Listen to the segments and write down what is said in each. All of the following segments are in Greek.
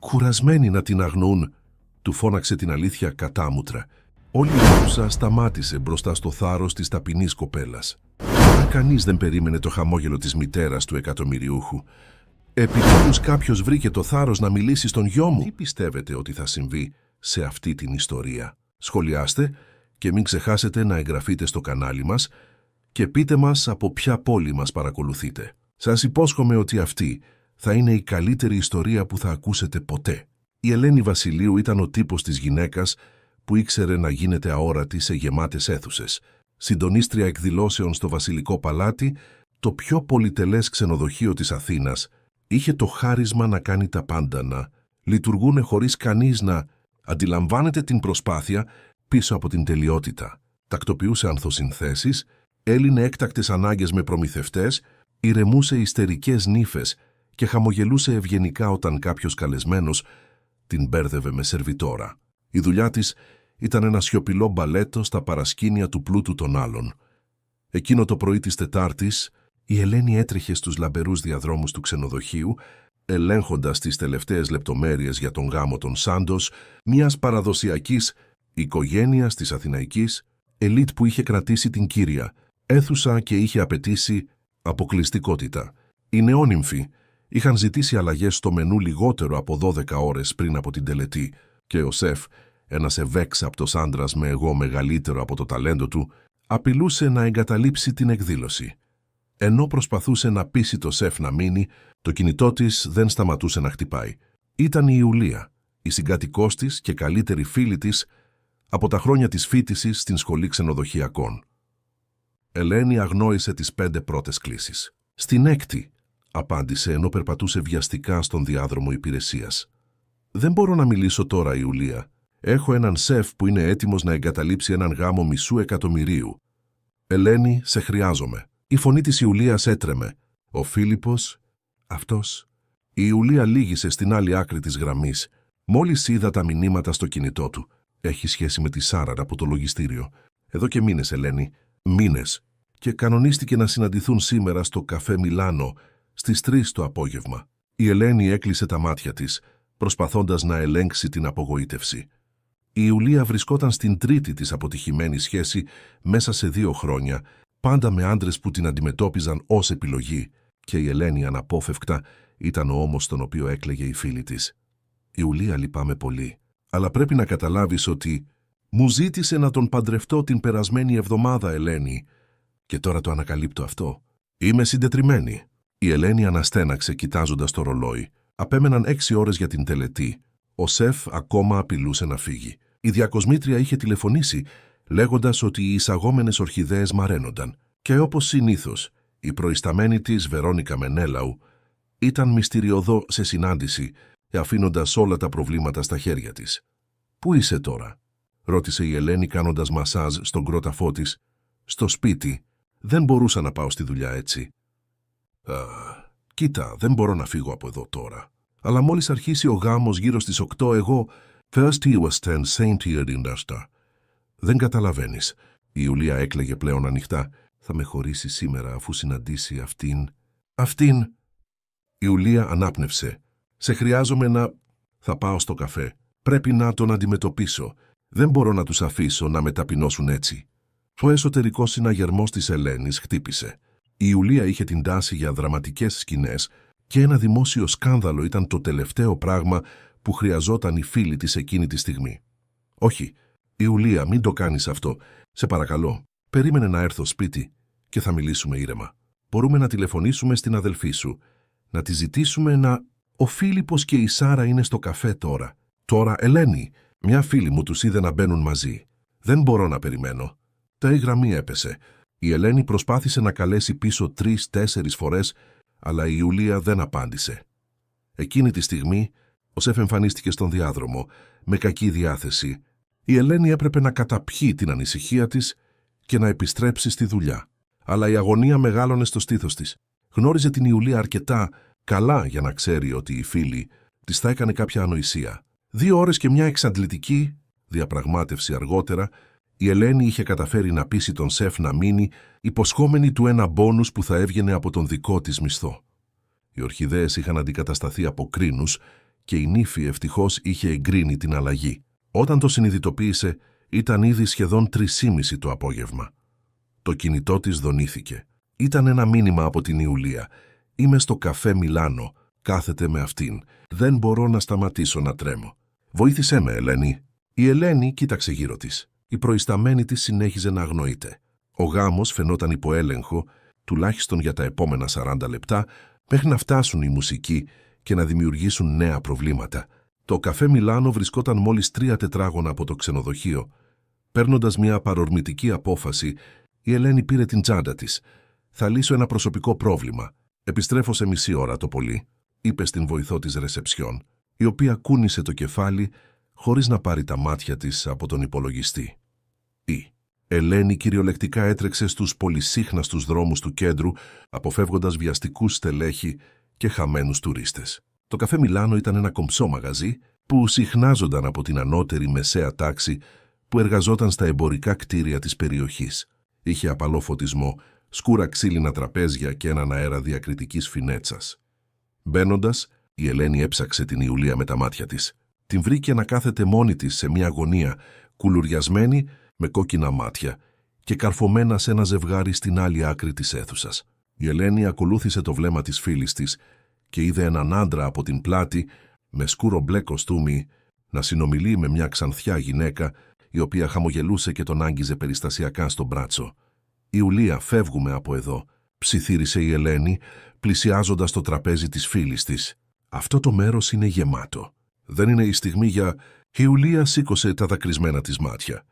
Κουρασμένοι να την αγνοούν, του φώναξε την αλήθεια κατάμουτρα. Όλη η αίθουσα σταμάτησε μπροστά στο θάρρος της ταπεινής κοπέλας. Κανείς δεν περίμενε το χαμόγελο της μητέρας του εκατομμυριούχου. Επιτέλους κάποιος βρήκε το θάρρος να μιλήσει στον γιο μου. Τι πιστεύετε ότι θα συμβεί σε αυτή την ιστορία? Σχολιάστε και μην ξεχάσετε να εγγραφείτε στο κανάλι μας και πείτε μας από ποια πόλη μας παρακολουθείτε. Σας υπόσχομαι ότι αυτή θα είναι η καλύτερη ιστορία που θα ακούσετε ποτέ. Η Ελένη Βασιλείου ήταν ο τύπος της γυναίκας που ήξερε να γίνεται αόρατη σε γεμάτες αίθουσες. Συντονίστρια εκδηλώσεων στο Βασιλικό Παλάτι, το πιο πολυτελές ξενοδοχείο της Αθήνας, είχε το χάρισμα να κάνει τα πάντα, να λειτουργούν χωρίς κανείς να αντιλαμβάνεται την προσπάθεια πίσω από την τελειότητα. Τακτοποιούσε ανθοσυνθέσεις, έλυνε έκτακτες ανάγκες με προμηθευτές, ηρεμούσε ιστερικές νύφες και χαμογελούσε ευγενικά όταν κάποιος καλεσμένος την μπέρδευε με σερβιτόρα. Η δουλειά της ήταν ένα σιωπηλό μπαλέτο στα παρασκήνια του πλούτου των άλλων. Εκείνο το πρωί της Τετάρτης, η Ελένη έτρεχε στους λαμπερούς διαδρόμους του ξενοδοχείου, ελέγχοντας τις τελευταίες λεπτομέρειες για τον γάμο των Σάντος, μιας παραδοσιακής οικογένειας της αθηναϊκής ελίτ που είχε κρατήσει την κύρια αίθουσα και είχε απαιτήσει αποκλειστικότητα. Οι νεόνυμφοι είχαν ζητήσει αλλαγές στο μενού λιγότερο από 12 ώρες πριν από την τελετή και ο σεφ, ένας ευέξαπτος άντρας με εγώ μεγαλύτερο από το ταλέντο του, απειλούσε να εγκαταλείψει την εκδήλωση. Ενώ προσπαθούσε να πείσει το σεφ να μείνει, το κινητό της δεν σταματούσε να χτυπάει. Ήταν η Ιουλία, η συγκάτοικός της και καλύτερη φίλη της από τα χρόνια της φοιτησης στην σχολή ξενοδοχειακών. Ελένη αγνόησε τις 5 πρώτες κλήσεις. «Στην 6η», απάντησε ενώ περπατούσε βιαστικά στον διάδρομο υπηρεσίας. «Δεν μπορώ να μιλήσω τώρα, Ιουλία. Έχω έναν σεφ που είναι έτοιμος να εγκαταλείψει έναν γάμο $500,000. Ελένη, σε χρειάζομαι». Η φωνή της Ιουλίας έτρεμε. «Ο Φίλιππος, αυτός». Η Ιουλία λύγησε στην άλλη άκρη της γραμμής. Μόλις είδα τα μηνύματα στο κινητό του. «Έχει σχέση με τη Σάρα από το λογιστήριο. Εδώ και μήνες, Ελένη. Μήνες. Και κανονίστηκε να συναντηθούν σήμερα στο καφέ Μιλάνο στις 3 το απόγευμα». Η Ελένη έκλεισε τα μάτια της, προσπαθώντας να ελέγξει την απογοήτευση. Η Ιουλία βρισκόταν στην τρίτη της αποτυχημένη σχέση μέσα σε 2 χρόνια, πάντα με άντρες που την αντιμετώπιζαν ως επιλογή, και η Ελένη αναπόφευκτα ήταν ο ώμος τον οποίο έκλαιγε η φίλη της. «Ιουλία, λυπάμαι πολύ, αλλά πρέπει να καταλάβεις ότι μου ζήτησε να τον παντρευτώ την περασμένη εβδομάδα, Ελένη, και τώρα το ανακαλύπτω αυτό. Είμαι συντετριμμένη». Η Ελένη αναστέναξε κοιτάζοντας το ρολόι. Απέμεναν 6 ώρες για την τελετή. Ο σεφ ακόμα απειλούσε να φύγει. Η διακοσμήτρια είχε τηλεφωνήσει, λέγοντας ότι οι εισαγόμενες ορχιδέες μαραίνονταν. Και όπως συνήθως, η προϊσταμένη της, Βερόνικα Μενέλαου, ήταν μυστηριωδό σε συνάντηση, αφήνοντας όλα τα προβλήματα στα χέρια της. «Πού είσαι τώρα?» ρώτησε η Ελένη κάνοντας μασάζ στον κρόταφό της. «Στο σπίτι. Δεν μπορούσα να πάω στη δουλειά έτσι». «Κοίτα, δεν μπορώ να φύγω από εδώ τώρα. Αλλά μόλις αρχίσει ο γάμος γύρω στις 8, εγώ first he was 10 Saint Indasta. Δεν καταλαβαίνεις». Η Ιουλία έκλαιγε πλέον ανοιχτά. «Θα με χωρίσει σήμερα αφού συναντήσει αυτήν». «Αυτήν!» Η Ιουλία ανάπνευσε. «Σε χρειάζομαι να...» «Θα πάω στο καφέ. Πρέπει να τον αντιμετωπίσω. Δεν μπορώ να τους αφήσω να με ταπεινώσουν έτσι». Ο εσωτερικός συναγερμός της Ελένης χτύπησε. Η Ιουλία είχε την τάση για δραματικές σκηνές και ένα δημόσιο σκάνδαλο ήταν το τελευταίο πράγμα που χρειαζόταν η φίλη της εκείνη τη στιγμή. «Όχι, Ιουλία, μην το κάνεις αυτό. Σε παρακαλώ, περίμενε να έρθω σπίτι και θα μιλήσουμε ήρεμα. Μπορούμε να τηλεφωνήσουμε στην αδελφή σου, να τη ζητήσουμε να... Ο Φίλιππος και η Σάρα είναι στο καφέ τώρα. Τώρα, Ελένη, μια φίλη μου τους είδε να μπαίνουν μαζί. Δεν μπορώ να περιμένω». Η γραμμή έπεσε. Η Ελένη προσπάθησε να καλέσει πίσω 3-4 φορές, αλλά η Ιουλία δεν απάντησε. Εκείνη τη στιγμή, ο σεφ εμφανίστηκε στον διάδρομο, με κακή διάθεση. Η Ελένη έπρεπε να καταπιεί την ανησυχία της και να επιστρέψει στη δουλειά. Αλλά η αγωνία μεγάλωνε στο στήθος της. Γνώριζε την Ιουλία αρκετά καλά για να ξέρει ότι η φίλη της θα έκανε κάποια ανοησία. 2 ώρες και μια εξαντλητική διαπραγμάτευση αργότερα, η Ελένη είχε καταφέρει να πείσει τον σεφ να μείνει, υποσχόμενη του ένα μπόνους που θα έβγαινε από τον δικό της μισθό. Οι ορχιδέες είχαν αντικατασταθεί από κρίνους και η νύφη ευτυχώς είχε εγκρίνει την αλλαγή. Όταν το συνειδητοποίησε, ήταν ήδη σχεδόν 3:30 το απόγευμα. Το κινητό της δονήθηκε. Ήταν ένα μήνυμα από την Ιουλία. «Είμαι στο καφέ Μιλάνο. Κάθεται με αυτήν. Δεν μπορώ να σταματήσω να τρέμω. Βοήθησέ με, Ελένη». Η Ελένη κοίταξε γύρω της. Η προϊσταμένη της συνέχιζε να αγνοείται. Ο γάμος φαινόταν υπό έλεγχο, τουλάχιστον για τα επόμενα 40 λεπτά, μέχρι να φτάσουν οι μουσικοί και να δημιουργήσουν νέα προβλήματα. Το καφέ Μιλάνο βρισκόταν μόλις 3 τετράγωνα από το ξενοδοχείο. Παίρνοντας μια παρορμητική απόφαση, η Ελένη πήρε την τσάντα της. «Θα λύσω ένα προσωπικό πρόβλημα. Επιστρέφω σε μισή ώρα το πολύ», είπε στην βοηθό της ρεσεψιόν, η οποία κούνησε το κεφάλι χωρίς να πάρει τα μάτια της από τον υπολογιστή. Η Ελένη κυριολεκτικά έτρεξε στους πολυσύχναστους δρόμους του κέντρου, αποφεύγοντας βιαστικούς στελέχη και χαμένους τουρίστες. Το καφέ Μιλάνο ήταν ένα κομψό μαγαζί που συχνάζονταν από την ανώτερη μεσαία τάξη που εργαζόταν στα εμπορικά κτίρια της περιοχής. Είχε απαλό φωτισμό, σκούρα ξύλινα τραπέζια και έναν αέρα διακριτικής φινέτσας. Μπαίνοντας, η Ελένη έψαξε την Ιουλία με τα μάτια της. Την βρήκε να κάθεται μόνη της σε μια γωνία, κουλουριασμένη με κόκκινα μάτια και καρφωμένα σε ένα ζευγάρι στην άλλη άκρη της αίθουσας. Η Ελένη ακολούθησε το βλέμμα της φίλης της και είδε έναν άντρα από την πλάτη με σκούρο μπλε κοστούμι να συνομιλεί με μια ξανθιά γυναίκα η οποία χαμογελούσε και τον άγγιζε περιστασιακά στο μπράτσο. «Ιουλία, φεύγουμε από εδώ», ψιθύρισε η Ελένη, πλησιάζοντας το τραπέζι της φίλης της. «Αυτό το μέρος είναι γεμάτο. Δεν είναι η στιγμή για...» Η Ιουλία σήκωσε τα δακρυσμένα της μάτια.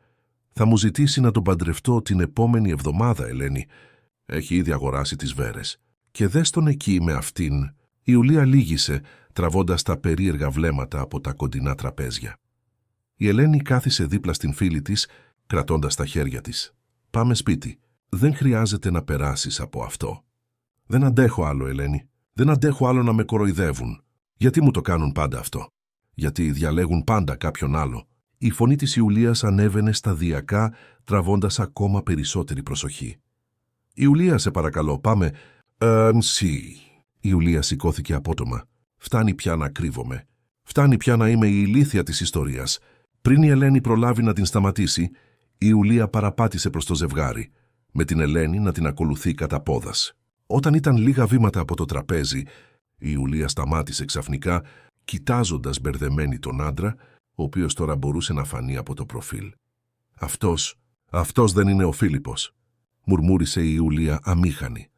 «Θα μου ζητήσει να τον παντρευτώ την επόμενη εβδομάδα, Ελένη. Έχει ήδη αγοράσει τις βέρες. Και δες τον εκεί με αυτήν». Η Ιουλία λύγησε, τραβώντας τα περίεργα βλέμματα από τα κοντινά τραπέζια. Η Ελένη κάθισε δίπλα στην φίλη της, κρατώντας τα χέρια της. «Πάμε σπίτι. Δεν χρειάζεται να περάσεις από αυτό». «Δεν αντέχω άλλο, Ελένη. Δεν αντέχω άλλο να με κοροϊδεύουν. Γιατί μου το κάνουν πάντα αυτό? Γιατί διαλέγουν πάντα κάποιον άλλο». Η φωνή της Ιουλίας ανέβαινε σταδιακά, τραβώντας ακόμα περισσότερη προσοχή. «Ιουλία, σε παρακαλώ, πάμε...» Η Ιουλία σηκώθηκε απότομα. «Φτάνει πια να κρύβομαι. Φτάνει πια να είμαι η ηλίθια της ιστορίας». Πριν η Ελένη προλάβει να την σταματήσει, η Ιουλία παραπάτησε προς το ζευγάρι, με την Ελένη να την ακολουθεί κατά πόδας. Όταν ήταν λίγα βήματα από το τραπέζι, η Ιουλία σταμάτησε ξαφνικά, κοιτάζοντας μπερδεμένη τον άντρα, ο οποίος τώρα μπορούσε να φανεί από το προφίλ. «Αυτός δεν είναι ο Φίλιππος», μουρμούρισε η Ιουλία αμήχανη.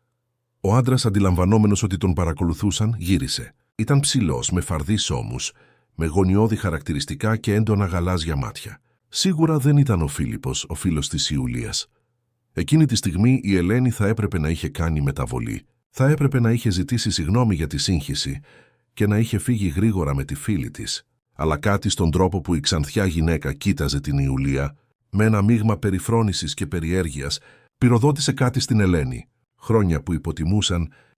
Ο άντρας, αντιλαμβανόμενος ότι τον παρακολουθούσαν, γύρισε. Ήταν ψηλός, με φαρδείς ώμους, με γωνιώδη χαρακτηριστικά και έντονα γαλάζια μάτια. Σίγουρα δεν ήταν ο Φίλιππος, ο φίλος της Ιουλίας. Εκείνη τη στιγμή η Ελένη θα έπρεπε να είχε κάνει μεταβολή. Θα έπρεπε να είχε ζητήσει συγγνώμη για τη σύγχυση και να είχε φύγει γρήγορα με τη φίλη της. Αλλά κάτι στον τρόπο που η ξανθιά γυναίκα κοίταζε την Ιουλία, με ένα μείγμα περιφρόνησης και περιέργειας, πυροδότησε κάτι στην Ελένη. Χρόνια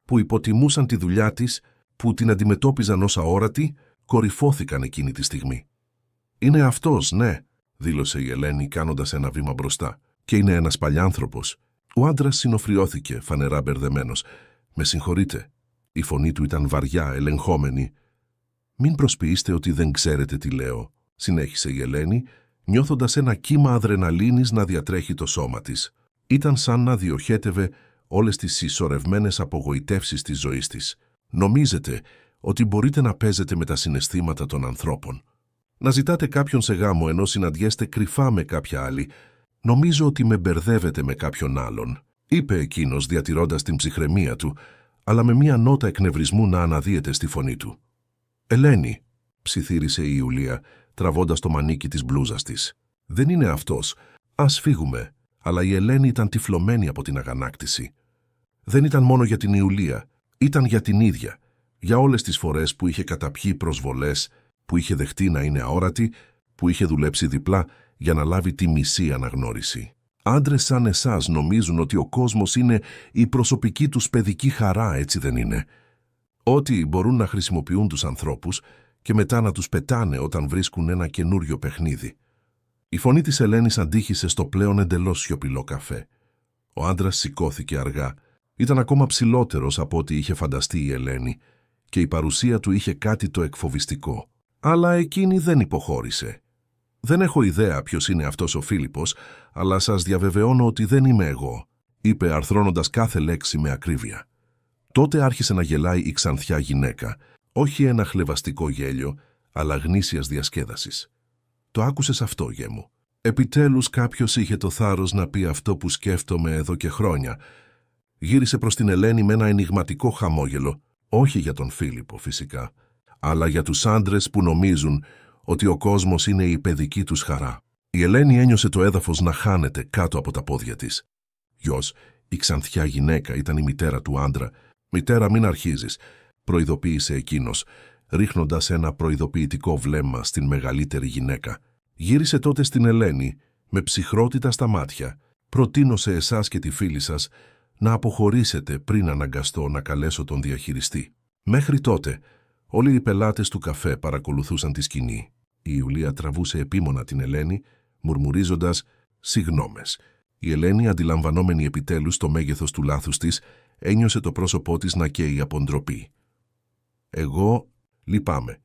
που υποτιμούσαν τη δουλειά της, που την αντιμετώπιζαν ως αόρατη, κορυφώθηκαν εκείνη τη στιγμή. «Είναι αυτός, ναι», δήλωσε η Ελένη κάνοντας ένα βήμα μπροστά. «Και είναι ένας παλιάνθρωπος». Ο άντρας συνοφριώθηκε, φανερά μπερδεμένος. «Με συγχωρείτε». Η φωνή του ήταν βαριά, ελεγχόμενη. «Μην προσποιείστε ότι δεν ξέρετε τι λέω», συνέχισε η Ελένη, νιώθοντας ένα κύμα αδρεναλίνης να διατρέχει το σώμα της. Ήταν σαν να διοχέτευε όλες τις συσσωρευμένες απογοητεύσεις της ζωής της. «Νομίζετε ότι μπορείτε να παίζετε με τα συναισθήματα των ανθρώπων. Να ζητάτε κάποιον σε γάμο ενώ συναντιέστε κρυφά με κάποια άλλη. Νομίζω ότι με μπερδεύετε με κάποιον άλλον», είπε εκείνος διατηρώντας την ψυχραιμία του, αλλά με μία νότα εκνευρισμού να αναδύεται στη φωνή του. «Ελένη», ψιθύρισε η Ιουλία, τραβώντας το μανίκι της μπλούζας της. «Δεν είναι αυτός. Ας φύγουμε». Αλλά η Ελένη ήταν τυφλωμένη από την αγανάκτηση. Δεν ήταν μόνο για την Ιουλία, ήταν για την ίδια. Για όλες τις φορές που είχε καταπιεί προσβολές, που είχε δεχτεί να είναι αόρατη, που είχε δουλέψει διπλά για να λάβει τη μισή αναγνώριση. Άντρες σαν εσάς νομίζουν ότι ο κόσμος είναι η προσωπική τους παιδική χαρά, έτσι δεν είναι? Ότι μπορούν να χρησιμοποιούν τους ανθρώπους και μετά να τους πετάνε όταν βρίσκουν ένα καινούριο παιχνίδι. Η φωνή της Ελένης αντίχησε στο πλέον εντελώς σιωπηλό καφέ. Ο άντρας σηκώθηκε αργά. Ήταν ακόμα ψηλότερος από ό,τι είχε φανταστεί η Ελένη και η παρουσία του είχε κάτι το εκφοβιστικό. Αλλά εκείνη δεν υποχώρησε. «Δεν έχω ιδέα ποιος είναι αυτός ο Φίλιππος, αλλά σας διαβεβαιώνω ότι δεν είμαι εγώ», είπε αρθρώνοντας κάθε λέξη με ακρίβεια. Τότε άρχισε να γελάει η ξανθιά γυναίκα, όχι ένα χλευαστικό γέλιο, αλλά γνήσιας διασκέδασης. «Το άκουσες αυτό, γιε μου? Επιτέλους κάποιος είχε το θάρρος να πει αυτό που σκέφτομαι εδώ και χρόνια». Γύρισε προς την Ελένη με ένα ενιγματικό χαμόγελο, όχι για τον Φίλιππο φυσικά, αλλά για τους άντρες που νομίζουν ότι ο κόσμος είναι η παιδική τους χαρά. Η Ελένη ένιωσε το έδαφος να χάνεται κάτω από τα πόδια της. «Γιος, η ξανθιά γυναίκα ήταν η μητέρα του άντρα. Μητέρα, μην αρχίζεις», προειδοποίησε εκείνος, ρίχνοντας ένα προειδοποιητικό βλέμμα στην μεγαλύτερη γυναίκα. Γύρισε τότε στην Ελένη, με ψυχρότητα στα μάτια. «Προτείνω σε εσάς και τη φίλη σας να αποχωρήσετε πριν αναγκαστώ να καλέσω τον διαχειριστή». Μέχρι τότε, όλοι οι πελάτες του καφέ παρακολουθούσαν τη σκηνή. Η Ιουλία τραβούσε επίμονα την Ελένη, μουρμουρίζοντας «συγγνώμες». Η Ελένη, αντιλαμβανόμενη επιτέλους το μέγεθος του λάθους της, ένιωσε το πρόσωπό της να καίει από ντροπή. «Εγώ λυπάμαι.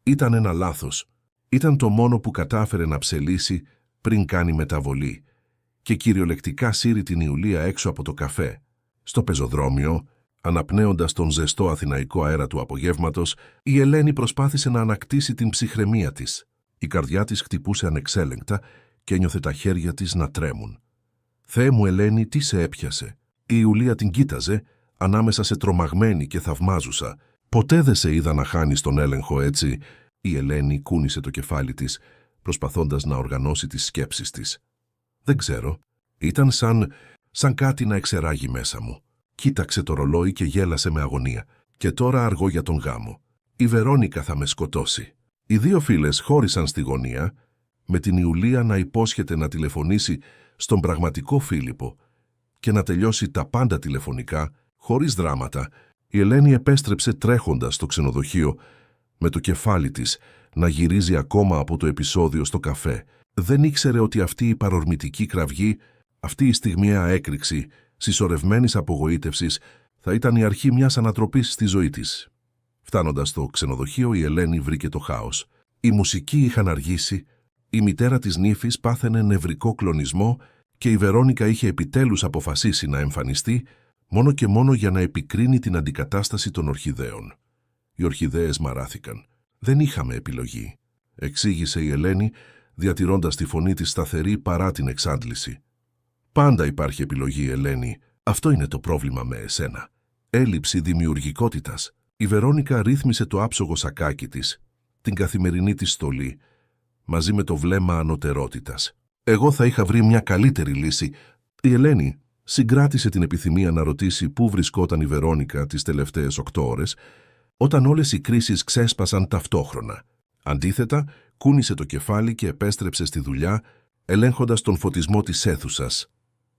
Ήταν ένα λάθος. Ήταν το μόνο που κατάφερε να ψελίσει πριν κάνει μεταβολή». Και κυριολεκτικά σύρει την Ιουλία έξω από το καφέ. Στο πεζοδρόμιο, αναπνέοντας τον ζεστό αθηναϊκό αέρα του απογεύματος, η Ελένη προσπάθησε να ανακτήσει την ψυχραιμία της. Η καρδιά της χτυπούσε ανεξέλεγκτα και ένιωθε τα χέρια της να τρέμουν. «Θεέ μου, Ελένη, τι σε έπιασε?» Η Ιουλία την κοίταζε, ανάμεσα σε τρομαγμένη και θαυμάζουσα. «Ποτέ δεν σε είδα να χάνεις τον έλεγχο έτσι». Η Ελένη κούνησε το κεφάλι της, προσπαθώντας να οργανώσει τις σκέψεις της. «Δεν ξέρω. Ήταν σαν κάτι να εξεράγει μέσα μου». Κοίταξε το ρολόι και γέλασε με αγωνία. «Και τώρα αργώ για τον γάμο. Η Βερόνικα θα με σκοτώσει». Οι δύο φίλες χώρισαν στη γωνία, με την Ιουλία να υπόσχεται να τηλεφωνήσει στον πραγματικό Φίλιππο και να τελειώσει τα πάντα τηλεφωνικά, χωρίς δράματα. Η Ελένη επέστρεψε τρέχοντας στο ξενοδοχείο, με το κεφάλι της να γυρίζει ακόμα από το επεισόδιο στο καφέ. Δεν ήξερε ότι αυτή η παρορμητική κραυγή, αυτή η στιγμιαία έκρηξη συσσωρευμένης απογοήτευσης θα ήταν η αρχή μιας ανατροπής στη ζωή της. Φτάνοντας στο ξενοδοχείο, η Ελένη βρήκε το χάος. Η μουσική είχαν αργήσει, η μητέρα της νύφης πάθαινε νευρικό κλονισμό και η Βερόνικα είχε επιτέλους αποφασίσει να εμφανιστεί μόνο και μόνο για να επικρίνει την αντικατάσταση των ορχιδέων. Οι ορχιδέες μαράθηκαν. «Δεν είχαμε επιλογή», εξήγησε η Ελένη, διατηρώντας τη φωνή της σταθερή παρά την εξάντληση. «Πάντα υπάρχει επιλογή, Ελένη. Αυτό είναι το πρόβλημα με εσένα. Έλλειψη δημιουργικότητας». Η Βερόνικα ρύθμισε το άψογο σακάκι της, την καθημερινή της στολή, μαζί με το βλέμμα ανωτερότητας. «Εγώ θα είχα βρει μια καλύτερη λύση». Η Ελένη συγκράτησε την επιθυμία να ρωτήσει πού βρισκόταν η Βερόνικα τις τελευταίες 8 ώρες, όταν όλες οι κρίσεις ξέσπασαν ταυτόχρονα. Αντίθετα, κούνησε το κεφάλι και επέστρεψε στη δουλειά, ελέγχοντας τον φωτισμό της αίθουσας.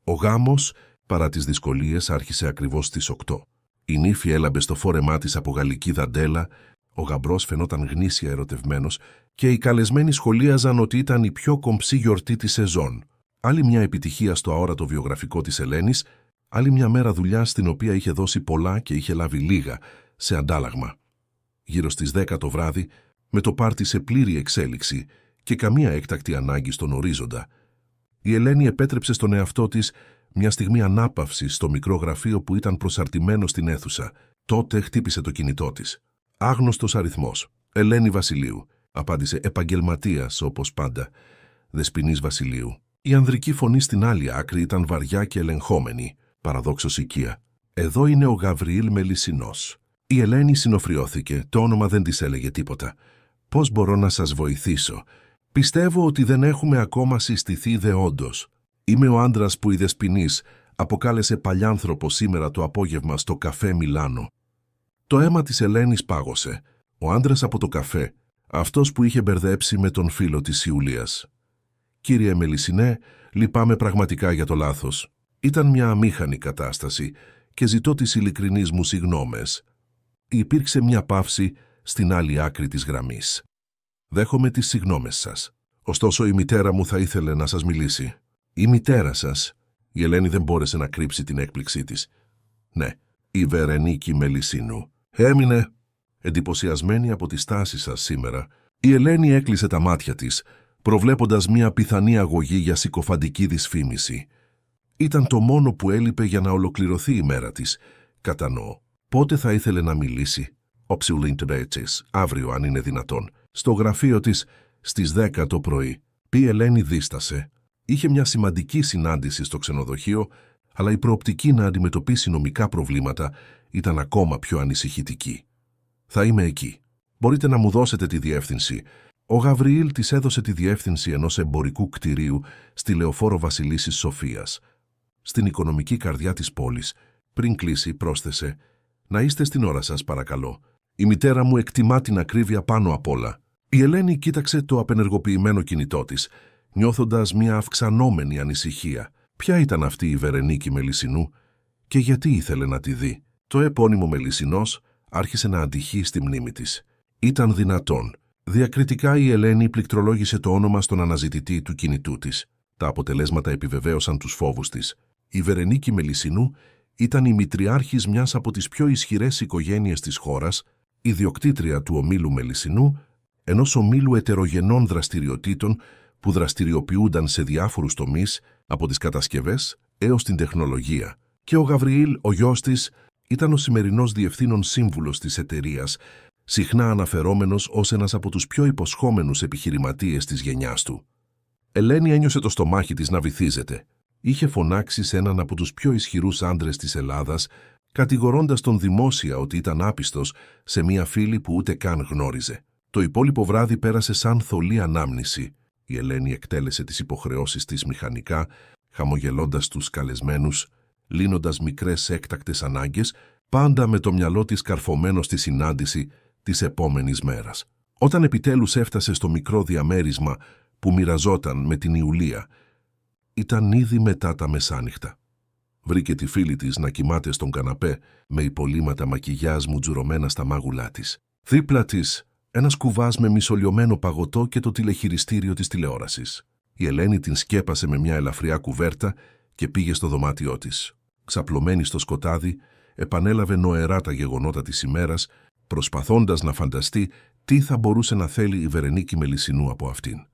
Ο γάμος, παρά τις δυσκολίες, άρχισε ακριβώς στις 8. Η νύφη έλαμπε στο φόρεμά της από γαλλική δαντέλα, ο γαμπρός φαινόταν γνήσια ερωτευμένος και οι καλεσμένοι σχολίαζαν ότι ήταν η πιο κομψή γιορτή της σεζόν. Άλλη μια επιτυχία στο αόρατο βιογραφικό της Ελένης, άλλη μια μέρα δουλειά στην οποία είχε δώσει πολλά και είχε λάβει λίγα σε αντάλλαγμα. Γύρω στις 10 το βράδυ, με το πάρτι σε πλήρη εξέλιξη και καμία έκτακτη ανάγκη στον ορίζοντα, η Ελένη επέτρεψε στον εαυτό της μια στιγμή ανάπαυσης στο μικρό γραφείο που ήταν προσαρτημένο στην αίθουσα. Τότε χτύπησε το κινητό της. Άγνωστος αριθμός. «Ελένη Βασιλείου», απάντησε επαγγελματίας όπως πάντα. «Δεσποινής Βασιλείου». Η ανδρική φωνή στην άλλη άκρη ήταν βαριά και ελεγχόμενη, παραδόξως οικία. «Εδώ είναι ο Γαβριήλ Μελισσινός». Η Ελένη συνοφριώθηκε, το όνομα δεν της έλεγε τίποτα. «Πώς μπορώ να σας βοηθήσω?» «Πιστεύω ότι δεν έχουμε ακόμα συστηθεί δεόντως. Είμαι ο άντρας που η Δεσποινής αποκάλεσε παλιάνθρωπο σήμερα το απόγευμα στο καφέ Μιλάνο». Το αίμα της Ελένης πάγωσε. Ο άντρας από το καφέ, αυτός που είχε μπερδέψει με τον φίλο της Ιουλίας. «Κύριε Μελισσινέ, λυπάμαι πραγματικά για το λάθος. Ήταν μια αμήχανη κατάσταση και ζητώ τις ειλικρινείς μου συγγνώμες». Υπήρξε μια παύση στην άλλη άκρη της γραμμής. «Δέχομαι τις συγγνώμες σας. Ωστόσο η μητέρα μου θα ήθελε να σας μιλήσει». «Η μητέρα σας?» Η Ελένη δεν μπόρεσε να κρύψει την έκπληξή της. «Ναι, η Βερενίκη Μελισσίνου». Έμεινε εντυπωσιασμένη από τη στάση σας σήμερα. Η Ελένη έκλεισε τα μάτια της, προβλέποντας μια πιθανή αγωγή για συκοφαντική δυσφήμιση. Ήταν το μόνο που έλειπε για να ολοκληρωθεί η μέρα της. Κατανοώ. Πότε θα ήθελε να μιλήσει? Αύριο, αν είναι δυνατόν. Στο γραφείο της, στις 10 το πρωί. Η Ελένη δίστασε. Είχε μια σημαντική συνάντηση στο ξενοδοχείο, αλλά η προοπτική να αντιμετωπίσει νομικά προβλήματα ήταν ακόμα πιο ανησυχητική. «Θα είμαι εκεί. Μπορείτε να μου δώσετε τη διεύθυνση?» Ο Γαβριήλ της έδωσε τη διεύθυνση ενός εμπορικού κτηρίου στη Λεωφόρο Βασιλίσσης Σοφίας, στην οικονομική καρδιά της πόλης. Πριν κλείσει, πρόσθεσε: «Να είστε στην ώρα σας, παρακαλώ. Η μητέρα μου εκτιμά την ακρίβεια πάνω απ' όλα». Η Ελένη κοίταξε το απενεργοποιημένο κινητό της, νιώθοντας μια αυξανόμενη ανησυχία. Ποια ήταν αυτή η Βερενίκη Μελισσινού και γιατί ήθελε να τη δει? Το επώνυμο Μελισσινός άρχισε να αντυχεί στη μνήμη της. Ήταν δυνατόν? Διακριτικά η Ελένη πληκτρολόγησε το όνομα στον αναζητητή του κινητού της. Τα αποτελέσματα επιβεβαίωσαν τους φόβους της. Η Βερενίκη Μελισσινού ήταν η μητριάρχης μιας από τις πιο ισχυρές οικογένειες της χώρας, ιδιοκτήτρια του ομίλου Μελισσινού, ενός ομίλου ετερογενών δραστηριοτήτων που δραστηριοποιούνταν σε διάφορους τομείς, από τις κατασκευές έως την τεχνολογία. Και ο Γαβριήλ, ο γιος της, ήταν ο σημερινός διευθύνων σύμβουλος της εταιρείας, συχνά αναφερόμενος ως ένας από τους πιο υποσχόμενους επιχειρηματίες της γενιάς του. Ελένη ένιωσε το στομάχι της να βυθίζεται. Είχε φωνάξει σε έναν από τους πιο ισχυρούς άντρες της Ελλάδας, κατηγορώντας τον δημόσια ότι ήταν άπιστος σε μία φίλη που ούτε καν γνώριζε. Το υπόλοιπο βράδυ πέρασε σαν θολή ανάμνηση. Η Ελένη εκτέλεσε τις υποχρεώσεις της μηχανικά, χαμογελώντας τους καλεσμένους, λύνοντας μικρές έκτακτες ανάγκες, πάντα με το μυαλό της καρφωμένο στη συνάντηση της επόμενης μέρας. Όταν επιτέλους έφτασε στο μικρό διαμέρισμα που μοιραζόταν με την Ιουλία, ήταν ήδη μετά τα μεσάνυχτα. Βρήκε τη φίλη της να κοιμάται στον καναπέ με υπολείμματα μακιγιάζ μουτζουρωμένα στα μάγουλά της. Δίπλα της ένας κουβάς με μισολιωμένο παγωτό και το τηλεχειριστήριο της τηλεόρασης. Η Ελένη την σκέπασε με μια ελαφριά κουβέρτα και πήγε στο δωμάτιό της. Ξαπλωμένη στο σκοτάδι, επανέλαβε νοερά τα γεγονότα της ημέρας, προσπαθώντας να φανταστεί τι θα μπορούσε να θέλει η Βερενίκη Μελισσινού από αυτήν.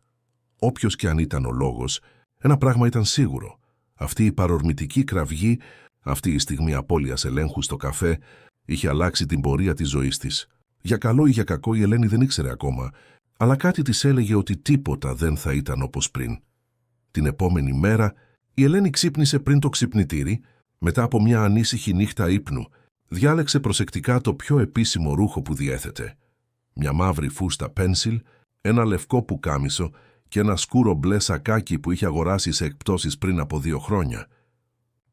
Όποιος και αν ήταν ο λόγος, ένα πράγμα ήταν σίγουρο. Αυτή η παρορμητική κραυγή, αυτή η στιγμή απώλειας ελέγχου στο καφέ, είχε αλλάξει την πορεία της ζωής της. Για καλό ή για κακό η Ελένη δεν ήξερε ακόμα, αλλά κάτι της έλεγε ότι τίποτα δεν θα ήταν όπως πριν. Την επόμενη μέρα, η Ελένη ξύπνησε πριν το ξυπνητήρι, μετά από μια ανήσυχη νύχτα ύπνου. Διάλεξε προσεκτικά το πιο επίσημο ρούχο που διέθετε. Μια μαύρη φούστα πένσιλ, ένα λευκό πουκάμισο και ένα σκούρο μπλε σακάκι που είχε αγοράσει σε εκπτώσεις πριν από 2 χρόνια.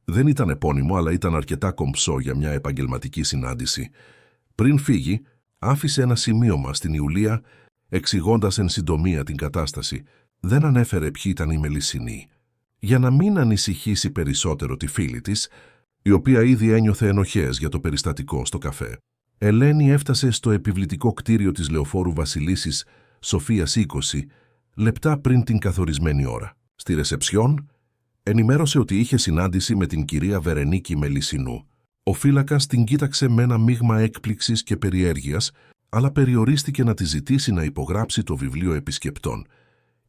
Δεν ήταν επώνυμο, αλλά ήταν αρκετά κομψό για μια επαγγελματική συνάντηση. Πριν φύγει, άφησε ένα σημείωμα στην Ιουλία, εξηγώντας εν συντομία την κατάσταση. Δεν ανέφερε ποιοι ήταν οι Μελισσινοί, για να μην ανησυχήσει περισσότερο τη φίλη της, η οποία ήδη ένιωθε ενοχές για το περιστατικό στο καφέ. Ελένη έφτασε στο επιβλητικό κτίριο της Λεωφόρου Βασιλίσσης Σοφίας 20, λεπτά πριν την καθορισμένη ώρα. Στη ρεσεψιόν, ενημέρωσε ότι είχε συνάντηση με την κυρία Βερενίκη Μελισσινού. Ο φύλακας την κοίταξε με ένα μείγμα έκπληξης και περιέργειας, αλλά περιορίστηκε να τη ζητήσει να υπογράψει το βιβλίο επισκεπτών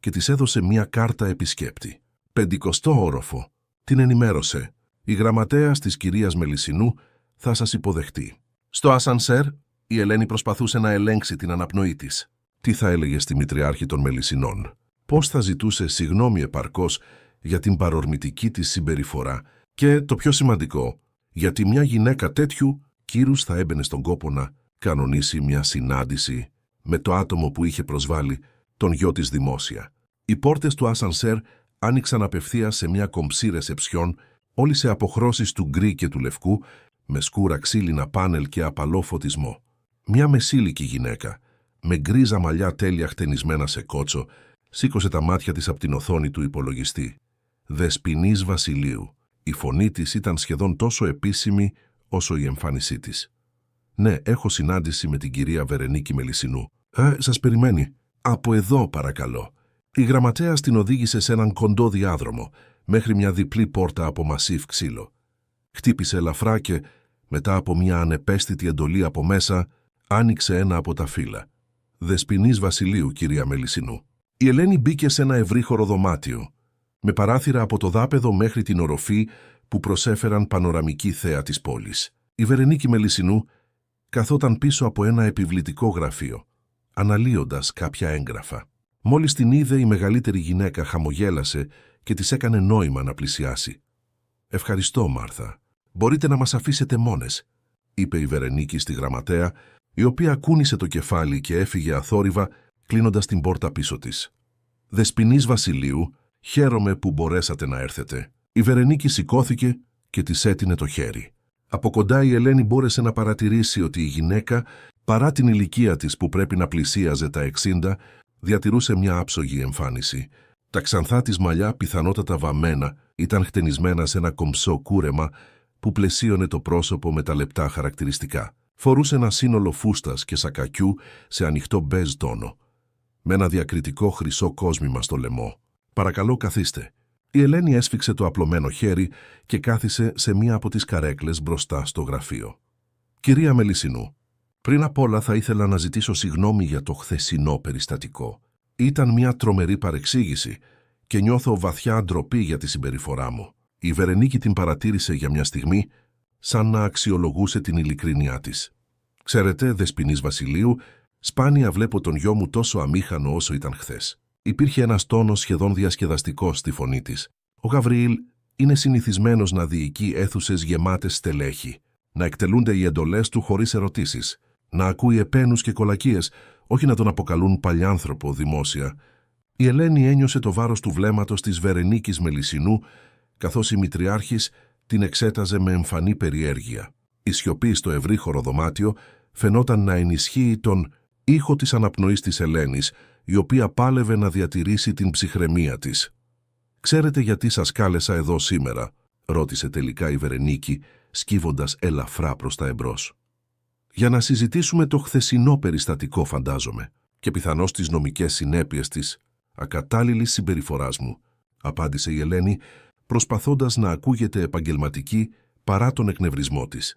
και της έδωσε μία κάρτα επισκέπτη. 50ο όροφο. Την ενημέρωσε. Η γραμματέας της κυρίας Μελισσινού θα σας υποδεχτεί. Στο ασανσέρ, η Ελένη προσπαθούσε να ελέγξει την αναπνοή της. Τι θα έλεγε στη μητριάρχη των Μελισσινών? Πώς θα ζητούσε συγγνώμη επαρκώς για την παρορμητική της συμπεριφορά και, το πιο σημαντικό, γιατί μια γυναίκα τέτοιου κύρους θα έμπαινε στον κόπο να κανονίσει μια συνάντηση με το άτομο που είχε προσβάλει τον γιο της δημόσια. Οι πόρτες του ασανσέρ άνοιξαν απευθείας σε μια κομψή ρεσεψιόν, όλοι σε αποχρώσεις του γκρι και του λευκού, με σκούρα ξύλινα πάνελ και απαλό φωτισμό. Μια μεσήλικη γυναίκα, με γκρίζα μαλλιά τέλεια χτενισμένα σε κότσο, σήκωσε τα μάτια της από την οθόνη του υπολογιστή. Δεσποινής Βασιλείου. Η φωνή της ήταν σχεδόν τόσο επίσημη όσο η εμφάνισή της. «Ναι, έχω συνάντηση με την κυρία Βερενίκη Μελισσινού. Σας περιμένει. Από εδώ, παρακαλώ». Η γραμματέας την οδήγησε σε έναν κοντό διάδρομο, μέχρι μια διπλή πόρτα από μασίφ ξύλο. Χτύπησε ελαφρά και, μετά από μια ανεπαίσθητη εντολή από μέσα, άνοιξε ένα από τα φύλλα. Δεσποινής Βασιλείου, κυρία Μελισσινού. Η Ελένη μπήκε σε ένα ευρύχωρο δωμάτιο, με παράθυρα από το δάπεδο μέχρι την οροφή που προσέφεραν πανοραμική θέα της πόλης. Η Βερενίκη Μελισσινού καθόταν πίσω από ένα επιβλητικό γραφείο, αναλύοντας κάποια έγγραφα. Μόλις την είδε, η μεγαλύτερη γυναίκα χαμογέλασε και της έκανε νόημα να πλησιάσει. «Ευχαριστώ, Μάρθα. Μπορείτε να μας αφήσετε μόνες», είπε η Βερενίκη στη γραμματέα, η οποία κούνησε το κεφάλι και έφυγε αθόρυβα, κλείνοντας την πόρτα πίσω της. «Δεσποινής Βασιλείου, χαίρομαι που μπορέσατε να έρθετε». Η Βερενίκη σηκώθηκε και της έτεινε το χέρι. Από κοντά η Ελένη μπόρεσε να παρατηρήσει ότι η γυναίκα, παρά την ηλικία της που πρέπει να πλησίαζε τα 60, διατηρούσε μια άψογη εμφάνιση. Τα ξανθά της μαλλιά, πιθανότατα βαμμένα, ήταν χτενισμένα σε ένα κομψό κούρεμα που πλαισίωνε το πρόσωπο με τα λεπτά χαρακτηριστικά. Φορούσε ένα σύνολο φούστας και σακακιού σε ανοιχτό μπέζ τόνο, με ένα διακριτικό χρυσό κόσμημα στο λαιμό. «Παρακαλώ, καθίστε». Η Ελένη έσφιξε το απλωμένο χέρι και κάθισε σε μία από τις καρέκλες μπροστά στο γραφείο. «Κυρία Μελισσινού, πριν απ' όλα θα ήθελα να ζητήσω συγγνώμη για το χθεσινό περιστατικό. Ήταν μια τρομερή παρεξήγηση και νιώθω βαθιά ντροπή για τη συμπεριφορά μου». Η Βερενίκη την παρατήρησε για μια στιγμή, σαν να αξιολογούσε την ειλικρίνειά της. «Ξέρετε, Δεσποινής Βασιλείου, σπάνια βλέπω τον γιο μου τόσο αμήχανο όσο ήταν χθες». Υπήρχε ένας τόνος σχεδόν διασκεδαστικός στη φωνή της. Ο Γαβριήλ είναι συνηθισμένος να διοικεί αίθουσες γεμάτες στελέχη, να εκτελούνται οι εντολές του χωρίς ερωτήσεις, να ακούει επένους και κολακίες, όχι να τον αποκαλούν παλιάνθρωπο δημόσια. Η Ελένη ένιωσε το βάρος του βλέμματος της Βερενίκης Μελισσινού, καθώς η μητριάρχης την εξέταζε με εμφανή περιέργεια. Η σιωπή στο ευρύχωρο δωμάτιο φαινόταν να ενισχύει τον ήχο της αναπνοής της Ελένης, η οποία πάλευε να διατηρήσει την ψυχραιμία της. «Ξέρετε γιατί σας κάλεσα εδώ σήμερα?» ρώτησε τελικά η Βερενίκη, σκύβοντας ελαφρά προς τα εμπρός. «Για να συζητήσουμε το χθεσινό περιστατικό, φαντάζομαι, και πιθανώς τις νομικές συνέπειες της ακατάλληλης συμπεριφοράς μου», απάντησε η Ελένη, προσπαθώντας να ακούγεται επαγγελματική παρά τον εκνευρισμό της.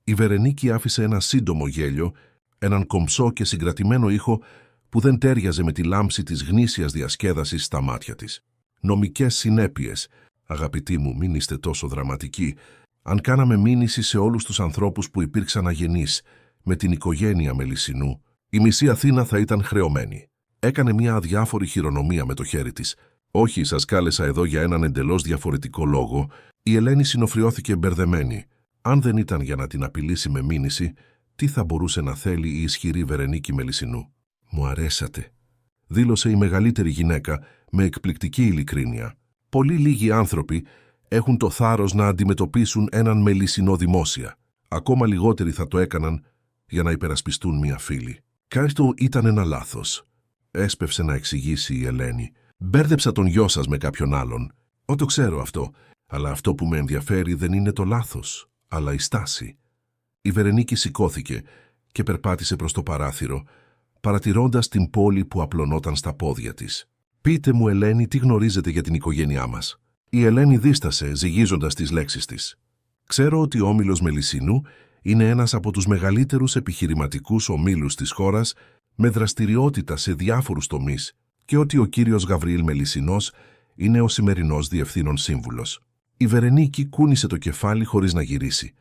Η Βερενίκη άφησε ένα σύντομο γέλιο, έναν κομψό και συγκρατημένο ήχο που δεν τέριαζε με τη λάμψη της γνήσιας διασκέδασης στα μάτια της. «Νομικές συνέπειες. Αγαπητοί μου, μην είστε τόσο δραματικοί. Αν κάναμε μήνυση σε όλους τους ανθρώπους που υπήρξαν αγενείς με την οικογένεια Μελισσινού, η μισή Αθήνα θα ήταν χρεωμένη». Έκανε μια αδιάφορη χειρονομία με το χέρι της. «Όχι, σας κάλεσα εδώ για έναν εντελώς διαφορετικό λόγο». Η Ελένη συνοφριώθηκε μπερδεμένη. Αν δεν ήταν για να την απειλήσει με μήνυση, τι θα μπορούσε να θέλει η ισχυρή Βερενίκη Μελισσινού? «Μου αρέσατε», δήλωσε η μεγαλύτερη γυναίκα με εκπληκτική ειλικρίνεια. «Πολύ λίγοι άνθρωποι έχουν το θάρρος να αντιμετωπίσουν έναν Μελισσινό δημόσια. Ακόμα λιγότεροι θα το έκαναν για να υπερασπιστούν μια φίλη». «Κάτι ήταν ένα λάθος», έσπευσε να εξηγήσει η Ελένη. «Μπέρδεψα τον γιο σας με κάποιον άλλον. Το ξέρω αυτό, αλλά αυτό που με ενδιαφέρει δεν είναι το λάθος, αλλά η στάση». Η Βερενίκη σηκώθηκε και περπάτησε προς το παράθυρο, παρατηρώντας την πόλη που απλωνόταν στα πόδια της. «Πείτε μου, Ελένη, τι γνωρίζετε για την οικογένειά μας?» Η Ελένη δίστασε, ζυγίζοντας τις λέξεις της. «Ξέρω ότι ο όμιλος Μελισσινού είναι ένας από τους μεγαλύτερους επιχειρηματικούς ομίλους της χώρας, με δραστηριότητα σε διάφορους τομείς, και ότι ο κύριος Γαβριήλ Μελισσινός είναι ο σημερινός διευθύνων σύμβουλος». Η Βερενίκη κούνησε το κεφάλι χωρίς να γυρίσει.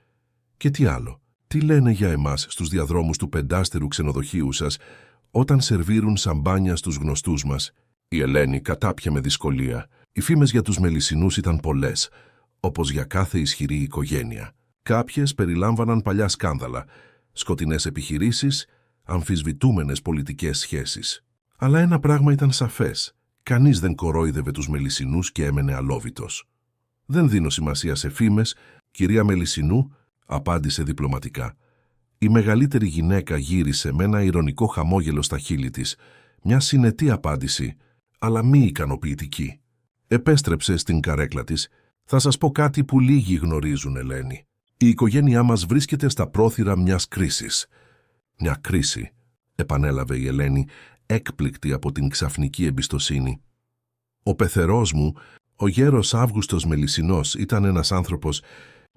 «Και τι άλλο? Τι λένε για εμάς στους διαδρόμους του πεντάστερου ξενοδοχείου σας, όταν σερβίρουν σαμπάνια στους γνωστούς μας?» Η Ελένη κατάπια με δυσκολία. Οι φήμες για τους Μελισσινούς ήταν πολλές, όπως για κάθε ισχυρή οικογένεια. Κάποιες περιλάμβαναν παλιά σκάνδαλα, σκοτεινές επιχειρήσεις, αμφισβητούμενες πολιτικές σχέσεις. Αλλά ένα πράγμα ήταν σαφές. Κανείς δεν κορόιδευε τους Μελισσινούς και έμενε αλόβητος. «Δεν δίνω σημασία σε φήμες, κυρία Μελισσινού», απάντησε διπλωματικά. Η μεγαλύτερη γυναίκα γύρισε με ένα ειρωνικό χαμόγελο στα χείλη της, μια συνετή απάντηση, αλλά μη ικανοποιητική. Επέστρεψε στην καρέκλα της. «Θα σας πω κάτι που λίγοι γνωρίζουν, Ελένη. Η οικογένειά μας βρίσκεται στα πρόθυρα μιας κρίσης». «Μια κρίση», επανέλαβε η Ελένη, έκπληκτη από την ξαφνική εμπιστοσύνη. «Ο πεθερός μου, ο γέρος Αύγουστος Μελισσινός, ήταν ένας άνθρωπος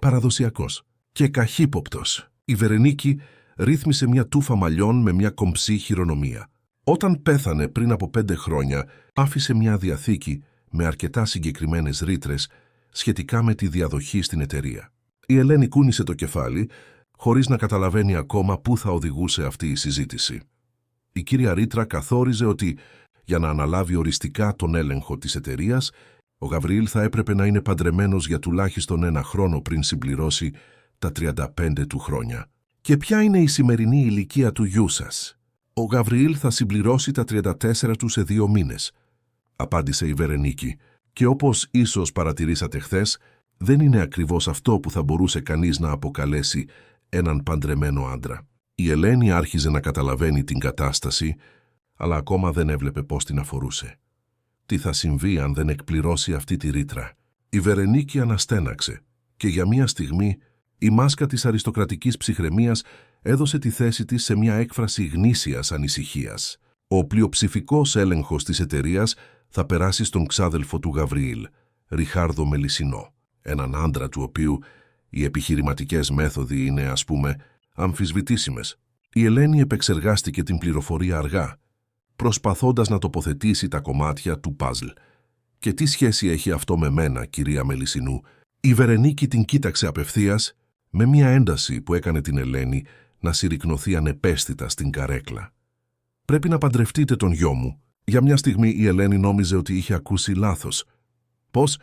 παραδοσιακός και καχύποπτος». Η Βερενίκη ρύθμισε μια τούφα μαλλιών με μια κομψή χειρονομία. Όταν πέθανε πριν από 5 χρόνια, άφησε μια διαθήκη με αρκετά συγκεκριμένες ρήτρες σχετικά με τη διαδοχή στην εταιρεία. Η Ελένη κούνησε το κεφάλι, χωρίς να καταλαβαίνει ακόμα πού θα οδηγούσε αυτή η συζήτηση. Η κύρια ρήτρα καθόριζε ότι για να αναλάβει οριστικά τον έλεγχο της εταιρείας, ο Γαβριήλ θα έπρεπε να είναι παντρεμένος για τουλάχιστον 1 χρόνο πριν συμπληρώσει τα 35 του χρόνια. «Και ποια είναι η σημερινή ηλικία του γιού σας?» «Ο Γαβριήλ θα συμπληρώσει τα 34 του σε 2 μήνες», απάντησε η Βερενίκη. «Και όπως ίσως παρατηρήσατε χθες, δεν είναι ακριβώς αυτό που θα μπορούσε κανείς να αποκαλέσει έναν παντρεμένο άντρα». Η Ελένη άρχιζε να καταλαβαίνει την κατάσταση, αλλά ακόμα δεν έβλεπε πώς την αφορούσε. Τι θα συμβεί αν δεν εκπληρώσει αυτή τη ρήτρα? Η Βερενίκη αναστέναξε και για μία στιγμή η μάσκα της αριστοκρατικής ψυχραιμίας έδωσε τη θέση της σε μια έκφραση γνήσιας ανησυχίας. Ο πλειοψηφικός έλεγχος της εταιρείας θα περάσει στον ξάδελφο του Γαβριήλ, Ριχάρδο Μελισσινό, έναν άντρα του οποίου οι επιχειρηματικές μέθοδοι είναι, ας πούμε, αμφισβητήσιμες. Η Ελένη επεξεργάστηκε την πληροφορία αργά, προσπαθώντας να τοποθετήσει τα κομμάτια του παζλ. «Και τι σχέση έχει αυτό με μένα, κυρία Μελισσινού?» Η Βερενίκη την κοίταξε απευθείας, με μια ένταση που έκανε την Ελένη να συρρικνωθεί ανεπαίσθητα στην καρέκλα. «Πρέπει να παντρευτείτε τον γιο μου». Για μια στιγμή η Ελένη νόμιζε ότι είχε ακούσει λάθος. «Πώς?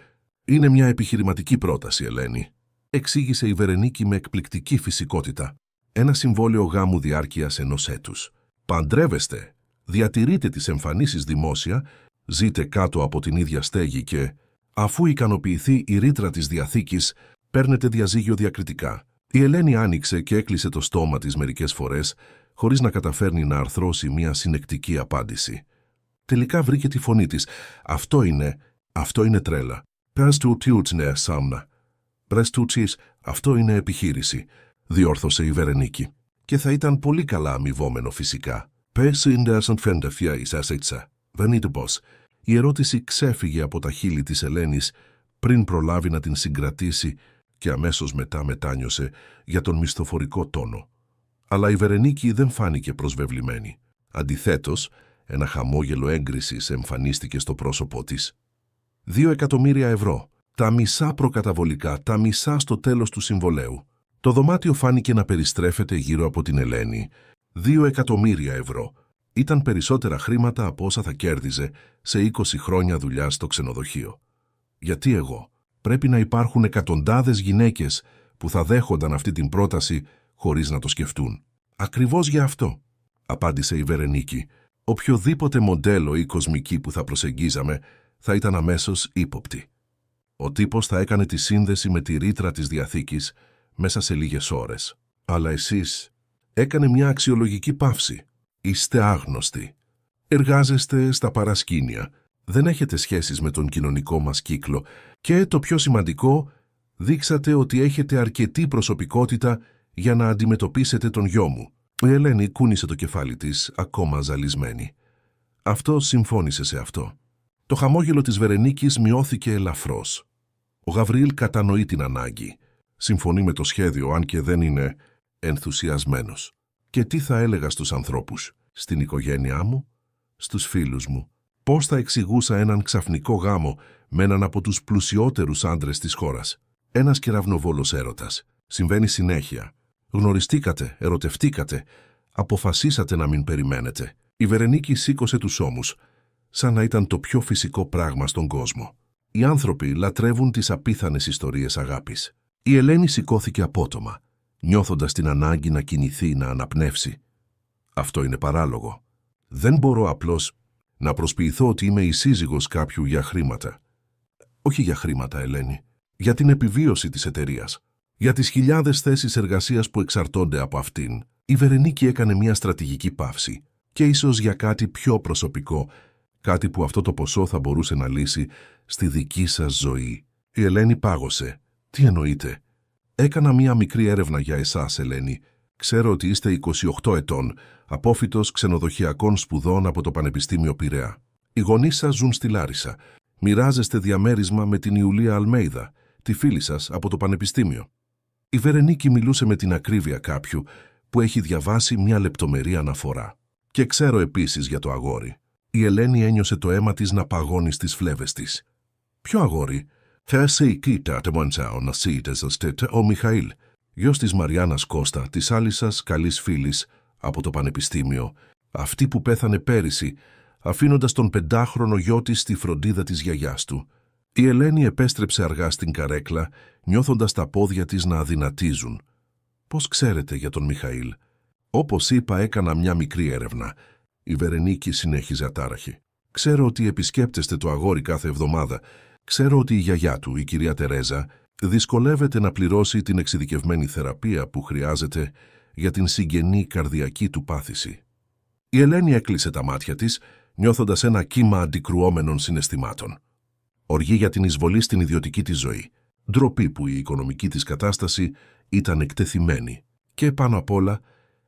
Είναι μια επιχειρηματική πρόταση, Ελένη», εξήγησε η Βερενίκη με εκπληκτική φυσικότητα. «Ένα συμβόλαιο γάμου διάρκειας 1 έτους. Παντρεύεστε, διατηρείτε τις εμφανίσεις δημόσια, ζείτε κάτω από την ίδια στέγη και, αφού ικανοποιηθεί η ρήτρα της διαθήκης, παίρνετε διαζύγιο διακριτικά». Η Ελένη άνοιξε και έκλεισε το στόμα της μερικές φορές, χωρίς να καταφέρνει να αρθρώσει μια συνεκτική απάντηση. Τελικά βρήκε τη φωνή της. Αυτό είναι τρέλα. Πες του τιούτσνε σάμνα. Πρες του τσις, αυτό είναι επιχείρηση», διόρθωσε η Βερενίκη. «Και θα ήταν πολύ καλά αμοιβόμενο φυσικά». «Πες ίντας φέντεφια εις ασέτσα. Δεν είναι πως». Η ερώτηση ξέφυγε από τα χείλη της Ελένης πριν προλάβει να την συγκρατήσει και αμέσως μετά μετάνιωσε για τον μισθοφορικό τόνο. Αλλά η Βερενίκη δεν φάνηκε προσβεβλημένη. Αντιθέτως, ένα χαμόγελο έγκρισης εμφανίστηκε στο πρόσωπό της. 2 εκατομμύρια ευρώ. Τα μισά προκαταβολικά, τα μισά στο τέλος του συμβολέου. Το δωμάτιο φάνηκε να περιστρέφεται γύρω από την Ελένη. 2 εκατομμύρια ευρώ. Ήταν περισσότερα χρήματα από όσα θα κέρδιζε σε 20 χρόνια δουλειά στο ξενοδοχείο. Γιατί εγώ? Πρέπει να υπάρχουν εκατοντάδες γυναίκες που θα δέχονταν αυτή την πρόταση χωρίς να το σκεφτούν. «Ακριβώς για αυτό», απάντησε η Βερενίκη. «Οποιοδήποτε μοντέλο ή κοσμική που θα προσεγγίζαμε θα ήταν αμέσως ύποπτη. Ο τύπος θα έκανε τη σύνδεση με τη ρήτρα της διαθήκης μέσα σε λίγες ώρες. Αλλά εσείς έκανε μια αξιολογική παύση. Είστε άγνωστοι. Εργάζεστε στα παρασκήνια. Δεν έχετε σχέσεις με τον κοινωνικό μας κύκλο και το πιο σημαντικό, δείξατε ότι έχετε αρκετή προσωπικότητα για να αντιμετωπίσετε τον γιο μου». Η Ελένη κούνησε το κεφάλι της, ακόμα ζαλισμένη. Αυτό συμφώνησε σε αυτό. Το χαμόγελο της Βερενίκης μειώθηκε ελαφρώς. Ο Γαβριήλ κατανοεί την ανάγκη. Συμφωνεί με το σχέδιο, αν και δεν είναι ενθουσιασμένος. «Και τι θα έλεγα στους ανθρώπους, στην οικογένειά μου, στους φίλους μου? Πώς θα εξηγούσα έναν ξαφνικό γάμο με έναν από τους πλουσιότερους άντρες της χώρας? Ένας κεραυνοβόλος έρωτας. Συμβαίνει συνέχεια. Γνωριστήκατε, ερωτευτήκατε, αποφασίσατε να μην περιμένετε». Η Βερενίκη σήκωσε τους ώμους, σαν να ήταν το πιο φυσικό πράγμα στον κόσμο. Οι άνθρωποι λατρεύουν τις απίθανες ιστορίες αγάπης. Η Ελένη σηκώθηκε απότομα, νιώθοντας την ανάγκη να κινηθεί, να αναπνεύσει. «Αυτό είναι παράλογο. Δεν μπορώ απλώς να προσποιηθώ ότι είμαι η σύζυγος κάποιου για χρήματα». «Όχι για χρήματα, Ελένη. Για την επιβίωση της εταιρείας. Για τις χιλιάδες θέσεις εργασίας που εξαρτώνται από αυτήν». Η Βερενίκη έκανε μια στρατηγική παύση και ίσως για κάτι πιο προσωπικό, κάτι που αυτό το ποσό θα μπορούσε να λύσει στη δική σας ζωή. Η Ελένη πάγωσε. «Τι εννοείτε?» «Έκανα μία μικρή έρευνα για εσάς, Ελένη. Ξέρω ότι είστε 28 ετών, απόφοιτος ξενοδοχειακών σπουδών από το Πανεπιστήμιο Πειραιά. Οι γονείς σας ζουν στη Λάρισα. Μοιράζεστε διαμέρισμα με την Ιουλία Αλμέιδα, τη φίλη σας από το Πανεπιστήμιο». Η Βερενίκη μιλούσε με την ακρίβεια κάποιου που έχει διαβάσει μια λεπτομερή αναφορά. Και ξέρω επίσης για το αγόρι. Η Ελένη ένιωσε το αίμα της να παγώνει στις φλέβες της. «Ποιο αγόρι?» «Θα σε κοίτατε μόντσαο να σείτε ο Μιχαήλ, γιος της Μαριάννας Κώστα, της άλλης σας καλής φίλης από το πανεπιστήμιο, αυτή που πέθανε πέρυσι, αφήνοντας τον 5χρονο γιο της στη φροντίδα της γιαγιάς του». Η Ελένη επέστρεψε αργά στην καρέκλα, νιώθοντας τα πόδια της να αδυνατίζουν. «Πώς ξέρετε για τον Μιχαήλ?» «Όπως είπα, έκανα μια μικρή έρευνα». Η Βερενίκη συνέχιζε ατάραχη. «Ξέρω ότι επισκέπτεστε το αγόρι κάθε εβδομάδα. Ξέρω ότι η γιαγιά του, η κυρία Τερέζα, δυσκολεύεται να πληρώσει την εξειδικευμένη θεραπεία που χρειάζεται για την συγγενή καρδιακή του πάθηση». Η Ελένη έκλεισε τα μάτια της, νιώθοντας ένα κύμα αντικρουόμενων συναισθημάτων. Οργή για την εισβολή στην ιδιωτική της ζωή. Ντροπή που η οικονομική της κατάσταση ήταν εκτεθειμένη. Και πάνω απ' όλα,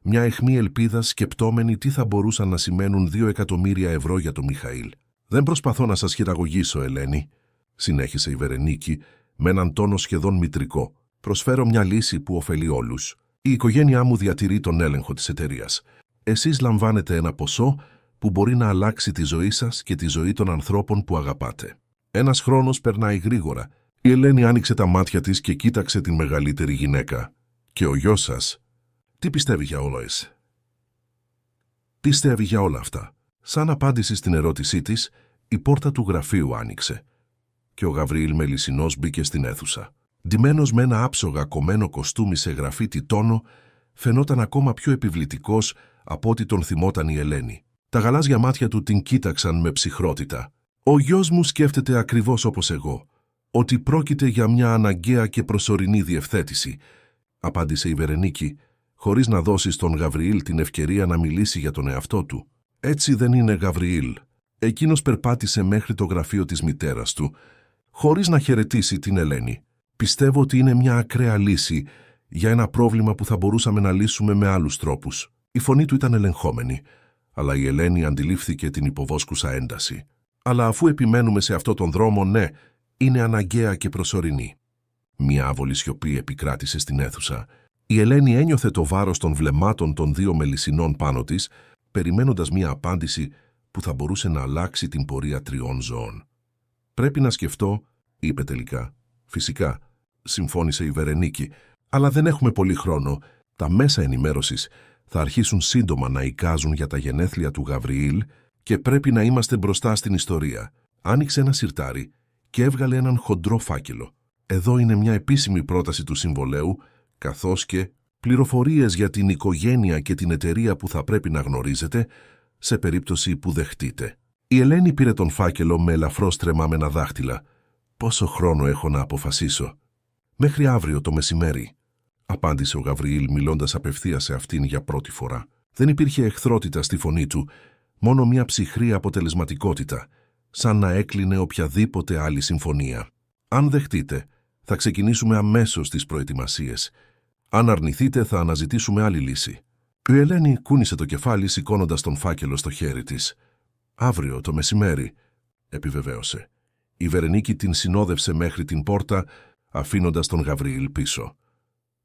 μια αιχμή ελπίδα σκεπτόμενη τι θα μπορούσαν να σημαίνουν 2 εκατομμύρια ευρώ για τον Μιχαήλ. «Δεν προσπαθώ να σας χειραγωγήσω, Ελένη», συνέχισε η Βερενίκη με έναν τόνο σχεδόν μητρικό. «Προσφέρω μια λύση που ωφελεί όλους. Η οικογένειά μου διατηρεί τον έλεγχο της εταιρείας. Εσείς λαμβάνετε ένα ποσό που μπορεί να αλλάξει τη ζωή σας και τη ζωή των ανθρώπων που αγαπάτε. Ένας χρόνος περνάει γρήγορα». Η Ελένη άνοιξε τα μάτια της και κοίταξε την μεγαλύτερη γυναίκα. «Και ο γιος σας, τι πιστεύει για όλα εσ?» «Πιστεύει για όλα αυτά». Σαν απάντηση στην ερώτησή της, η πόρτα του γραφείου άνοιξε και ο Γαβριήλ Μελισσινός μπήκε στην αίθουσα. Ντυμένος με ένα άψογα κομμένο κοστούμι σε γραφίτι τόνο, φαινόταν ακόμα πιο επιβλητικός από ό,τι τον θυμόταν η Ελένη. Τα γαλάζια μάτια του την κοίταξαν με ψυχρότητα. «Ο γιος μου σκέφτεται ακριβώς όπως εγώ, ότι πρόκειται για μια αναγκαία και προσωρινή διευθέτηση», απάντησε η Βερενίκη, χωρίς να δώσει στον Γαβριήλ την ευκαιρία να μιλήσει για τον εαυτό του. «Έτσι δεν είναι, Γαβριήλ». Εκείνος περπάτησε μέχρι το γραφείο της μητέρας του, χωρίς να χαιρετήσει την Ελένη. «Πιστεύω ότι είναι μια ακραία λύση για ένα πρόβλημα που θα μπορούσαμε να λύσουμε με άλλους τρόπους». Η φωνή του ήταν ελεγχόμενη, αλλά η Ελένη αντιλήφθηκε την υποβόσκουσα ένταση. «Αλλά αφού επιμένουμε σε αυτόν τον δρόμο, ναι, είναι αναγκαία και προσωρινή». Μια άβολη σιωπή επικράτησε στην αίθουσα. Η Ελένη ένιωθε το βάρος των βλεμμάτων των 2 μελισσινών πάνω της, περιμένοντας μια απάντηση που θα μπορούσε να αλλάξει την πορεία 3 ζώων. «Πρέπει να σκεφτώ», είπε τελικά. «Φυσικά», συμφώνησε η Βερενίκη, «αλλά δεν έχουμε πολύ χρόνο. Τα μέσα ενημέρωσης θα αρχίσουν σύντομα να εικάζουν για τα γενέθλια του Γαβριήλ και πρέπει να είμαστε μπροστά στην ιστορία». Άνοιξε ένα σιρτάρι και έβγαλε έναν χοντρό φάκελο. «Εδώ είναι μια επίσημη πρόταση του συμβολέου, καθώς και πληροφορίες για την οικογένεια και την εταιρεία που θα πρέπει να γνωρίζετε σε περίπτωση που δεχτείτε». Η Ελένη πήρε τον φάκελο με ελαφρώς τρεμάμενα δάχτυλα. «Πόσο χρόνο έχω να αποφασίσω?» «Μέχρι αύριο το μεσημέρι», απάντησε ο Γαβριήλ μιλώντας απευθείας σε αυτήν για πρώτη φορά. Δεν υπήρχε εχθρότητα στη φωνή του, μόνο μια ψυχρή αποτελεσματικότητα, σαν να έκλεινε οποιαδήποτε άλλη συμφωνία. «Αν δεχτείτε, θα ξεκινήσουμε αμέσως τις προετοιμασίες. Αν αρνηθείτε, θα αναζητήσουμε άλλη λύση». Η Ελένη κούνησε το κεφάλι σηκώνοντας τον φάκελο στο χέρι της. «Αύριο το μεσημέρι», επιβεβαίωσε. Η Βερενίκη την συνόδευσε μέχρι την πόρτα, αφήνοντας τον Γαβριήλ πίσω.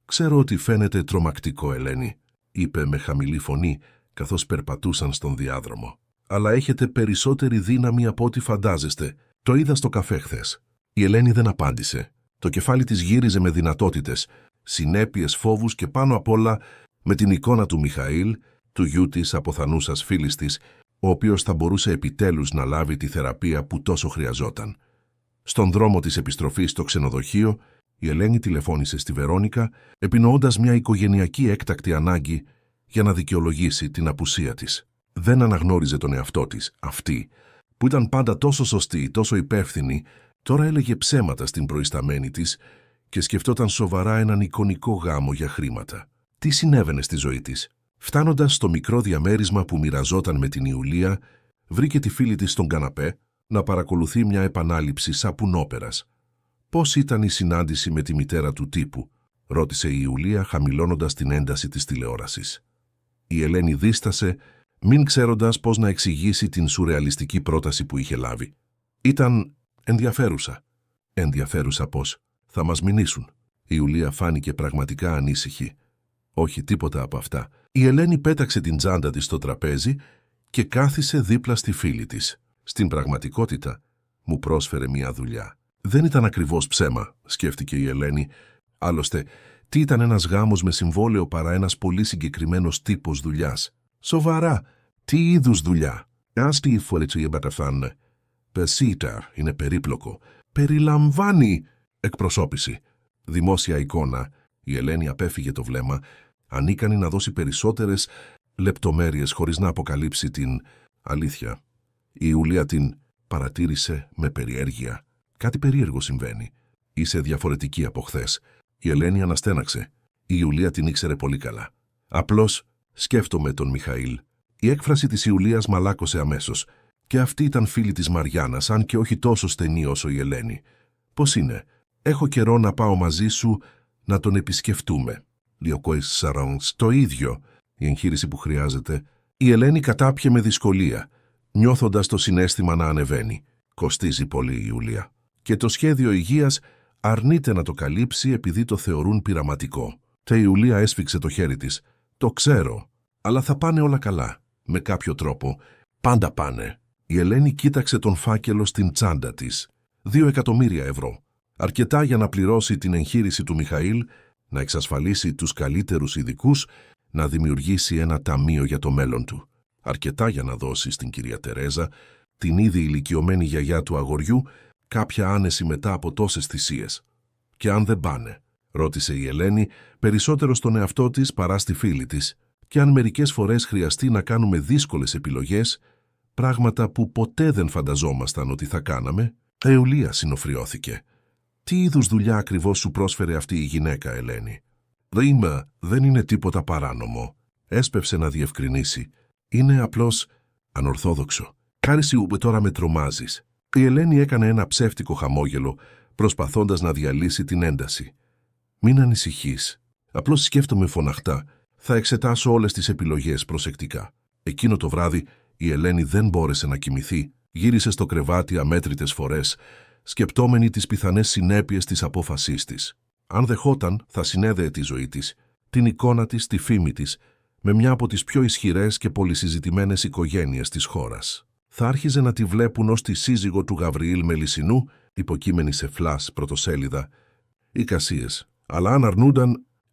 «Ξέρω ότι φαίνεται τρομακτικό, Ελένη», είπε με χαμηλή φωνή, καθώς περπατούσαν στον διάδρομο. «Αλλά έχετε περισσότερη δύναμη από ό,τι φαντάζεστε. Το είδα στο καφέ χθες». Η Ελένη δεν απάντησε. Το κεφάλι της γύριζε με δυνατότητες, συνέπειες, φόβους και πάνω απ' όλα με την εικόνα του Μιχαήλ, του γιού της αποθανούσας φίλης της, ο οποίος θα μπορούσε επιτέλους να λάβει τη θεραπεία που τόσο χρειαζόταν. Στον δρόμο της επιστροφής στο ξενοδοχείο, η Ελένη τηλεφώνησε στη Βερόνικα, επινοώντας μια οικογενειακή έκτακτη ανάγκη για να δικαιολογήσει την απουσία της. Δεν αναγνώριζε τον εαυτό της, αυτή, που ήταν πάντα τόσο σωστή, τόσο υπεύθυνη, τώρα έλεγε ψέματα στην προϊσταμένη της και σκεφτόταν σοβαρά έναν εικονικό γάμο για χρήματα. Τι συνέβαινε στη ζωή της? Φτάνοντας στο μικρό διαμέρισμα που μοιραζόταν με την Ιουλία, βρήκε τη φίλη της στον καναπέ να παρακολουθεί μια επανάληψη σαπουνόπερας. «Πώς ήταν η συνάντηση με τη μητέρα του τύπου?» ρώτησε η Ιουλία χαμηλώνοντας την ένταση της τηλεόρασης. Η Ελένη δίστασε, μην ξέροντας πώς να εξηγήσει την σουρεαλιστική πρόταση που είχε λάβει. «Ήταν ενδιαφέρουσα». «Ενδιαφέρουσα πώς? Θα μας μηνύσουν?» Η Ιουλία φάνηκε πραγματικά ανήσυχη. «Όχι, τίποτα από αυτά». Η Ελένη πέταξε την τσάντα της στο τραπέζι και κάθισε δίπλα στη φίλη της. Στην πραγματικότητα, μου πρόσφερε μια δουλειά. Δεν ήταν ακριβώς ψέμα, σκέφτηκε η Ελένη. Άλλωστε, τι ήταν ένας γάμος με συμβόλαιο παρά ένας πολύ συγκεκριμένος τύπος δουλειάς. Σοβαρά, τι είδους δουλειά? Άστι η φορετσία μπαταφάνε. Πεσίτα, είναι περίπλοκο. Περιλαμβάνει εκπροσώπηση. Δημόσια εικόνα. Η Ελένη απέφυγε το βλέμμα, ανίκανη να δώσει περισσότερες λεπτομέρειες χωρίς να αποκαλύψει την αλήθεια. Η Ιουλία την παρατήρησε με περιέργεια. Κάτι περίεργο συμβαίνει. Είσαι διαφορετική από χθες. Η Ελένη αναστέναξε. Η Ιουλία την ήξερε πολύ καλά. Απλώς σκέφτομαι τον Μιχαήλ. Η έκφραση της Ιουλίας μαλάκωσε αμέσως. Και αυτή ήταν φίλη της Μαριάννας, αν και όχι τόσο στενή όσο η Ελένη. Πώς είναι? Έχω καιρό να πάω μαζί σου να τον επισκεφτούμε. Λιοκόης Σαρόνς, το ίδιο. Η εγχείρηση που χρειάζεται. Η Ελένη κατάπιε με δυσκολία, νιώθοντας το συναίσθημα να ανεβαίνει. Κοστίζει πολύ η Ιουλία. Και το σχέδιο υγείας αρνείται να το καλύψει επειδή το θεωρούν πειραματικό. Η Ιουλία έσφιξε το χέρι της. Το ξέρω, αλλά θα πάνε όλα καλά. Με κάποιο τρόπο. Πάντα πάνε. Η Ελένη κοίταξε τον φάκελο στην τσάντα της. 2 εκατομμύρια ευρώ. Αρκετά για να πληρώσει την εγχείρηση του Μιχαήλ, να εξασφαλίσει τους καλύτερους ειδικούς, να δημιουργήσει ένα ταμείο για το μέλλον του. Αρκετά για να δώσει στην κυρία Τερέζα, την ήδη ηλικιωμένη γιαγιά του αγοριού, κάποια άνεση μετά από τόσες θυσίες. Και αν δεν πάνε, ρώτησε η Ελένη, περισσότερο στον εαυτό της παρά στη φίλη της, και αν μερικές φορές χρειαστεί να κάνουμε δύσκολες επιλογές, πράγματα που ποτέ δεν φανταζόμασταν ότι θα κάναμε. Η Ιουλία συνοφριώθηκε. Τι είδους δουλειά ακριβώς σου πρόσφερε αυτή η γυναίκα, Ελένη? Ρίμα, δεν είναι τίποτα παράνομο. Έσπευσε να διευκρινίσει. Είναι απλώς ανορθόδοξο. Χάριση που τώρα με τρομάζεις. Η Ελένη έκανε ένα ψεύτικο χαμόγελο, προσπαθώντας να διαλύσει την ένταση. Μην ανησυχείς. Απλώς σκέφτομαι φωναχτά. Θα εξετάσω όλες τις επιλογές προσεκτικά. Εκείνο το βράδυ η Ελένη δεν μπόρεσε να κοιμηθεί. Γύρισε στο κρεβάτι αμέτρητες φορές, σκεπτόμενη τις πιθανές συνέπειες της απόφασής της. Αν δεχόταν, θα συνέδεε τη ζωή της, την εικόνα της, τη φήμη της, με μια από τις πιο ισχυρές και πολυσυζητημένες οικογένειες της χώρας. Θα άρχιζε να τη βλέπουν ως τη σύζυγο του Γαβριήλ Μελισσινού, υποκείμενη σε φλας πρωτοσέλιδα, εικασίες. Αλλά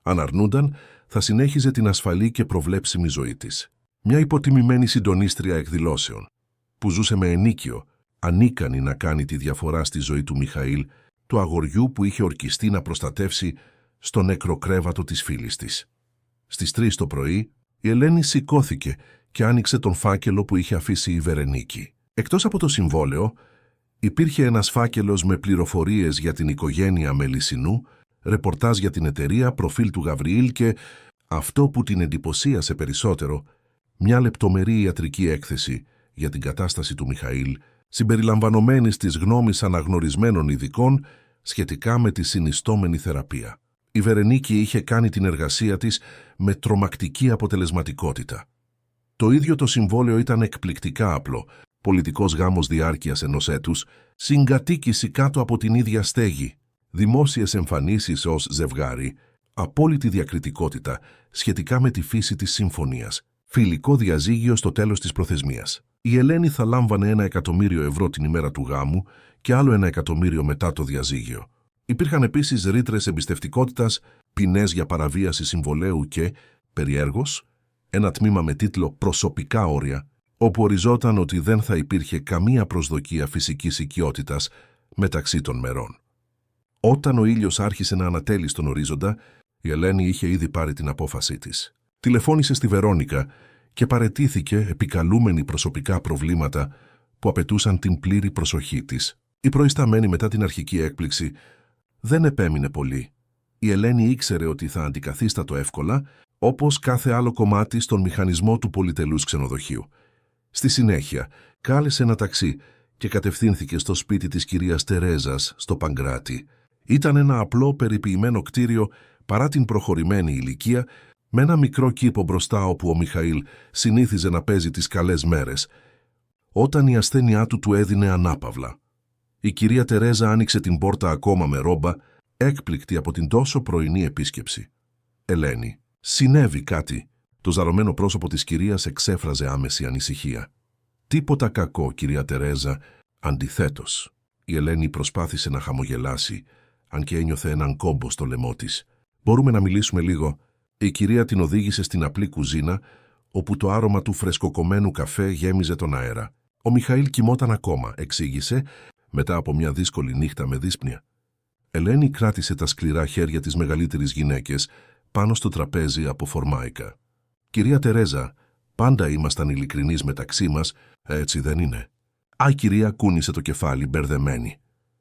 αν αρνούνταν, θα συνέχιζε την ασφαλή και προβλέψιμη ζωή της. Μια υποτιμημένη συντονίστρια εκδηλώσεων, που ζούσε με ενίκιο, ανίκανη να κάνει τη διαφορά στη ζωή του Μιχαήλ, του αγοριού που είχε ορκιστεί να προστατεύσει στο νεκροκρέβατο της φίλης της. Στις 3 το πρωί, η Ελένη σηκώθηκε και άνοιξε τον φάκελο που είχε αφήσει η Βερενίκη. Εκτός από το συμβόλαιο, υπήρχε ένας φάκελος με πληροφορίες για την οικογένεια Μελισσινού, ρεπορτάζ για την εταιρεία, προφίλ του Γαβριήλ και, αυτό που την εντυπωσίασε περισσότερο, μια λεπτομερή ιατρική έκθεση για την κατάσταση του Μιχαήλ, συμπεριλαμβανομένης της γνώμης αναγνωρισμένων ειδικών σχετικά με τη συνιστόμενη θεραπεία. Η Βερενίκη είχε κάνει την εργασία της με τρομακτική αποτελεσματικότητα. Το ίδιο το συμβόλαιο ήταν εκπληκτικά απλό, πολιτικός γάμος διάρκειας 1 έτους, συγκατοίκηση κάτω από την ίδια στέγη, δημόσιες εμφανίσεις ως ζευγάρι, απόλυτη διακριτικότητα σχετικά με τη φύση της συμφωνίας, φιλικό διαζύγιο στο τέλος της προθεσμίας. Η Ελένη θα λάμβανε 1 εκατομμύριο ευρώ την ημέρα του γάμου και άλλο 1 εκατομμύριο μετά το διαζύγιο. Υπήρχαν επίσης ρήτρες εμπιστευτικότητας, ποινές για παραβίαση συμβολαίου και, περιέργως, ένα τμήμα με τίτλο «Προσωπικά όρια», όπου οριζόταν ότι δεν θα υπήρχε καμία προσδοκία φυσικής οικειότητας μεταξύ των μερών. Όταν ο ήλιος άρχισε να ανατέλει στον ορίζοντα, η Ελένη είχε ήδη πάρει την απόφασή της. Τηλεφώνησε στη Βερόνικα και παραιτήθηκε επικαλούμενη προσωπικά προβλήματα που απαιτούσαν την πλήρη προσοχή της. Η προϊσταμένη μετά την αρχική έκπληξη δεν επέμεινε πολύ. Η Ελένη ήξερε ότι θα αντικαθίστατο εύκολα, όπως κάθε άλλο κομμάτι στον μηχανισμό του πολυτελούς ξενοδοχείου. Στη συνέχεια, κάλεσε ένα ταξί και κατευθύνθηκε στο σπίτι της κυρίας Τερέζας, στο Παγκράτη. Ήταν ένα απλό περιποιημένο κτίριο παρά την προχωρημένη ηλικία, με ένα μικρό κήπο μπροστά όπου ο Μιχαήλ συνήθιζε να παίζει τις καλές μέρες, όταν η ασθένειά του έδινε ανάπαυλα. Η κυρία Τερέζα άνοιξε την πόρτα ακόμα με ρόμπα, έκπληκτη από την τόσο πρωινή επίσκεψη. «Ελένη, συνέβη κάτι», Το ζαρωμένο πρόσωπο της κυρίας εξέφραζε άμεση ανησυχία. «Τίποτα κακό, κυρία Τερέζα. Αντιθέτως». Η Ελένη προσπάθησε να χαμογελάσει, αν και ένιωθε έναν κόμπο στο λαιμό της. «Μπορούμε να μιλήσουμε λίγο?» Η κυρία την οδήγησε στην απλή κουζίνα, όπου το άρωμα του φρεσκοκομμένου καφέ γέμιζε τον αέρα. «Ο Μιχαήλ κοιμόταν ακόμα», εξήγησε, μετά από μια δύσκολη νύχτα με δύσπνοια. Ελένη κράτησε τα σκληρά χέρια της μεγαλύτερης γυναίκες πάνω στο τραπέζι από φορμάικα. «Κυρία Τερέζα, πάντα ήμασταν ειλικρινείς μεταξύ μας, έτσι δεν είναι?» Η κυρία κούνησε το κεφάλι μπερδεμένη.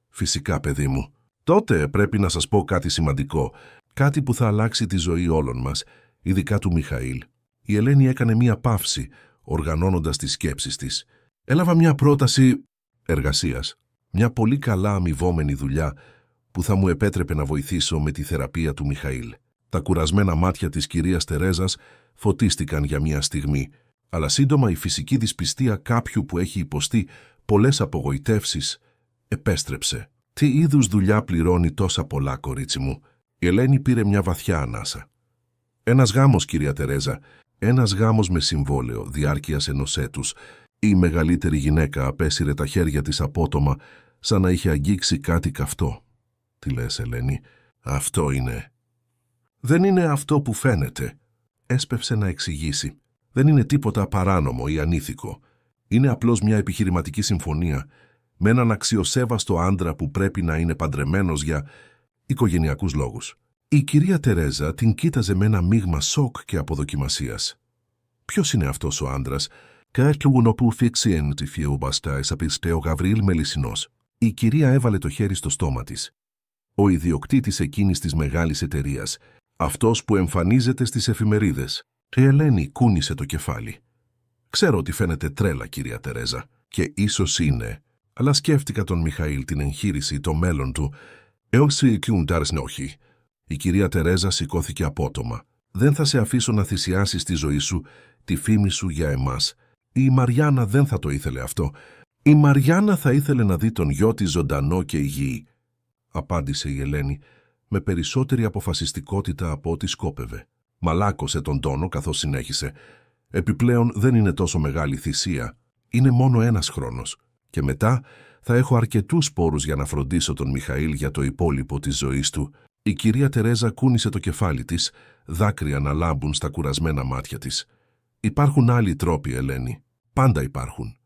«Φυσικά, παιδί μου. Τότε πρέπει να σας πω κάτι σημαντικό, κάτι που θα αλλάξει τη ζωή όλων μας, ειδικά του Μιχαήλ». Η Ελένη έκανε μία παύση, οργανώνοντας τις σκέψεις της. «Έλαβα μια πρόταση εργασίας, μια πολύ καλά αμοιβόμενη δουλειά που θα μου επέτρεπε να βοηθήσω με τη θεραπεία του Μιχαήλ». Τα κουρασμένα μάτια της κυρίας Τερέζας φωτίστηκαν για μια στιγμή, αλλά σύντομα η φυσική δυσπιστία κάποιου που έχει υποστεί πολλές απογοητεύσεις επέστρεψε. «Τι είδους δουλειά πληρώνει τόσα πολλά, κορίτσι μου?» Η Ελένη πήρε μια βαθιά ανάσα. «Ένας γάμος, κυρία Τερέζα, ένας γάμος με συμβόλαιο διάρκειας ενός έτους». Η μεγαλύτερη γυναίκα απέσυρε τα χέρια της απότομα, σαν να είχε αγγίξει κάτι καυτό. «Τι λες, Ελένη, αυτό είναι?» «Δεν είναι αυτό που φαίνεται», έσπευσε να εξηγήσει. «Δεν είναι τίποτα παράνομο ή ανήθικο. Είναι απλώς μια επιχειρηματική συμφωνία με έναν αξιοσέβαστο άντρα που πρέπει να είναι παντρεμένος για οικογενειακούς λόγους». Η κυρία Τερέζα την κοίταζε με ένα μείγμα σοκ και αποδοκιμασίας. «Ποιος είναι αυτός ο άντρας?» ο Γαβριήλ Μελισσινός. Η κυρία έβαλε το χέρι στο στόμα της. «Ο ιδιοκτήτης εκείνης της μεγάλης εταιρείας, αυτός που εμφανίζεται στις εφημερίδες». Η Ελένη κούνησε το κεφάλι. «Ξέρω ότι φαίνεται τρέλα, κυρία Τερέζα, και ίσως είναι, αλλά σκέφτηκα τον Μιχαήλ, την εγχείρηση, το μέλλον του. Όχι». Η κυρία Τερέζα σηκώθηκε απότομα. «Δεν θα σε αφήσω να θυσιάσεις τη ζωή σου, τη φήμη σου για εμάς. Η Μαριάννα δεν θα το ήθελε αυτό. Η Μαριάννα θα ήθελε να δει τον γιο της ζωντανό και υγιή», απάντησε η Ελένη με περισσότερη αποφασιστικότητα από ό,τι σκόπευε. Μαλάκωσε τον τόνο καθώς συνέχισε. «Επιπλέον δεν είναι τόσο μεγάλη θυσία. Είναι μόνο ένας χρόνος. Και μετά θα έχω αρκετούς πόρους για να φροντίσω τον Μιχαήλ για το υπόλοιπο της ζωής του». Η κυρία Τερέζα κούνησε το κεφάλι της, δάκρυα να λάμπουν στα κουρασμένα μάτια της. «Υπάρχουν άλλοι τρόποι, Ελένη. Πάντα υπάρχουν».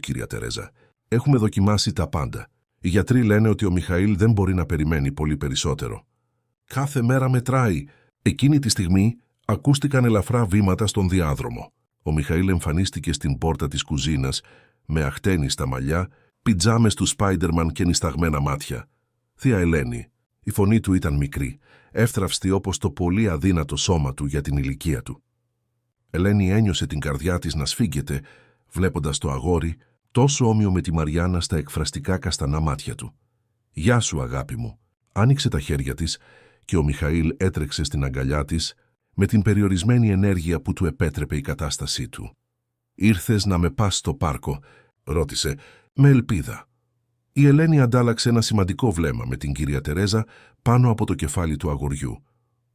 «Κυρία Τερέζα, έχουμε δοκιμάσει τα πάντα. Οι γιατροί λένε ότι ο Μιχαήλ δεν μπορεί να περιμένει πολύ περισσότερο. Κάθε μέρα μετράει». Εκείνη τη στιγμή ακούστηκαν ελαφρά βήματα στον διάδρομο. Ο Μιχαήλ εμφανίστηκε στην πόρτα της κουζίνας με αχτένιστα μαλλιά, πιτζάμες του Σπάιντερμαν και νησταγμένα μάτια. «Θεία Ελένη». Η φωνή του ήταν μικρή, εύθραυστη όπως το πολύ αδύνατο σώμα του για την ηλικία του. Ελένη ένιωσε την καρδιά της να σφίγγεται, βλέποντας το αγόρι, τόσο όμοιο με τη Μαριάννα στα εκφραστικά καστανά μάτια του. «Γεια σου, αγάπη μου». Άνοιξε τα χέρια της και ο Μιχαήλ έτρεξε στην αγκαλιά της με την περιορισμένη ενέργεια που του επέτρεπε η κατάστασή του. «Ήρθες να με πας στο πάρκο?» ρώτησε, με ελπίδα. Η Ελένη αντάλλαξε ένα σημαντικό βλέμμα με την κυρία Τερέζα πάνω από το κεφάλι του αγοριού.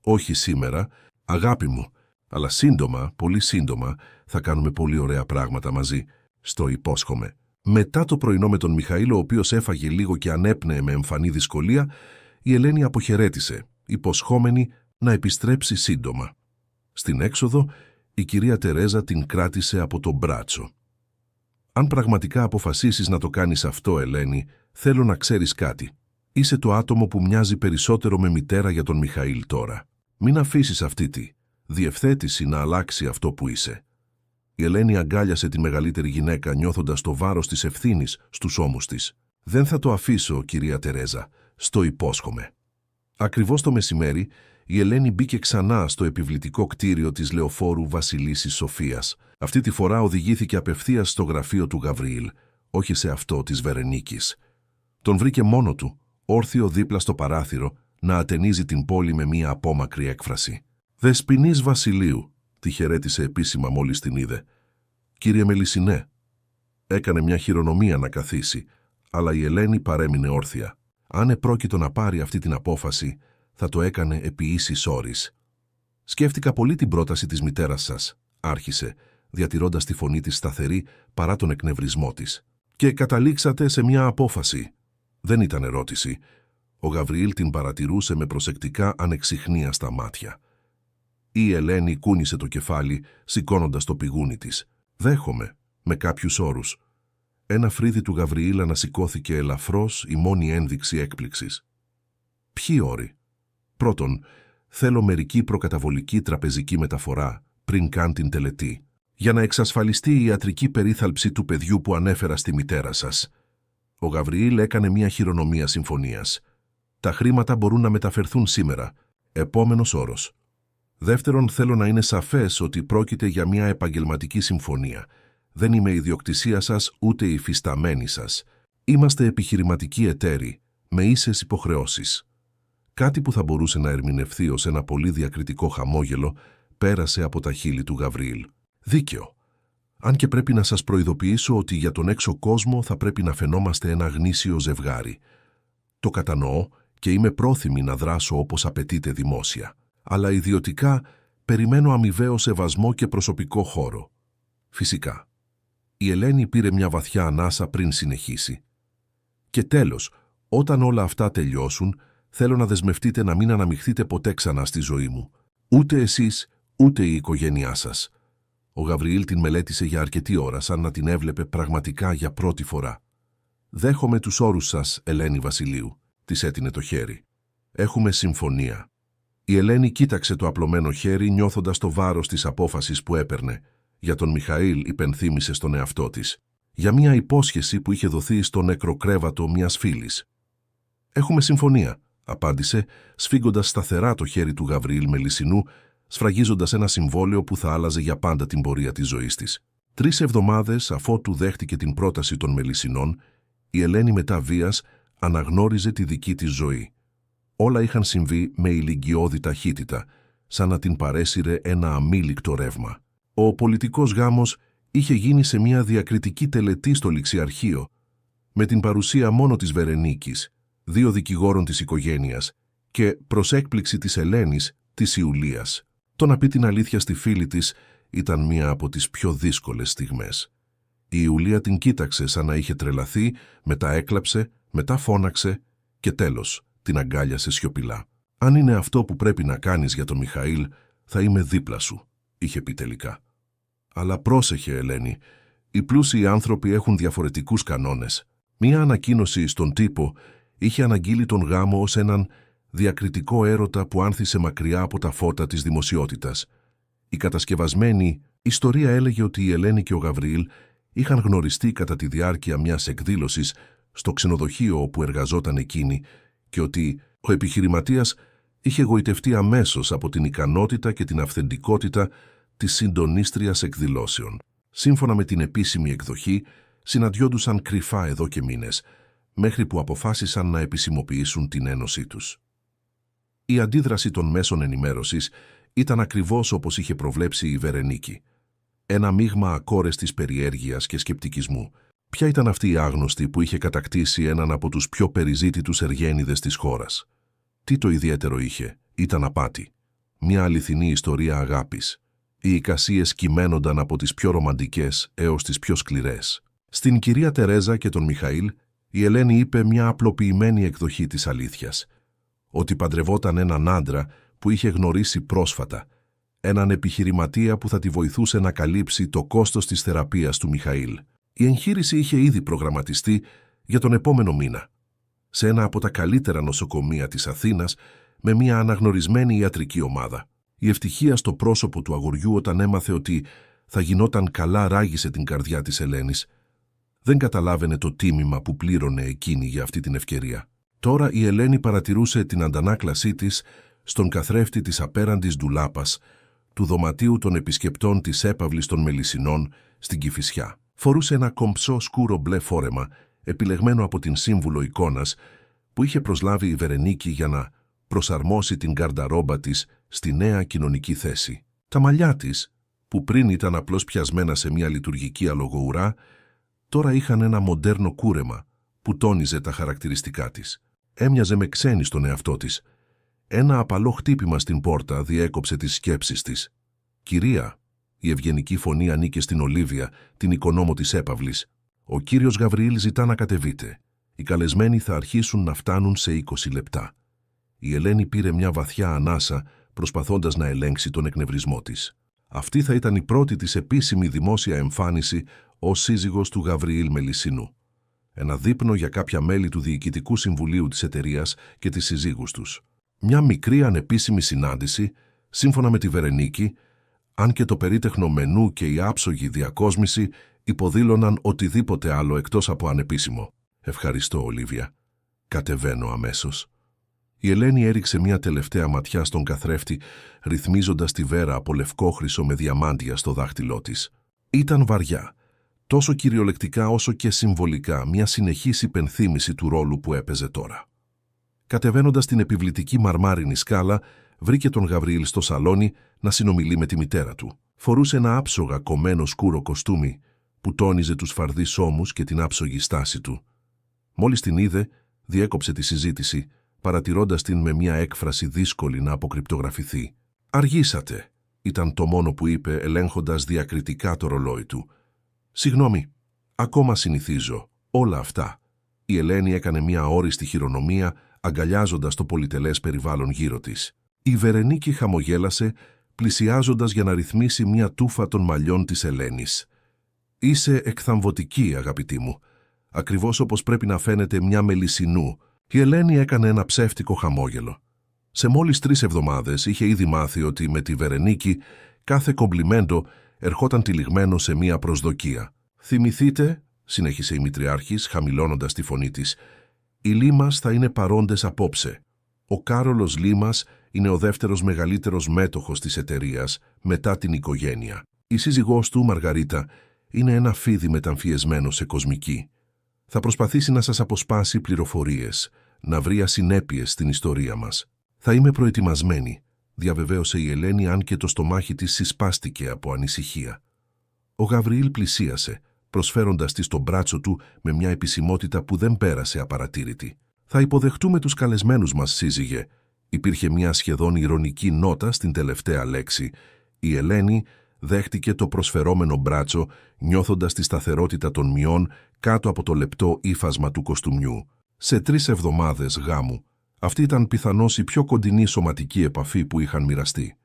«Όχι σήμερα, αγάπη μου, αλλά σύντομα, πολύ σύντομα, θα κάνουμε πολύ ωραία πράγματα μαζί. Στο υπόσχομαι». Μετά το πρωινό με τον Μιχαήλ, ο οποίος έφαγε λίγο και ανέπνεε με εμφανή δυσκολία, η Ελένη αποχαιρέτησε, υποσχόμενη να επιστρέψει σύντομα. Στην έξοδο, η κυρία Τερέζα την κράτησε από το μπράτσο. «Αν πραγματικά αποφασίσεις να το κάνεις αυτό, Ελένη, θέλω να ξέρεις κάτι. Είσαι το άτομο που μοιάζει περισσότερο με μητέρα για τον Μιχαήλ τώρα. Μην αφήσεις αυτή τη διευθέτηση να αλλάξει αυτό που είσαι». Η Ελένη αγκάλιασε τη μεγαλύτερη γυναίκα, νιώθοντας το βάρος της ευθύνης στους ώμους της. «Δεν θα το αφήσω, κυρία Τερέζα. Στο υπόσχομαι». Ακριβώς το μεσημέρι, η Ελένη μπήκε ξανά στο επιβλητικό κτίριο της λεωφόρου Βασιλίσσης Σοφίας. Αυτή τη φορά οδηγήθηκε απευθείας στο γραφείο του Γαβριήλ, όχι σε αυτό της Βερενίκης. Τον βρήκε μόνο του, όρθιο δίπλα στο παράθυρο, να ατενίζει την πόλη με μία απόμακρη έκφραση. «Δεσποινής Βασιλείου», τη χαιρέτησε επίσημα μόλις την είδε. «Κύριε Μελισσινέ». Έκανε μια χειρονομία να καθίσει, αλλά η Ελένη παρέμεινε όρθια. Αν επρόκειτο να πάρει αυτή την απόφαση, θα το έκανε επί ίσης όρης. «Σκέφτηκα πολύ την πρόταση της μητέρας σας», άρχισε, διατηρώντας τη φωνή της σταθερή παρά τον εκνευρισμό της. «Και καταλήξατε σε μια απόφαση». Δεν ήταν ερώτηση. Ο Γαβριήλ την παρατηρούσε με προσεκτικά ανεξιχνία στα μάτια. Η Ελένη κούνησε το κεφάλι, σηκώνοντας το πηγούνι της. «Δέχομαι, με κάποιους όρους». Ένα φρύδι του Γαβριήλ ανασηκώθηκε ελαφρώς, η μόνη ένδειξη έκπληξης. «Ποιοι όροι?» «Πρώτον, θέλω μερική προκαταβολική τραπεζική μεταφορά, πριν καν την τελετή, για να εξασφαλιστεί η ιατρική περίθαλψη του παιδιού που ανέφερα στη μητέρα σας». Ο Γαβριήλ έκανε μια χειρονομία συμφωνίας. «Τα χρήματα μπορούν να μεταφερθούν σήμερα. Επόμενος όρος. Δεύτερον, θέλω να είναι σαφές ότι πρόκειται για μια επαγγελματική συμφωνία. Δεν είμαι ιδιοκτησία σας ούτε υφισταμένη σας. Είμαστε επιχειρηματικοί εταίροι, με ίσες υποχρεώσεις». Κάτι που θα μπορούσε να ερμηνευθεί ως ένα πολύ διακριτικό χαμόγελο πέρασε από τα χείλη του Γαβριήλ. «Δίκαιο. Αν και πρέπει να σας προειδοποιήσω ότι για τον έξω κόσμο θα πρέπει να φαινόμαστε ένα γνήσιο ζευγάρι. Το κατανοώ και είμαι πρόθυμη να δράσω όπως απαιτείται δημόσια. Αλλά ιδιωτικά περιμένω αμοιβαίο σεβασμό και προσωπικό χώρο. Φυσικά». Η Ελένη πήρε μια βαθιά ανάσα πριν συνεχίσει. «Και τέλος, όταν όλα αυτά τελειώσουν, θέλω να δεσμευτείτε να μην αναμειχθείτε ποτέ ξανά στη ζωή μου. Ούτε εσείς, ούτε η οικογένειά σας». Ο Γαβριήλ την μελέτησε για αρκετή ώρα, σαν να την έβλεπε πραγματικά για πρώτη φορά. «Δέχομαι τους όρους σας, Ελένη Βασιλείου», της έτεινε το χέρι. «Έχουμε συμφωνία». Η Ελένη κοίταξε το απλωμένο χέρι, νιώθοντας το βάρος της απόφασης που έπαιρνε. Για τον Μιχαήλ υπενθύμησε στον εαυτό της. Για μια υπόσχεση που είχε δοθεί στο νεκροκρέβατο μιας φίλης. «Έχουμε συμφωνία», απάντησε, σφίγγοντας σταθερά το χέρι του Γαβριήλ Μελισσινού, σφραγίζοντας ένα συμβόλαιο που θα άλλαζε για πάντα την πορεία της ζωής της. 3 εβδομάδες αφότου δέχτηκε την πρόταση των Μελισσινών, η Ελένη μετά βίας αναγνώριζε τη δική της ζωή. Όλα είχαν συμβεί με ηλικιώδη ταχύτητα, σαν να την παρέσυρε ένα αμήλικτο ρεύμα. Ο πολιτικός γάμος είχε γίνει σε μια διακριτική τελετή στο ληξιαρχείο, με την παρουσία μόνο της Βερενίκης, 2 δικηγόρων της οικογένειας και, προς έκπληξη της Ελένης, της Ιουλίας. Το να πει την αλήθεια στη φίλη της ήταν μία από τις πιο δύσκολες στιγμές. Η Ιουλία την κοίταξε σαν να είχε τρελαθεί, μετά έκλαψε, μετά φώναξε και τέλος την αγκάλιασε σιωπηλά. «Αν είναι αυτό που πρέπει να κάνεις για τον Μιχαήλ, θα είμαι δίπλα σου», είχε πει τελικά. «Αλλά πρόσεχε, Ελένη, οι πλούσιοι άνθρωποι έχουν διαφορετικούς κανόνες». Μία ανακοίνωση στον τύπο είχε αναγγείλει τον γάμο ως έναν διακριτικό έρωτα που άνθησε μακριά από τα φώτα της δημοσιότητας. Η κατασκευασμένη ιστορία έλεγε ότι η Ελένη και ο Γαβριήλ είχαν γνωριστεί κατά τη διάρκεια μιας εκδήλωσης στο ξενοδοχείο όπου εργαζόταν εκείνη και ότι ο επιχειρηματίας είχε γοητευτεί αμέσως από την ικανότητα και την αυθεντικότητα της συντονίστριας εκδηλώσεων. Σύμφωνα με την επίσημη εκδοχή, συναντιόντουσαν κρυφά εδώ και μήνες, μέχρι που αποφάσισαν να επισημοποιήσουν την ένωσή τους. Η αντίδραση των μέσων ενημέρωσης ήταν ακριβώς όπως είχε προβλέψει η Βερενίκη. Ένα μείγμα ακόρεστης περιέργειας και σκεπτικισμού. Ποια ήταν αυτή η άγνωστη που είχε κατακτήσει έναν από τους πιο περιζήτητους εργένιδες της χώρας? Τι το ιδιαίτερο είχε? Ήταν απάτη. Μια αληθινή ιστορία αγάπης. Οι εικασίες κυμαίνονταν από τις πιο ρομαντικές έως τις πιο σκληρές. Στην κυρία Τερέζα και τον Μιχαήλ, η Ελένη είπε μια απλοποιημένη εκδοχή της αλήθειας. Ότι παντρευόταν έναν άντρα που είχε γνωρίσει πρόσφατα, έναν επιχειρηματία που θα τη βοηθούσε να καλύψει το κόστος της θεραπείας του Μιχαήλ. Η εγχείρηση είχε ήδη προγραμματιστεί για τον επόμενο μήνα, σε ένα από τα καλύτερα νοσοκομεία της Αθήνας, με μια αναγνωρισμένη ιατρική ομάδα. Η ευτυχία στο πρόσωπο του αγοριού όταν έμαθε ότι θα γινόταν καλά ράγισε την καρδιά της Ελένης. Δεν καταλάβαινε το τίμημα που πλήρωνε εκείνη για αυτή την ευκαιρία. Τώρα η Ελένη παρατηρούσε την αντανάκλασή της στον καθρέφτη της απέραντης ντουλάπας, του δωματίου των επισκεπτών της έπαυλης των Μελισσινών στην Κηφισιά. Φορούσε ένα κομψό σκούρο μπλε φόρεμα, επιλεγμένο από την σύμβουλο εικόνας, που είχε προσλάβει η Βερενίκη για να προσαρμόσει την γκαρνταρόμπα της στη νέα κοινωνική θέση. Τα μαλλιά της, που πριν ήταν απλώς πιασμένα σε μια λειτουργική αλογοουρά, τώρα είχαν ένα μοντέρνο κούρεμα που τόνιζε τα χαρακτηριστικά της. Έμοιαζε με ξένη στον εαυτό της. Ένα απαλό χτύπημα στην πόρτα διέκοψε τις σκέψεις της. «Κυρία», η ευγενική φωνή ανήκε στην Ολίβια, την οικονόμο της έπαυλης. «Ο κύριος Γαβριήλ ζητά να κατεβείτε. Οι καλεσμένοι θα αρχίσουν να φτάνουν σε 20 λεπτά». Η Ελένη πήρε μια βαθιά ανάσα, προσπαθώντας να ελέγξει τον εκνευρισμό της. Αυτή θα ήταν η πρώτη της επίσημη δημόσια εμφάνιση ως σύζυγος του Γαβριήλ Μελισσινού. Ένα δείπνο για κάποια μέλη του Διοικητικού Συμβουλίου της εταιρείας και τις συζύγους τους. Μια μικρή ανεπίσημη συνάντηση, σύμφωνα με τη Βερενίκη, αν και το περίτεχνο μενού και η άψογη διακόσμηση υποδήλωναν οτιδήποτε άλλο εκτός από ανεπίσημο. «Ευχαριστώ, Ολίβια. Κατεβαίνω αμέσως». Η Ελένη έριξε μια τελευταία ματιά στον καθρέφτη, ρυθμίζοντας τη βέρα από λευκόχρυσο με διαμάντια στο δάχτυλό της. Ήταν βαριά, τόσο κυριολεκτικά όσο και συμβολικά, μια συνεχής υπενθύμηση του ρόλου που έπαιζε τώρα. Κατεβαίνοντας την επιβλητική μαρμάρινη σκάλα, βρήκε τον Γαβριήλ στο σαλόνι να συνομιλεί με τη μητέρα του. Φορούσε ένα άψογα κομμένο σκούρο κοστούμι που τόνιζε τους φαρδείς ώμους και την άψογη στάση του. Μόλις την είδε, διέκοψε τη συζήτηση, παρατηρώντας την με μια έκφραση δύσκολη να αποκρυπτογραφηθεί. «Αργήσατε», ήταν το μόνο που είπε, ελέγχοντας διακριτικά το ρολόι του. «Συγγνώμη, ακόμα συνηθίζω όλα αυτά». Η Ελένη έκανε μια αόριστη χειρονομία, αγκαλιάζοντας το πολυτελές περιβάλλον γύρω της. Η Βερενίκη χαμογέλασε, πλησιάζοντας για να ρυθμίσει μια τούφα των μαλλιών της Ελένης. «Είσαι εκθαμβωτική, αγαπητή μου. Ακριβώς όπως πρέπει να φαίνεται μια Μελισσινού». Η Ελένη έκανε ένα ψεύτικο χαμόγελο. Σε μόλις 3 εβδομάδες είχε ήδη μάθει ότι με τη Βερενίκη κάθε κομπλιμέντο ερχόταν τυλιγμένο σε μια προσδοκία. «Θυμηθείτε», συνέχισε η μητριάρχης, χαμηλώνοντας τη φωνή της, «οι Λίμας θα είναι παρόντες απόψε. Ο Κάρολος Λίμας είναι ο δεύτερος μεγαλύτερος μέτοχος της εταιρείας μετά την οικογένεια. Η σύζυγός του, Μαργαρίτα, είναι ένα φίδι μεταμφιεσμένο σε κοσμική. Θα προσπαθήσει να σας αποσπάσει πληροφορίες, να βρει ασυνέπειες στην ιστορία μας. Θα είμαι προετοιμασμένη», διαβεβαίωσε η Ελένη, αν και το στομάχι της συσπάστηκε από ανησυχία. Ο Γαβριήλ πλησίασε, προσφέροντας της το μπράτσο του με μια επισημότητα που δεν πέρασε απαρατήρητη. «Θα υποδεχτούμε τους καλεσμένους μας, σύζυγε». Υπήρχε μια σχεδόν ηρωνική νότα στην τελευταία λέξη. Η Ελένη δέχτηκε το προσφερόμενο μπράτσο, νιώθοντας τη σταθερότητα των μειών κάτω από το λεπτό ύφασμα του κοστούμιου. Σε 3 εβδομάδες γάμου, αυτή ήταν πιθανώς η πιο κοντινή σωματική επαφή που είχαν μοιραστεί.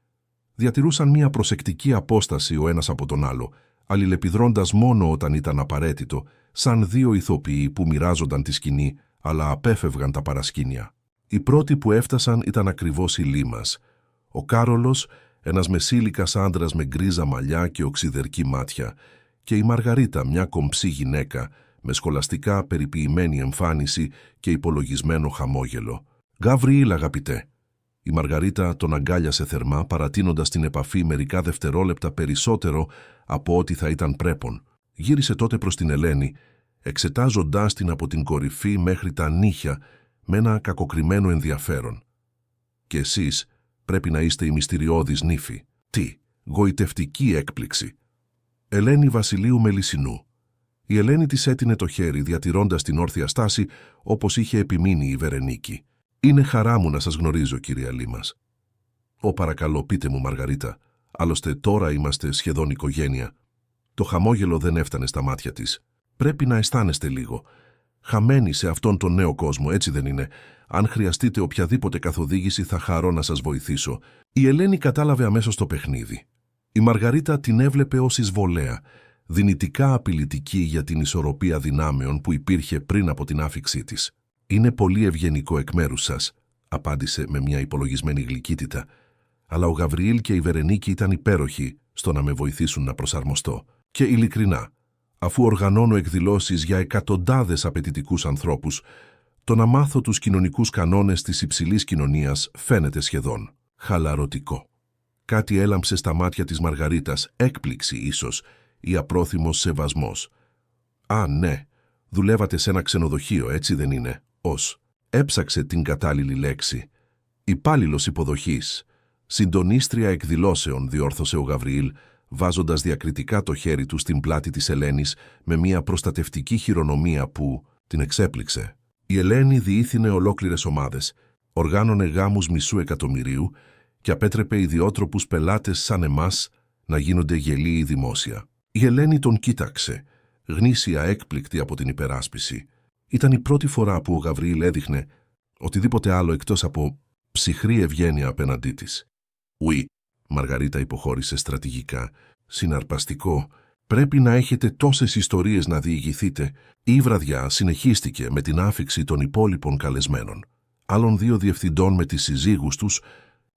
Διατηρούσαν μια προσεκτική απόσταση ο ένας από τον άλλο, αλληλεπιδρώντας μόνο όταν ήταν απαραίτητο, σαν 2 ηθοποιοί που μοιράζονταν τη σκηνή, αλλά απέφευγαν τα παρασκήνια. Οι πρώτοι που έφτασαν ήταν ακριβώς οι Λίμας. Ο Κάρολος, ένας μεσήλικας άντρας με γκρίζα μαλλιά και οξυδερκή μάτια, και η Μαργαρίτα, μια κομψή γυναίκα, με σχολαστικά περιποιημένη εμφάνιση και υπολογισμένο χαμόγελο. «Γαβριήλ, αγαπητέ». Η Μαργαρίτα τον αγκάλιασε θερμά, παρατείνοντας την επαφή μερικά δευτερόλεπτα περισσότερο από ό,τι θα ήταν πρέπον. Γύρισε τότε προς την Ελένη, εξετάζοντάς την από την κορυφή μέχρι τα νύχια με ένα κακοκριμμένο ενδιαφέρον. «Και εσείς πρέπει να είστε η μυστηριώδης νύφη». «Τι, γοητευτική έκπληξη». «Ελένη Βασιλείου Μελισσινού». Η Ελένη της έτεινε το χέρι, διατηρώντας την όρθια στάση όπως είχε επιμείνει η Βερενίκη. «Είναι χαρά μου να σας γνωρίζω, κυρία Λίμας». «Ω, παρακαλώ, πείτε μου, Μαργαρίτα. Άλλωστε τώρα είμαστε σχεδόν οικογένεια». Το χαμόγελο δεν έφτανε στα μάτια της. «Πρέπει να αισθάνεστε λίγο. Χαμένοι σε αυτόν τον νέο κόσμο, έτσι δεν είναι? Αν χρειαστείτε οποιαδήποτε καθοδήγηση, θα χαρώ να σας βοηθήσω». Η Ελένη κατάλαβε αμέσως το παιχνίδι. Η Μαργαρίτα την έβλεπε ως εισβολέα, δυνητικά απειλητική για την ισορροπία δυνάμεων που υπήρχε πριν από την άφιξή της. «Είναι πολύ ευγενικό εκ μέρους σας», απάντησε με μια υπολογισμένη γλυκύτητα, «αλλά ο Γαβριήλ και η Βερενίκη ήταν υπέροχοι στο να με βοηθήσουν να προσαρμοστώ. Και ειλικρινά, αφού οργανώνω εκδηλώσεις για εκατοντάδες απαιτητικούς ανθρώπους, το να μάθω τους κοινωνικούς κανόνες της υψηλής κοινωνίας φαίνεται σχεδόν χαλαρωτικό». Κάτι έλαμψε στα μάτια της Μαργαρίτας, έκπληξη ίσως, ή απρόθυμος σεβασμός. «Α, ναι, δουλεύατε σε ένα ξενοδοχείο, έτσι δεν είναι?» Έψαξε την κατάλληλη λέξη. «Υπάλληλος υποδοχής, συντονίστρια εκδηλώσεων», διόρθωσε ο Γαβριήλ, βάζοντας διακριτικά το χέρι του στην πλάτη της Ελένης με μια προστατευτική χειρονομία που την εξέπληξε. Η Ελένη διήθυνε ολόκληρες ομάδες. οργάνωνε γάμους μισού εκατομμυρίου και απέτρεπε ιδιότροπους πελάτες σαν εμάς να γίνονται γελίοι δημόσια. Η Ελένη τον κοίταξε, γνήσια έκπληκτη από την υπεράσπιση. Ήταν η πρώτη φορά που ο Γαβριήλ έδειχνε οτιδήποτε άλλο εκτός από ψυχρή ευγένεια απέναντί της. «Ουι», Μαργαρίτα υποχώρησε στρατηγικά, «συναρπαστικό. Πρέπει να έχετε τόσες ιστορίες να διηγηθείτε». Η βραδιά συνεχίστηκε με την άφιξη των υπόλοιπων καλεσμένων. Άλλων 2 διευθυντών με τις συζύγους τους,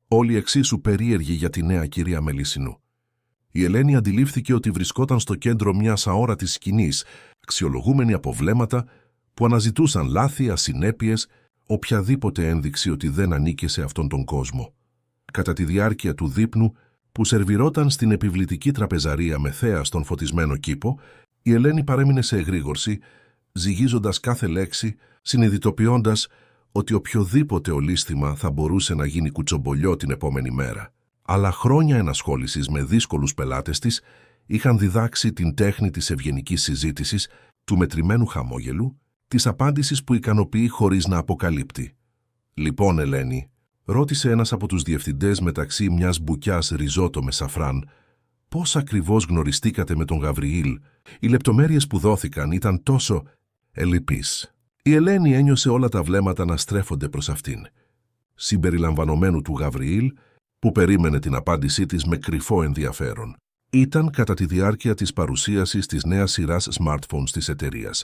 όλοι εξίσου περίεργοι για τη νέα κυρία Μελισσινού. Η Ελένη αντιλήφθηκε ότι βρισκόταν στο κέντρο μιας αόρατης σκηνής, αξιολογούμενη από βλέμματα που αναζητούσαν λάθη, ασυνέπειες, οποιαδήποτε ένδειξη ότι δεν ανήκε σε αυτόν τον κόσμο. Κατά τη διάρκεια του δείπνου, που σερβιρόταν στην επιβλητική τραπεζαρία με θέα στον φωτισμένο κήπο, η Ελένη παρέμεινε σε εγρήγορση, ζυγίζοντας κάθε λέξη, συνειδητοποιώντας ότι οποιοδήποτε ολίσθημα θα μπορούσε να γίνει κουτσομπολιό την επόμενη μέρα. Αλλά χρόνια ενασχόλησης με δύσκολους πελάτες της είχαν διδάξει την τέχνη της ευγενικής συζήτησης, του μετρημένου χαμόγελου, της απάντησης που ικανοποιεί χωρίς να αποκαλύπτει. «Λοιπόν, Ελένη», ρώτησε ένας από τους διευθυντές μεταξύ μιας μπουκιάς ριζότο με σαφράν, «πώς ακριβώς γνωριστήκατε με τον Γαβριήλ?» Οι λεπτομέρειες που δόθηκαν ήταν τόσο ελλειπείς. Η Ελένη ένιωσε όλα τα βλέμματα να στρέφονται προς αυτήν, συμπεριλαμβανομένου του Γαβριήλ, που περίμενε την απάντησή της με κρυφό ενδιαφέρον. Ήταν κατά τη διάρκεια της παρουσίασης της νέας σειράς smartphones της εταιρείας.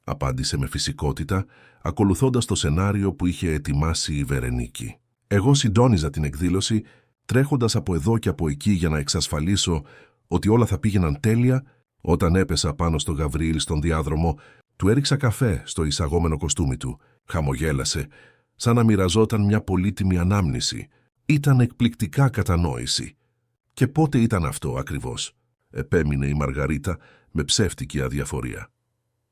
Απάντησε με φυσικότητα, ακολουθώντας το σενάριο που είχε ετοιμάσει η Βερενίκη. «Εγώ συντόνιζα την εκδήλωση, τρέχοντας από εδώ και από εκεί για να εξασφαλίσω ότι όλα θα πήγαιναν τέλεια. Όταν έπεσα πάνω στο Γαβριήλ στον διάδρομο, του έριξα καφέ στο εισαγόμενο κοστούμι του. Χαμογέλασε, σαν να μοιραζόταν μια πολύτιμη ανάμνηση. Ήταν εκπληκτικά κατανόηση». «Και πότε ήταν αυτό ακριβώς?» επέμεινε η Μαργαρίτα με ψεύτικη αδιαφορία.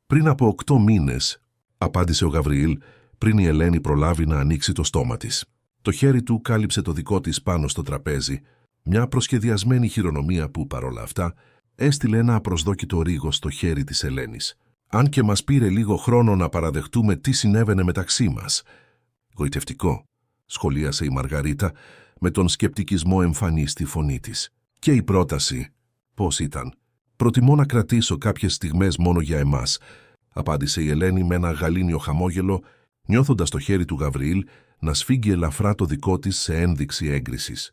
«Πριν από 8 μήνες», απάντησε ο Γαβριήλ, πριν η Ελένη προλάβει να ανοίξει το στόμα της. Το χέρι του κάλυψε το δικό της πάνω στο τραπέζι, μια προσχεδιασμένη χειρονομία που, παρόλα αυτά, έστειλε ένα απροσδόκητο ρίγο στο χέρι της Ελένης. «Αν και μας πήρε λίγο χρόνο να παραδεχτούμε τι συνέβαινε μεταξύ μας». «Γοητευτικό», σχολίασε η Μαργαρίτα με τον σκεπτικισμό εμφανή στη φωνή της. «Και η πρόταση, πώς ήταν?» «Προτιμώ να κρατήσω κάποιες στιγμές μόνο για εμάς», απάντησε η Ελένη με ένα γαλήνιο χαμόγελο, νιώθοντας το χέρι του Γαβριήλ να σφίγγει ελαφρά το δικό της σε ένδειξη έγκρισης.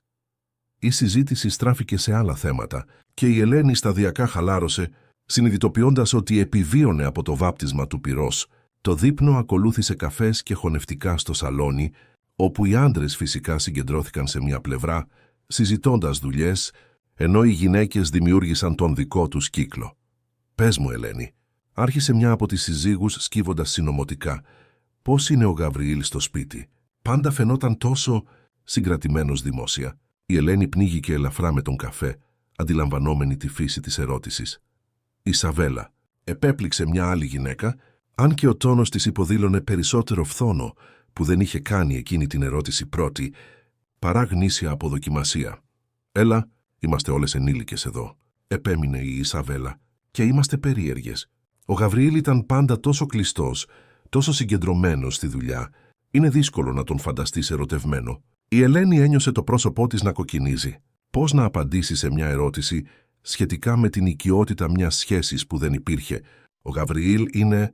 Η συζήτηση στράφηκε σε άλλα θέματα και η Ελένη σταδιακά χαλάρωσε, συνειδητοποιώντας ότι επιβίωνε από το βάπτισμα του πυρός. Το δείπνο ακολούθησε καφές και χωνευτικά στο σαλόνι, όπου οι άντρες φυσικά συγκεντρώθηκαν σε μια πλευρά, συζητώντας δουλειές, ενώ οι γυναίκες δημιούργησαν τον δικό τους κύκλο. «Πες μου, Ελένη», άρχισε μια από τις συζύγους σκύβοντας συνωμοτικά, «πώς είναι ο Γαβριήλ στο σπίτι?» Πάντα φαινόταν τόσο συγκρατημένος δημόσια. Η Ελένη πνίγηκε ελαφρά με τον καφέ, αντιλαμβανόμενη τη φύση της ερώτησης. «Η Σαβέλα», επέπληξε μια άλλη γυναίκα, αν και ο τόνος της υποδήλωνε περισσότερο φθόνο, που δεν είχε κάνει εκείνη την ερώτηση πρώτη, παρά γνήσια αποδοκιμασία. «Έλα, είμαστε όλες ενήλικες εδώ», επέμεινε η Ισαβέλα, «και είμαστε περίεργες. Ο Γαβριήλ ήταν πάντα τόσο κλειστός, τόσο συγκεντρωμένος στη δουλειά. Είναι δύσκολο να τον φανταστείς ερωτευμένο». Η Ελένη ένιωσε το πρόσωπό της να κοκκινίζει. Πώς να απαντήσει σε μια ερώτηση σχετικά με την οικειότητα μιας σχέσης που δεν υπήρχε? Ο Γαβριήλ είναι...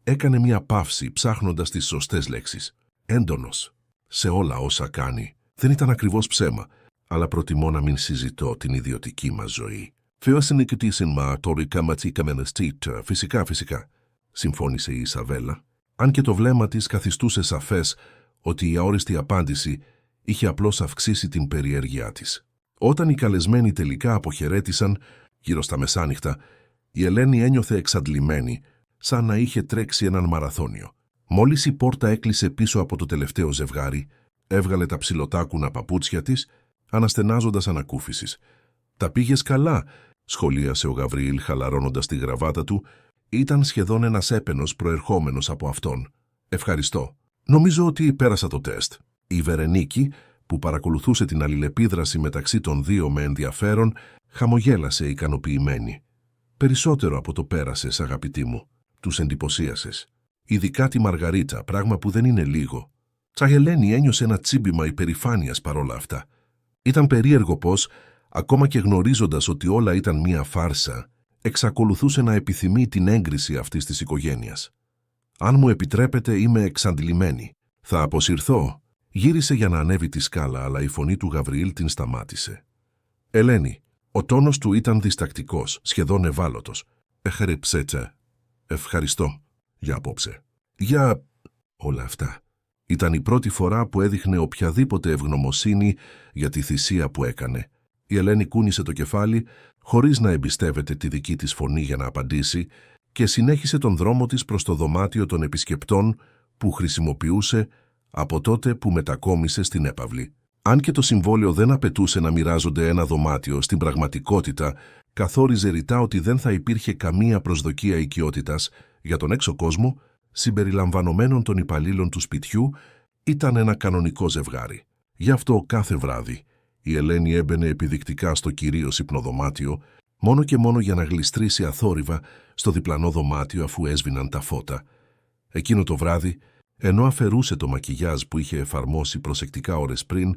Έκανε μια παύση ψάχνοντας τις σωστές λέξεις. Έντονος σε όλα όσα κάνει. Δεν ήταν ακριβώς ψέμα, αλλά προτιμώ να μην συζητώ την ιδιωτική μας ζωή. Φυσικά, συμφώνησε η Ισαβέλα, αν και το βλέμμα της καθιστούσε σαφές ότι η αόριστη απάντηση είχε απλώς αυξήσει την περιέργειά της. Όταν οι καλεσμένοι τελικά αποχαιρέτησαν γύρω στα μεσάνυχτα, η Ελένη ένιωθε εξαντλημένη, σαν να είχε τρέξει έναν μαραθώνιο. Μόλις η πόρτα έκλεισε πίσω από το τελευταίο ζευγάρι, έβγαλε τα ψιλοτάκουνα παπούτσια της, αναστενάζοντας ανακούφισης. «Τα πήγες καλά», σχολίασε ο Γαβριήλ χαλαρώνοντας τη γραβάτα του. Ήταν σχεδόν ένας έπαινος προερχόμενος από αυτόν. «Ευχαριστώ. Νομίζω ότι πέρασα το τεστ». Η Βερενίκη, που παρακολουθούσε την αλληλεπίδραση μεταξύ των δύο με ενδιαφέρον, χαμογέλασε ικανοποιημένη. «Περισσότερο από το πέρασες, αγαπητή μου. Τους εντυπωσίασες. Ειδικά τη Μαργαρίτα, πράγμα που δεν είναι λίγο». Η Ελένη ένιωσε ένα τσίμπημα υπερηφάνειας παρόλα αυτά. Ήταν περίεργο πως, ακόμα και γνωρίζοντας ότι όλα ήταν μία φάρσα, εξακολουθούσε να επιθυμεί την έγκριση αυτής της οικογένειας. «Αν μου επιτρέπετε, είμαι εξαντλημένη. Θα αποσυρθώ». Γύρισε για να ανέβει τη σκάλα, αλλά η φωνή του Γαβριήλ την σταμάτησε. «Ελένη». Ο τόνος του ήταν διστακτικός, σχεδόν ευάλωτος. «Εχρυψέτσε. Ευχαριστώ. Για απόψε. Για όλα αυτά». Ήταν η πρώτη φορά που έδειχνε οποιαδήποτε ευγνωμοσύνη για τη θυσία που έκανε. Η Ελένη κούνησε το κεφάλι, χωρίς να εμπιστεύεται τη δική της φωνή για να απαντήσει, και συνέχισε τον δρόμο της προς το δωμάτιο των επισκεπτών που χρησιμοποιούσε από τότε που μετακόμισε στην έπαυλη. Αν και το συμβόλαιο δεν απαιτούσε να μοιράζονται ένα δωμάτιο, στην πραγματικότητα καθόριζε ρητά ότι δεν θα υπήρχε καμία προσδοκία οικειότητας για τον έξω κόσμο, συμπεριλαμβανομένων των υπαλλήλων του σπιτιού. Ήταν ένα κανονικό ζευγάρι. Γι' αυτό κάθε βράδυ η Ελένη έμπαινε επιδεικτικά στο κυρίως υπνοδωμάτιο, μόνο και μόνο για να γλιστρήσει αθόρυβα στο διπλανό δωμάτιο αφού έσβηναν τα φώτα. Εκείνο το βράδυ, ενώ αφαιρούσε το μακιγιάζ που είχε εφαρμόσει προσεκτικά ώρες πριν,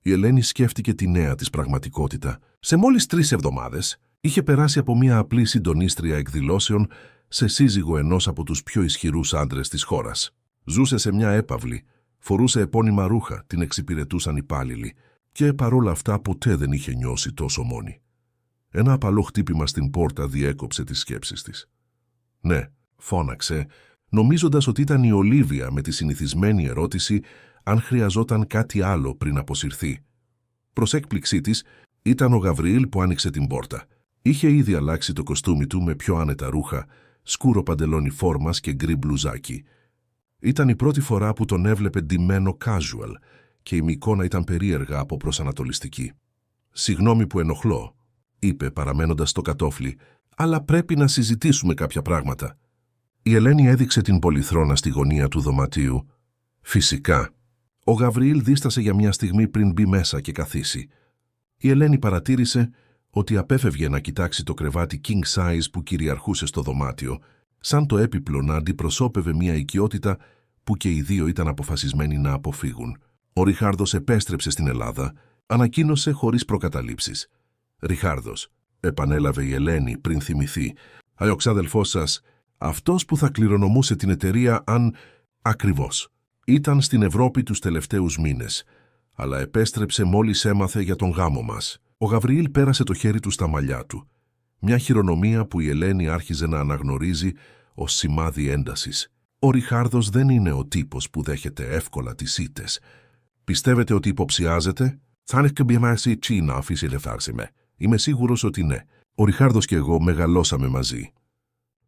η Ελένη σκέφτηκε τη νέα της πραγματικότητα. Σε μόλις 3 εβδομάδες είχε περάσει από μια απλή συντονίστρια εκδηλώσεων σε σύζυγο ενός από τους πιο ισχυρούς άντρες της χώρας. Ζούσε σε μια έπαυλη, φορούσε επώνυμα ρούχα, την εξυπηρετούσαν υπάλληλοι, και παρόλα αυτά ποτέ δεν είχε νιώσει τόσο μόνη. Ένα απαλό χτύπημα στην πόρτα διέκοψε τις σκέψεις της. «Ναι», φώναξε, νομίζοντας ότι ήταν η Ολίβια με τη συνηθισμένη ερώτηση αν χρειαζόταν κάτι άλλο πριν αποσυρθεί. Προς έκπληξή της, ήταν ο Γαβριήλ που άνοιξε την πόρτα. Είχε ήδη αλλάξει το κοστούμι του με πιο άνετα ρούχα, σκούρο παντελόνι φόρμας και γκρι μπλουζάκι. Ήταν η πρώτη φορά που τον έβλεπε ντυμένο casual και η εικόνα ήταν περίεργα από προσανατολιστική. «Συγγνώμη που ενοχλώ», είπε παραμένοντας στο κατόφλι, «αλλά πρέπει να συζητήσουμε κάποια πράγματα». Η Ελένη έδειξε την πολυθρόνα στη γωνία του δωματίου. «Φυσικά». Ο Γαβριήλ δίστασε για μια στιγμή πριν μπει μέσα και καθίσει. Η Ελένη παρατήρησε ότι απέφευγε να κοιτάξει το κρεβάτι king size που κυριαρχούσε στο δωμάτιο, σαν το έπιπλο να αντιπροσώπευε μια οικειότητα που και οι δύο ήταν αποφασισμένοι να αποφύγουν. Ο Ριχάρδος επέστρεψε στην Ελλάδα, ανακοίνωσε χωρίς προκαταλήψεις. «Ριχάρδος», επανέλαβε η Ελένη πριν θυμηθεί, «ο ξάδελφός σας, αυτός που θα κληρονομούσε την εταιρεία αν...» «Ακριβώς. Ήταν στην Ευρώπη τους τελευταίους μήνες, αλλά επέστρεψε μόλις έμαθε για τον γάμο μας». Ο Γαβριήλ πέρασε το χέρι του στα μαλλιά του. Μια χειρονομία που η Ελένη άρχιζε να αναγνωρίζει ως σημάδι έντασης. «Ο Ριχάρδος δεν είναι ο τύπος που δέχεται εύκολα τις ήττες. Πιστεύετε ότι υποψιάζεται?» «Είμαι σίγουρος ότι ναι. Ο Ριχάρδος και εγώ μεγαλώσαμε μαζί.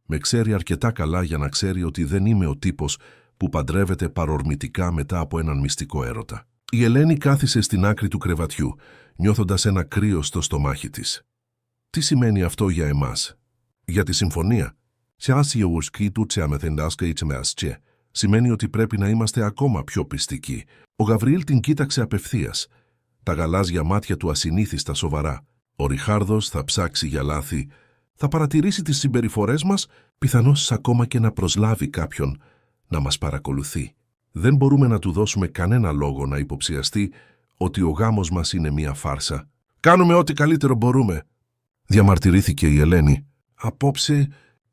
Με ξέρει αρκετά καλά για να ξέρει ότι δεν είμαι ο τύπος που παντρεύεται παρορμητικά μετά από έναν μυστικό έρωτα». Η Ελένη κάθισε στην άκρη του κρεβατιού, νιώθοντας ένα κρύο στο στομάχι της. «Τι σημαίνει αυτό για εμάς?» «Για τη συμφωνία?» «Σημαίνει ότι πρέπει να είμαστε ακόμα πιο πιστικοί». Ο Γαβριήλ την κοίταξε απευθείας. Τα γαλάζια μάτια του ασυνήθιστα σοβαρά. «Ο Ριχάρδος θα ψάξει για λάθη. Θα παρατηρήσει τις συμπεριφορές μας, πιθανώς ακόμα και να προσλάβει κάποιον να μας παρακολουθεί. Δεν μπορούμε να του δώσουμε κανένα λόγο να υποψιαστεί ότι ο γάμος μας είναι μία φάρσα. Κάνουμε ό,τι καλύτερο μπορούμε», διαμαρτυρήθηκε η Ελένη.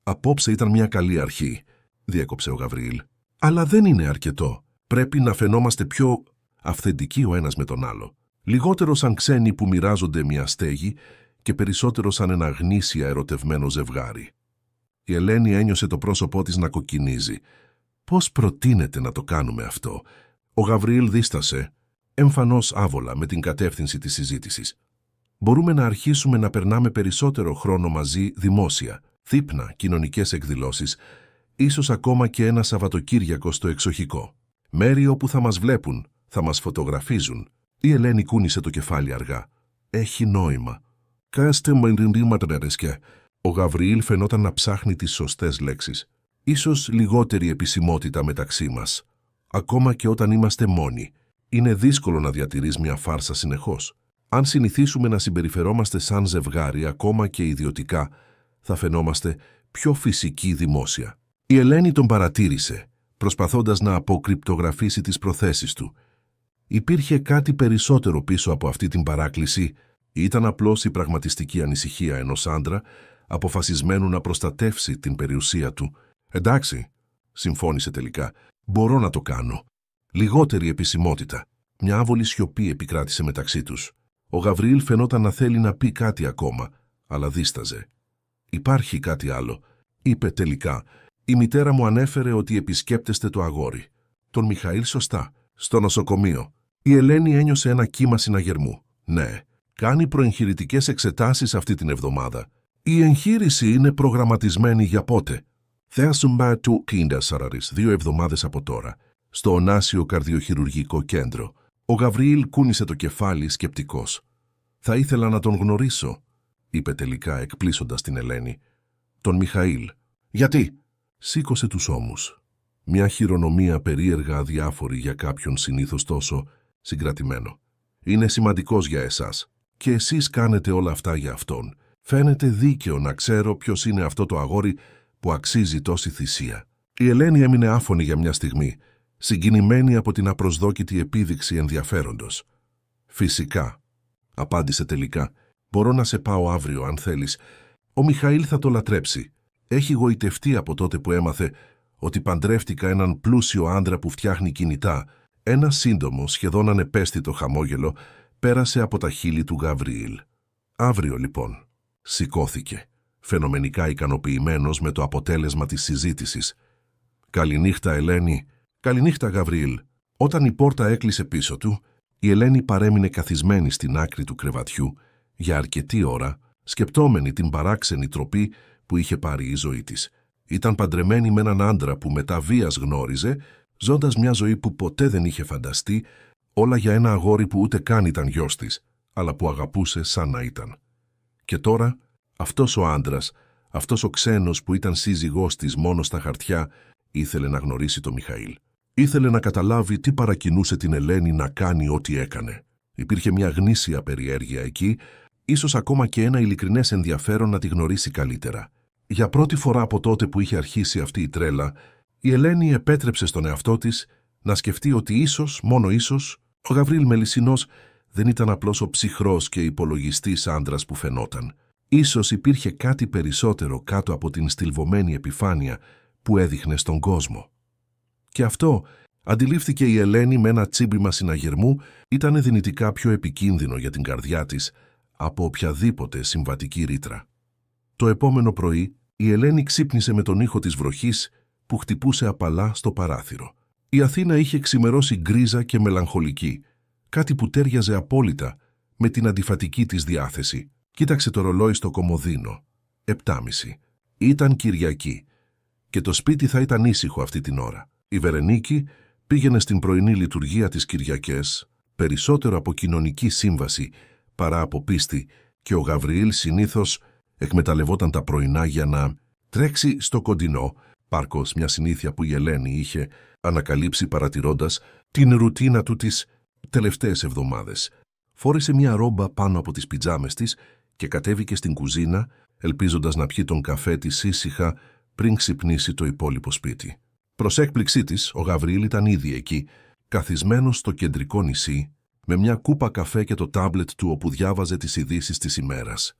Απόψε ήταν μια καλή αρχή», διέκοψε ο Γαβριήλ. «Αλλά δεν είναι αρκετό. Πρέπει να φαινόμαστε πιο αυθεντικοί ο ένας με τον άλλο. Λιγότερο σαν ξένοι που μοιράζονται μια στέγη και περισσότερο σαν ένα γνήσια ερωτευμένο ζευγάρι». Η Ελένη ένιωσε το πρόσωπό της να κοκκινίζει. «Πώς προτείνετε να το κάνουμε αυτό?» Ο Γαβριήλ δίστασε, εμφανώς άβολα με την κατεύθυνση της συζήτησης. «Μπορούμε να αρχίσουμε να περνάμε περισσότερο χρόνο μαζί δημόσια, δείπνα, κοινωνικές εκδηλώσεις, ίσως ακόμα και ένα Σαββατοκύριακο στο εξοχικό. Μέρη όπου θα μας βλέπουν, θα μας φωτογραφίζουν». Η Ελένη κούνησε το κεφάλι αργά. «Έχει νόημα». Ο Γαβριήλ φαινόταν να ψάχνει τις σωστές λέξεις. «Ίσως λιγότερη επισημότητα μεταξύ μας. Ακόμα και όταν είμαστε μόνοι. Είναι δύσκολο να διατηρείς μια φάρσα συνεχώς. Αν συνηθίσουμε να συμπεριφερόμαστε σαν ζευγάρι, ακόμα και ιδιωτικά, θα φαινόμαστε πιο φυσικοί δημόσια». Η Ελένη τον παρατήρησε. προσπαθώντας να αποκρυπτογραφήσει τις προθέσεις του. Υπήρχε κάτι περισσότερο πίσω από αυτή την παράκληση. Ήταν απλώς η πραγματιστική ανησυχία ενός άντρα, αποφασισμένου να προστατεύσει την περιουσία του. «Εντάξει», συμφώνησε τελικά, «μπορώ να το κάνω». Λιγότερη επισημότητα. Μια άβολη σιωπή επικράτησε μεταξύ τους. Ο Γαβριήλ φαινόταν να θέλει να πει κάτι ακόμα, αλλά δίσταζε. «Υπάρχει κάτι άλλο», είπε τελικά. «Η μητέρα μου ανέφερε ότι επισκέπτεστε το αγόρι. Τον Μιχαήλ, σωστά. Στο νοσοκομείο». Η Ελένη ένιωσε ένα κύμα συναγερμού. «Ναι, κάνει προεγχειρητικές εξετάσεις αυτή την εβδομάδα. Η εγχείρηση είναι προγραμματισμένη για πότε?» «Θεάσουμπα του Κίντασαραρις, 2 εβδομάδες από τώρα, στο Ωνάσιο Καρδιοχειρουργικό Κέντρο». Ο Γαβριήλ κούνησε το κεφάλι σκεπτικός. «Θα ήθελα να τον γνωρίσω», είπε τελικά εκπλήσοντας την Ελένη. «Τον Μιχαήλ». «Γιατί?» Σήκωσε τους ώμους. Μια χειρονομία περίεργα αδιάφορη για κάποιον συνήθως τόσο συγκρατημένο. «Είναι σημαντικός για εσάς. Και εσείς κάνετε όλα αυτά για αυτόν. Φαίνεται δίκαιο να ξέρω ποιος είναι αυτό το αγόρι που αξίζει τόση θυσία». Η Ελένη έμεινε άφωνη για μια στιγμή, συγκινημένη από την απροσδόκητη επίδειξη ενδιαφέροντος. «Φυσικά», απάντησε τελικά. «Μπορώ να σε πάω αύριο αν θέλεις. Ο Μιχαήλ θα το λατρέψει. Έχει γοητευτεί από τότε που έμαθε ότι παντρεύτηκα έναν πλούσιο άντρα που φτιάχνει κινητά». Ένα σύντομο, σχεδόν ανεπαίσθητο χαμόγελο πέρασε από τα χείλη του Γαβριήλ. «Αύριο λοιπόν». Σηκώθηκε, φαινομενικά ικανοποιημένος με το αποτέλεσμα της συζήτησης. «Καληνύχτα, Ελένη». «Καληνύχτα, Γαβριήλ». Όταν η πόρτα έκλεισε πίσω του, η Ελένη παρέμεινε καθισμένη στην άκρη του κρεβατιού για αρκετή ώρα, σκεπτόμενη την παράξενη τροπή που είχε πάρει η ζωή της. Ήταν παντρεμένη με έναν άντρα που μετά βίας γνώριζε, ζώντας μια ζωή που ποτέ δεν είχε φανταστεί, όλα για ένα αγόρι που ούτε καν ήταν γιος της, αλλά που αγαπούσε σαν να ήταν. Και τώρα, αυτός ο άντρας, αυτός ο ξένος που ήταν σύζυγός της μόνο στα χαρτιά, ήθελε να γνωρίσει τον Μιχαήλ. Ήθελε να καταλάβει τι παρακινούσε την Ελένη να κάνει ό,τι έκανε. Υπήρχε μια γνήσια περιέργεια εκεί, ίσως ακόμα και ένα ειλικρινές ενδιαφέρον να τη γνωρίσει καλύτερα. Για πρώτη φορά από τότε που είχε αρχίσει αυτή η τρέλα, η Ελένη επέτρεψε στον εαυτό της να σκεφτεί ότι ίσως, μόνο ίσως, ο Γαβριήλ Μελισσινός δεν ήταν απλώς ο ψυχρός και υπολογιστής άντρας που φαινόταν. Ίσως υπήρχε κάτι περισσότερο κάτω από την στυλβωμένη επιφάνεια που έδειχνε στον κόσμο. Και αυτό, αντιλήφθηκε η Ελένη με ένα τσίμπημα συναγερμού, ήταν δυνητικά πιο επικίνδυνο για την καρδιά της από οποιαδήποτε συμβατική ρήτρα. Το επόμενο πρωί, η Ελένη ξύπνησε με τον ήχο της βροχής που χτυπούσε απαλά στο παράθυρο. Η Αθήνα είχε ξημερώσει γκρίζα και μελαγχολική, κάτι που τέριαζε απόλυτα με την αντιφατική της διάθεση. Κοίταξε το ρολόι στο κομοδίνο. 7:30. Ήταν Κυριακή και το σπίτι θα ήταν ήσυχο αυτή την ώρα. Η Βερενίκη πήγαινε στην πρωινή λειτουργία τις Κυριακές, περισσότερο από κοινωνική σύμβαση παρά από πίστη, και ο Γαβριήλ συνήθως εκμεταλλευόταν τα πρωινά για να τρέξει στο κοντινό πάρκος, μια συνήθεια που η Ελένη είχε ανακαλύψει παρατηρώντας την ρουτίνα του τις τελευταίες εβδομάδες. Φόρεσε μια ρόμπα πάνω από τις πιτζάμες της και κατέβηκε στην κουζίνα, ελπίζοντας να πιει τον καφέ της ήσυχα πριν ξυπνήσει το υπόλοιπο σπίτι. Προς έκπληξή της, ο Γαβριήλ ήταν ήδη εκεί, καθισμένος στο κεντρικό νησί, με μια κούπα καφέ και το τάμπλετ του όπου διάβαζε τις ειδήσεις της ημέρας.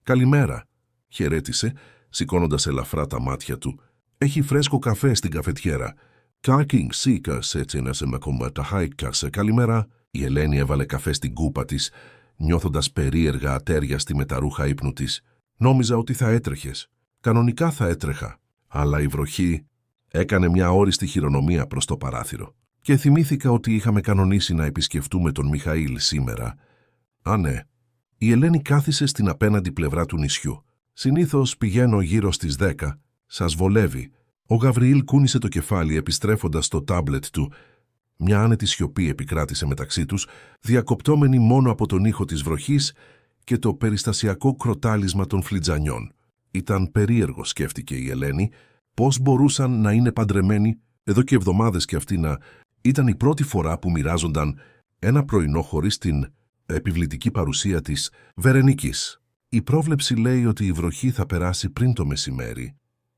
«Καλημέρα», χαιρέτησε, σηκώνοντας ελαφρά τα μάτια του. «Έχει φρέσκο καφέ στην καφετιέρα». «Κάκινγκ σίκα, έτσι να σε μακομάτα χάικασε. Καλημέρα». Η Ελένη έβαλε καφέ στην κούπα της, νιώθοντας περίεργα ατέριαστη με τα ρούχα ύπνου της. «Νόμιζα ότι θα έτρεχες». «Κανονικά θα έτρεχα». Αλλά η βροχή έκανε μια όριστη χειρονομία προς το παράθυρο. «Και θυμήθηκα ότι είχαμε κανονίσει να επισκεφτούμε τον Μιχαήλ σήμερα». «Α, ναι». Η Ελένη κάθισε στην απέναντι πλευρά του νησιού. «Συνήθως πηγαίνω γύρω στις 10. Σας βολεύει?» Ο Γαβριήλ κούνησε το κεφάλι επιστρέφοντας στο τάμπλετ του. Μια άνετη σιωπή επικράτησε μεταξύ τους, διακοπτόμενη μόνο από τον ήχο της βροχής και το περιστασιακό κροτάλισμα των φλιτζανιών. Ήταν περίεργο, σκέφτηκε η Ελένη, πώς μπορούσαν να είναι παντρεμένοι εδώ και εβδομάδες και αυτή να ήταν η πρώτη φορά που μοιράζονταν ένα πρωινό χωρίς την επιβλητική παρουσία της Βερενίκης. «Η πρόβλεψη λέει ότι η βροχή θα περάσει πριν το μεσημέρι»,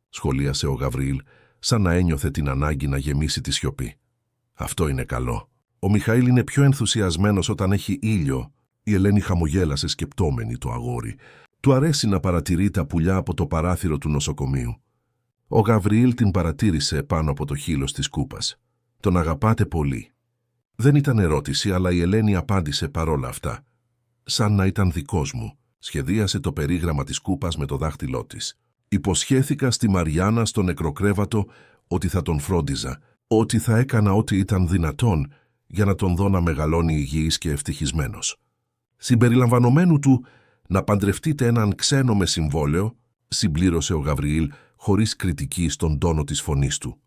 σχολίασε ο Γαβριήλ, σαν να ένιωθε την ανάγκη να γεμίσει τη σιωπή. «Αυτό είναι καλό. Ο Μιχαήλ είναι πιο ενθουσιασμένος όταν έχει ήλιο». Η Ελένη χαμογέλασε σκεπτόμενη το αγόρι. Του αρέσει να παρατηρεί τα πουλιά από το παράθυρο του νοσοκομείου. Ο Γαβριήλ την παρατήρησε πάνω από το χείλος της κούπας. «Τον αγαπάτε πολύ». Δεν ήταν ερώτηση, αλλά η Ελένη απάντησε παρόλα αυτά. «Σαν να ήταν δικός μου», σχεδίασε το περίγραμμα της κούπας με το δάχτυλό της. «Υποσχέθηκα στη Μαριάννα στο νεκροκρέβατο ότι θα τον φρόντιζα, ότι θα έκανα ό,τι ήταν δυνατόν για να τον δω να μεγαλώνει υγιής και ευτυχισμένος. Συμπεριλαμβανομένου του να παντρευτείτε έναν ξένο με συμβόλαιο», συμπλήρωσε ο Γαβριήλ χωρίς κριτική στον τόνο της φωνής του.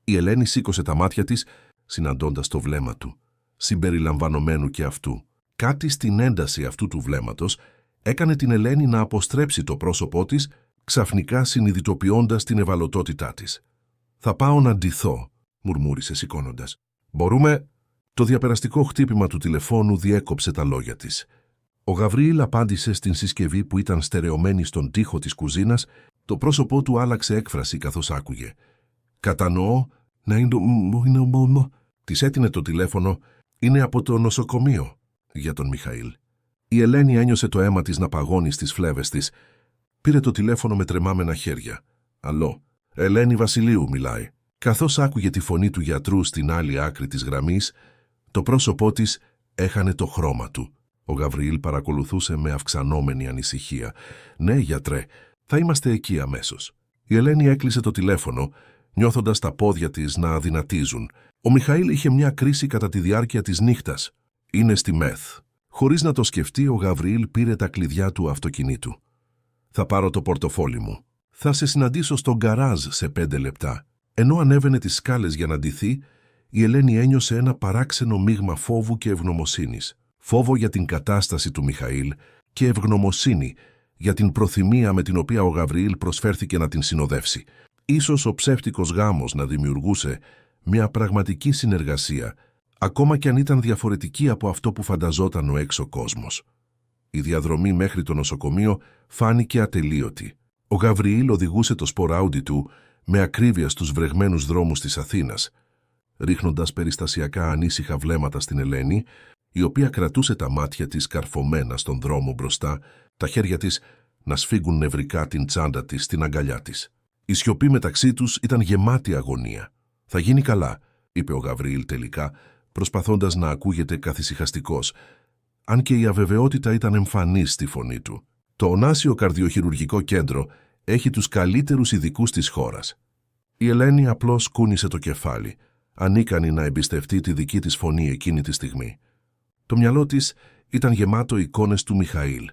Η Ελένη σήκωσε τα μάτια της, συναντώντας το βλέμμα του, συμπεριλαμβανομένου και αυτού. Κάτι στην ένταση αυτού του βλέμματος έκανε την Ελένη να αποστρέψει το πρόσωπό της, ξαφνικά συνειδητοποιώντας την ευαλωτότητά της. «Θα πάω να ντυθώ», μουρμούρισε σηκώνοντας. «Μπορούμε...» Το διαπεραστικό χτύπημα του τηλεφώνου διέκοψε τα λόγια της. Ο Γαβριήλ απάντησε στην συσκευή που ήταν στερεωμένη στον τοίχο της κουζίνας. Το πρόσωπό του άλλαξε έκφραση καθώς άκουγε. «Κατανοώ να είναι μόνο...» Της έτεινε το τηλέφωνο. «Είναι από το νοσοκομείο», για τον Μιχαήλ. Η Ελένη ένιωσε το αίμα της να παγώνει στις φλέβες της. Πήρε το τηλέφωνο με τρεμάμενα χέρια. «Αλλό, Ελένη Βασιλείου μιλάει». Καθώς άκουγε τη φωνή του γιατρού στην άλλη άκρη της γραμμής, το πρόσωπό της έχανε το χρώμα του. Ο Γαβριήλ παρακολουθούσε με αυξανόμενη ανησυχία. «Ναι, γιατρέ, θα είμαστε εκεί αμέσως». Η Ελένη έκλεισε το τηλέφωνο, νιώθοντας τα πόδια της να αδυνατίζουν. Ο Μιχαήλ είχε μια κρίση κατά τη διάρκεια της νύχτας. «Είναι στη ΜΕΘ». Χωρίς να το σκεφτεί, ο Γαβριήλ πήρε τα κλειδιά του αυτοκινήτου. «Θα πάρω το πορτοφόλι μου. Θα σε συναντήσω στο γκαράζ σε 5 λεπτά». Ενώ ανέβαινε τις σκάλες για να ντυθεί, η Ελένη ένιωσε ένα παράξενο μείγμα φόβου και ευγνωμοσύνης. Φόβο για την κατάσταση του Μιχαήλ και ευγνωμοσύνη για την προθυμία με την οποία ο Γαβριήλ προσφέρθηκε να την συνοδεύσει. Ίσως ο ψεύτικος γάμος να δημιουργούσε μια πραγματική συνεργασία, ακόμα κι αν ήταν διαφορετική από αυτό που φανταζόταν ο έξω κόσμος. Η διαδρομή μέχρι το νοσοκομείο φάνηκε ατελείωτη. Ο Γαβριήλ οδηγούσε το σπορ Audi του με ακρίβεια στους βρεγμένους δρόμους της Αθήνας, ρίχνοντας περιστασιακά ανήσυχα βλέμματα στην Ελένη, η οποία κρατούσε τα μάτια της καρφωμένα στον δρόμο μπροστά, τα χέρια της να σφίγγουν νευρικά την τσάντα της στην αγκαλιά της. Η σιωπή μεταξύ τους ήταν γεμάτη αγωνία. «Θα γίνει καλά», είπε ο Γαβριήλ τελικά, προσπαθώντας να ακούγεται καθησυχαστικός, αν και η αβεβαιότητα ήταν εμφανής στη φωνή του. «Το Ωνάσιο Καρδιοχειρουργικό Κέντρο έχει τους καλύτερους ειδικούς της χώρας». Η Ελένη απλώς κούνησε το κεφάλι, ανίκανη να εμπιστευτεί τη δική της φωνή εκείνη τη στιγμή. Το μυαλό της ήταν γεμάτο εικόνες του Μιχαήλ.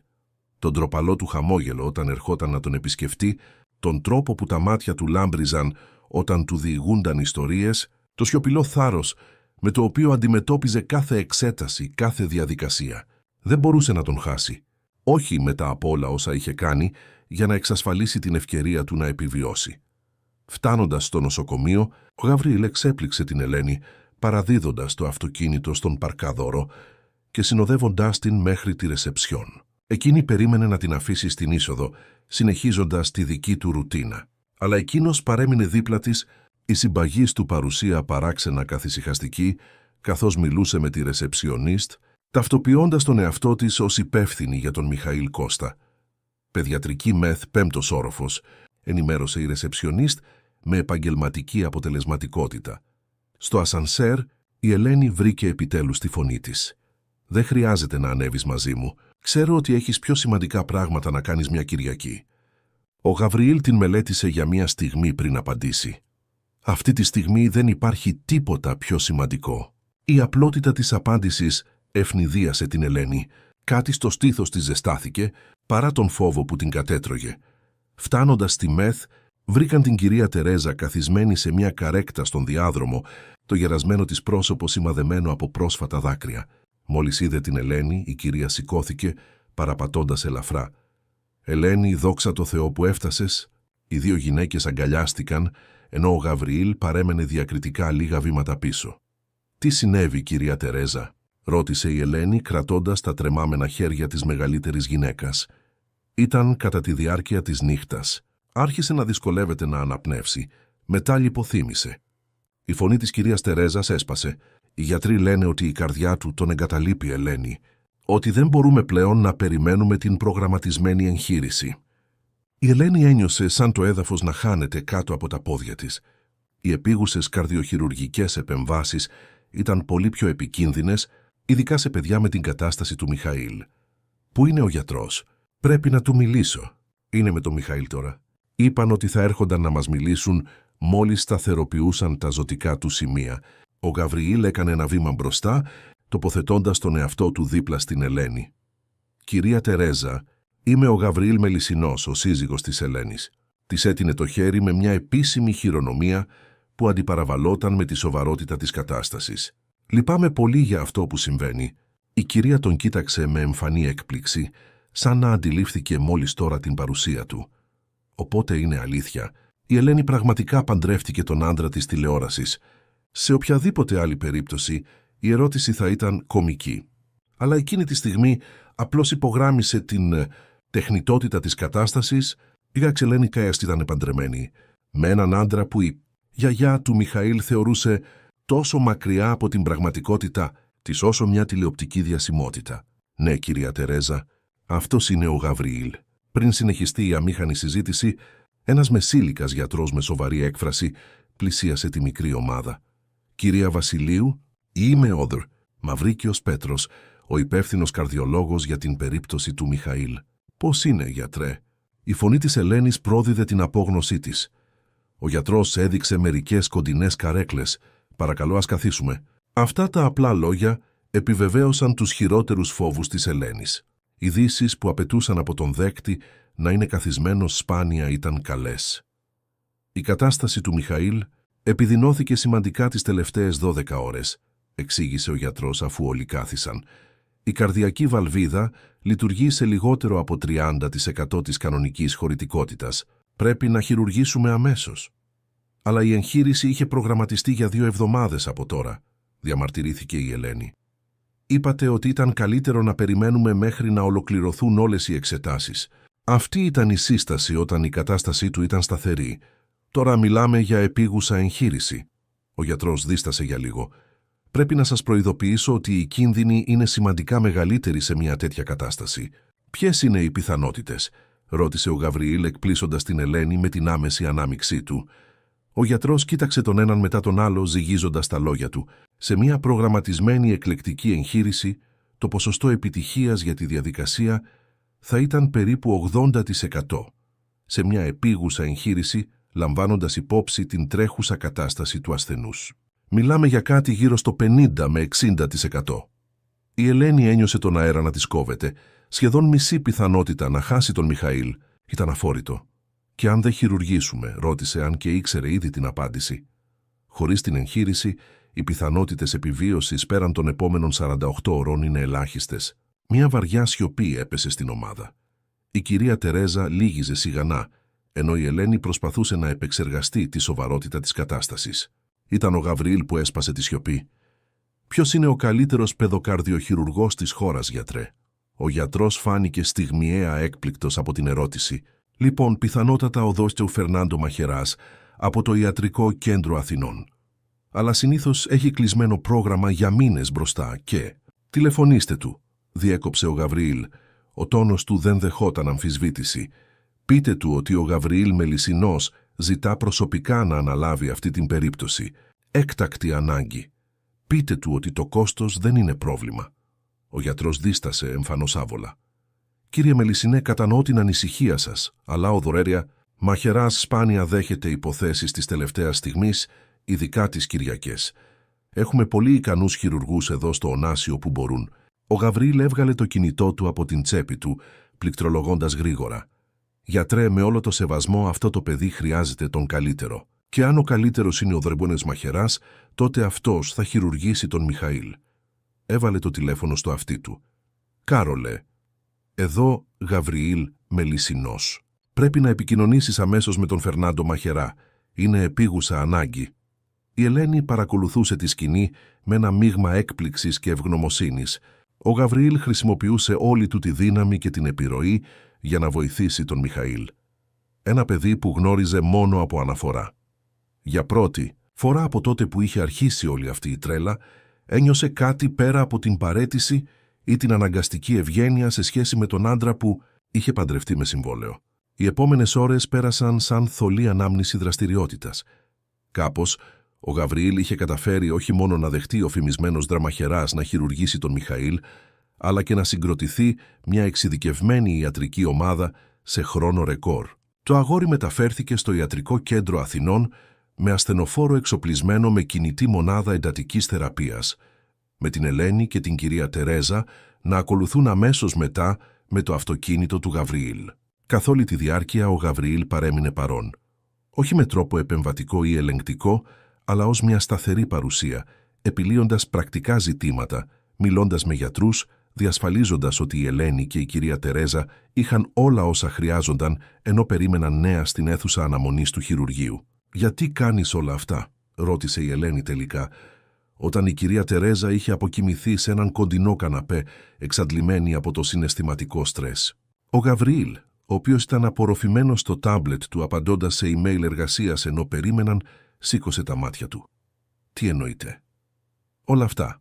Τον ντροπαλό του χαμόγελο όταν ερχόταν να τον επισκεφτεί, τον τρόπο που τα μάτια του λάμπριζαν όταν του διηγούνταν ιστορίες, το σιωπηλό θάρρος με το οποίο αντιμετώπιζε κάθε εξέταση, κάθε διαδικασία. Δεν μπορούσε να τον χάσει. Όχι μετά από όλα όσα είχε κάνει για να εξασφαλίσει την ευκαιρία του να επιβιώσει. Φτάνοντας στο νοσοκομείο, ο Γαβριήλ εξέπληξε την Ελένη, παραδίδοντας το αυτοκίνητο στον παρκαδόρο και συνοδεύοντάς την μέχρι τη ρεσεψιόν. Εκείνη περίμενε να την αφήσει στην είσοδο, συνεχίζοντας τη δική του ρουτίνα. Αλλά εκείνος παρέμεινε δίπλα της, η συμπαγής του παρουσία παράξενα καθησυχαστική, καθώς μιλούσε με τη ρεσεψιονίστ, ταυτοποιώντας τον εαυτό της ως υπεύθυνη για τον Μιχαήλ Κώστα. «Παιδιατρική ΜΕΘ 5ος όροφος», ενημέρωσε η ρεσεψιονίστ με επαγγελματική αποτελεσματικότητα. Στο ασανσέρ, η Ελένη βρήκε επιτέλους τη φωνή της. «Δεν χρειάζεται να ανέβεις μαζί μου. Ξέρω ότι έχεις πιο σημαντικά πράγματα να κάνεις μια Κυριακή». Ο Γαβριήλ την μελέτησε για μια στιγμή πριν απαντήσει. «Αυτή τη στιγμή δεν υπάρχει τίποτα πιο σημαντικό». Η απλότητα της απάντησης ευνηδίασε την Ελένη. Κάτι στο στήθος της ζεστάθηκε, παρά τον φόβο που την κατέτρωγε. Φτάνοντας στη ΜΕΘ, βρήκαν την κυρία Τερέζα καθισμένη σε μια καρέκτα στον διάδρομο, το γερασμένο της πρόσωπο σημαδεμένο από πρόσφατα δάκρυα. Μόλις είδε την Ελένη, η κυρία σηκώθηκε, παραπατώντας ελαφρά. «Ελένη, δόξα τω Θεώ που έφτασες». Οι δύο γυναίκες αγκαλιάστηκαν, ενώ ο Γαβριήλ παρέμενε διακριτικά λίγα βήματα πίσω. «Τι συνέβη, κυρία Τερέζα?» ρώτησε η Ελένη, κρατώντας τα τρεμάμενα χέρια της μεγαλύτερης γυναίκας. Ήταν κατά τη διάρκεια της νύχτας. Άρχισε να δυσκολεύεται να αναπνεύσει, Μετά λιποθύμησε. Η φωνή της κυρίας Τερέζας έσπασε. Οι γιατροί λένε ότι η καρδιά του τον εγκαταλείπει, Ελένη. Ότι δεν μπορούμε πλέον να περιμένουμε την προγραμματισμένη εγχείρηση. Η Ελένη ένιωσε σαν το έδαφος να χάνεται κάτω από τα πόδια της. Οι επίγουσες καρδιοχειρουργικές επεμβάσεις ήταν πολύ πιο επικίνδυνες, ειδικά σε παιδιά με την κατάσταση του Μιχαήλ. «Πού είναι ο γιατρός? Πρέπει να του μιλήσω». «Είναι με τον Μιχαήλ τώρα». Είπαν ότι θα έρχονταν να μας μιλήσουν μόλις σταθεροποιούσαν τα ζωτικά του σημεία. Ο Γαβριήλ έκανε ένα βήμα μπροστά, τοποθετώντας τον εαυτό του δίπλα στην Ελένη. «Κυρία Τερέζα, είμαι ο Γαβριήλ Μελισσινός, ο σύζυγος της Ελένης». Της έτεινε το χέρι με μια επίσημη χειρονομία που αντιπαραβαλόταν με τη σοβαρότητα της κατάστασης. «Λυπάμαι πολύ για αυτό που συμβαίνει». Η κυρία τον κοίταξε με εμφανή έκπληξη, σαν να αντιλήφθηκε μόλις τώρα την παρουσία του. Οπότε είναι αλήθεια. Η Ελένη πραγματικά παντρεύτηκε τον άντρα της τηλεόρασης. Σε οποιαδήποτε άλλη περίπτωση, η ερώτηση θα ήταν κωμική. Αλλά εκείνη τη στιγμή απλώς υπογράμμισε την τεχνητότητα της κατάστασης. Η Ελένη Καέστη ήταν παντρεμένη με έναν άντρα που η γιαγιά του Μιχαήλ θεωρούσε τόσο μακριά από την πραγματικότητα της όσο μια τηλεοπτική διασημότητα. «Ναι, κυρία Τερέζα, αυτός είναι ο Γαβριήλ». Πριν συνεχιστεί η αμήχανη συζήτηση, ένας μεσήλικας γιατρός με σοβαρή έκφραση πλησίασε τη μικρή ομάδα. «Κυρία Βασιλείου, είμαι ο Μαυρίκιος Πέτρος, ο υπεύθυνος καρδιολόγος για την περίπτωση του Μιχαήλ». «Πώς είναι, γιατρέ?» Η φωνή της Ελένης πρόδιδε την απόγνωσή της. Ο γιατρός έδειξε μερικές κοντινές καρέκλες. «Παρακαλώ, ας καθίσουμε». Αυτά τα απλά λόγια επιβεβαίωσαν τους χειρότερους φόβους της Ελένης. Ειδήσεις που απαιτούσαν από τον δέκτη να είναι καθισμένος σπάνια ήταν καλές. Η κατάσταση του Μιχαήλ επιδεινώθηκε σημαντικά τις τελευταίες 12 ώρες, εξήγησε ο γιατρός αφού όλοι κάθισαν. Η καρδιακή βαλβίδα λειτουργεί σε λιγότερο από 30% της κανονικής χωρητικότητας. Πρέπει να χειρουργήσουμε αμέσως. «Αλλά η εγχείρηση είχε προγραμματιστεί για 2 εβδομάδες από τώρα», διαμαρτυρήθηκε η Ελένη. «Είπατε ότι ήταν καλύτερο να περιμένουμε μέχρι να ολοκληρωθούν όλες οι εξετάσεις. Αυτή ήταν η σύσταση όταν η κατάστασή του ήταν σταθερή. Τώρα μιλάμε για επίγουσα εγχείρηση». Ο γιατρός δίστασε για λίγο. «Πρέπει να σας προειδοποιήσω ότι οι κίνδυνοι είναι σημαντικά μεγαλύτεροι σε μια τέτοια κατάσταση». «Ποιες είναι οι πιθανότητες?» ρώτησε ο Γαβριήλ εκπλήσοντας την Ελένη με την άμεση ανάμειξή του. Ο γιατρός κοίταξε τον έναν μετά τον άλλο ζυγίζοντας τα λόγια του. Σε μια προγραμματισμένη εκλεκτική εγχείρηση, το ποσοστό επιτυχίας για τη διαδικασία θα ήταν περίπου 80%. Σε μια επίγουσα εγχείρηση, λαμβάνοντας υπόψη την τρέχουσα κατάσταση του ασθενούς, μιλάμε για κάτι γύρω στο 50 με 60%. Η Ελένη ένιωσε τον αέρα να της κόβεται. Σχεδόν μισή πιθανότητα να χάσει τον Μιχαήλ ήταν αφόρητο. «Και αν δεν χειρουργήσουμε?» ρώτησε, αν και ήξερε ήδη την απάντηση. Χωρίς την εγχείρηση, οι πιθανότητες επιβίωσης πέραν των επόμενων 48 ώρων είναι ελάχιστες. Μια βαριά σιωπή έπεσε στην ομάδα. Η κυρία Τερέζα λίγιζε σιγανά, ενώ η Ελένη προσπαθούσε να επεξεργαστεί τη σοβαρότητα της κατάστασης. Ήταν ο Γαβριήλ που έσπασε τη σιωπή. «Ποιος είναι ο καλύτερος παιδοκαρδιοχειρουργός της χώρας, γιατρέ?» Ο γιατρός φάνηκε στιγμιαία έκπληκτος από την ερώτηση. «Λοιπόν, πιθανότατα ο Δόστεου Φερνάντο Μαχεράς από το Ιατρικό Κέντρο Αθηνών. Αλλά συνήθως έχει κλεισμένο πρόγραμμα για μήνες μπροστά και...» «Τηλεφωνήστε του», διέκοψε ο Γαβριήλ. Ο τόνος του δεν δεχόταν αμφισβήτηση. «Πείτε του ότι ο Γαβριήλ Μελισσινός ζητά προσωπικά να αναλάβει αυτή την περίπτωση. Έκτακτη ανάγκη. Πείτε του ότι το κόστος δεν είναι πρόβλημα». Ο γιατρός δίστασε εμφανώς άβολα. «Κύριε Μελισσινέ, κατανοώ την ανησυχία σας, αλλά ο Δωρέρια Μαχεράς σπάνια δέχεται υποθέσεις της τελευταίας στιγμής, ειδικά τις Κυριακές. Έχουμε πολύ ικανούς χειρουργούς εδώ στο Ωνάσιο που μπορούν». Ο Γαβριήλ έβγαλε το κινητό του από την τσέπη του, πληκτρολογώντας γρήγορα. «Γιατρέ, με όλο το σεβασμό, αυτό το παιδί χρειάζεται τον καλύτερο. Και αν ο καλύτερος είναι ο Δρεμπόνες Μαχεράς, τότε αυτός θα χειρουργήσει τον Μιχαήλ». Έβαλε το τηλέφωνο στο αυτί του. «Κάρολε, εδώ Γαβριήλ Μελισσινός. Πρέπει να επικοινωνήσεις αμέσως με τον Φερνάντο Μαχερά. Είναι επίγουσα ανάγκη». Η Ελένη παρακολουθούσε τη σκηνή με ένα μείγμα έκπληξης και ευγνωμοσύνης. Ο Γαβριήλ χρησιμοποιούσε όλη του τη δύναμη και την επιρροή για να βοηθήσει τον Μιχαήλ. Ένα παιδί που γνώριζε μόνο από αναφορά. Για πρώτη φορά από τότε που είχε αρχίσει όλη αυτή η τρέλα, ένιωσε κάτι πέρα από την παραίτηση ή την αναγκαστική ευγένεια σε σχέση με τον άντρα που είχε παντρευτεί με συμβόλαιο. Οι επόμενες ώρες πέρασαν σαν θολή ανάμνηση δραστηριότητας. Κάπως, ο Γαβριήλ είχε καταφέρει όχι μόνο να δεχτεί ο φημισμένος δραμαχεράς να χειρουργήσει τον Μιχαήλ, αλλά και να συγκροτηθεί μια εξειδικευμένη ιατρική ομάδα σε χρόνο ρεκόρ. Το αγόρι μεταφέρθηκε στο Ιατρικό Κέντρο Αθηνών με ασθενοφόρο εξοπλισμένο με κινητή μονάδα εντατικής θεραπείας, με την Ελένη και την κυρία Τερέζα να ακολουθούν αμέσως μετά με το αυτοκίνητο του Γαβριήλ. Καθ' όλη τη διάρκεια ο Γαβριήλ παρέμεινε παρόν. Όχι με τρόπο επεμβατικό ή ελεγκτικό, αλλά ως μια σταθερή παρουσία, επιλύοντας πρακτικά ζητήματα, μιλώντας με γιατρούς, διασφαλίζοντας ότι η Ελένη και η κυρία Τερέζα είχαν όλα όσα χρειάζονταν ενώ περίμεναν νέα στην αίθουσα αναμονής του χειρουργείου. «Γιατί κάνεις όλα αυτά?» ρώτησε η Ελένη τελικά, όταν η κυρία Τερέζα είχε αποκοιμηθεί σε έναν κοντινό καναπέ, εξαντλημένη από το συναισθηματικό στρες. Ο Γαβριήλ, ο οποίος ήταν απορροφημένος στο τάμπλετ του απαντώντας σε email εργασίας ενώ περίμεναν, σήκωσε τα μάτια του. «Τι εννοείται?» «Όλα αυτά.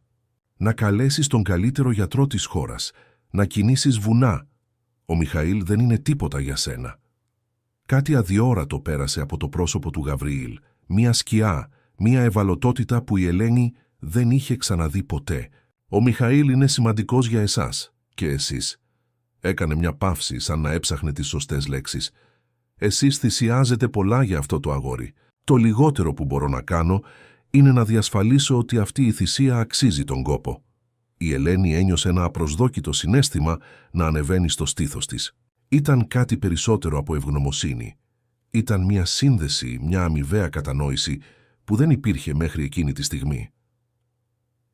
Να καλέσεις τον καλύτερο γιατρό της χώρας, να κινήσεις βουνά. Ο Μιχαήλ δεν είναι τίποτα για σένα». Κάτι αδιόρατο πέρασε από το πρόσωπο του Γαβριήλ, μία σκιά, μία ευαλωτότητα που η Ελένη δεν είχε ξαναδεί ποτέ. «Ο Μιχαήλ είναι σημαντικός για εσάς. Και εσείς?» Έκανε μια παύση σαν να έψαχνε τις σωστές λέξεις. «Εσείς θυσιάζετε πολλά για αυτό το αγόρι. Το λιγότερο που μπορώ να κάνω είναι να διασφαλίσω ότι αυτή η θυσία αξίζει τον κόπο». Η Ελένη ένιωσε ένα απροσδόκητο συναίσθημα να ανεβαίνει στο στήθος της. Ήταν κάτι περισσότερο από ευγνωμοσύνη. Ήταν μια σύνδεση, μια αμοιβαία κατανόηση που δεν υπήρχε μέχρι εκείνη τη στιγμή.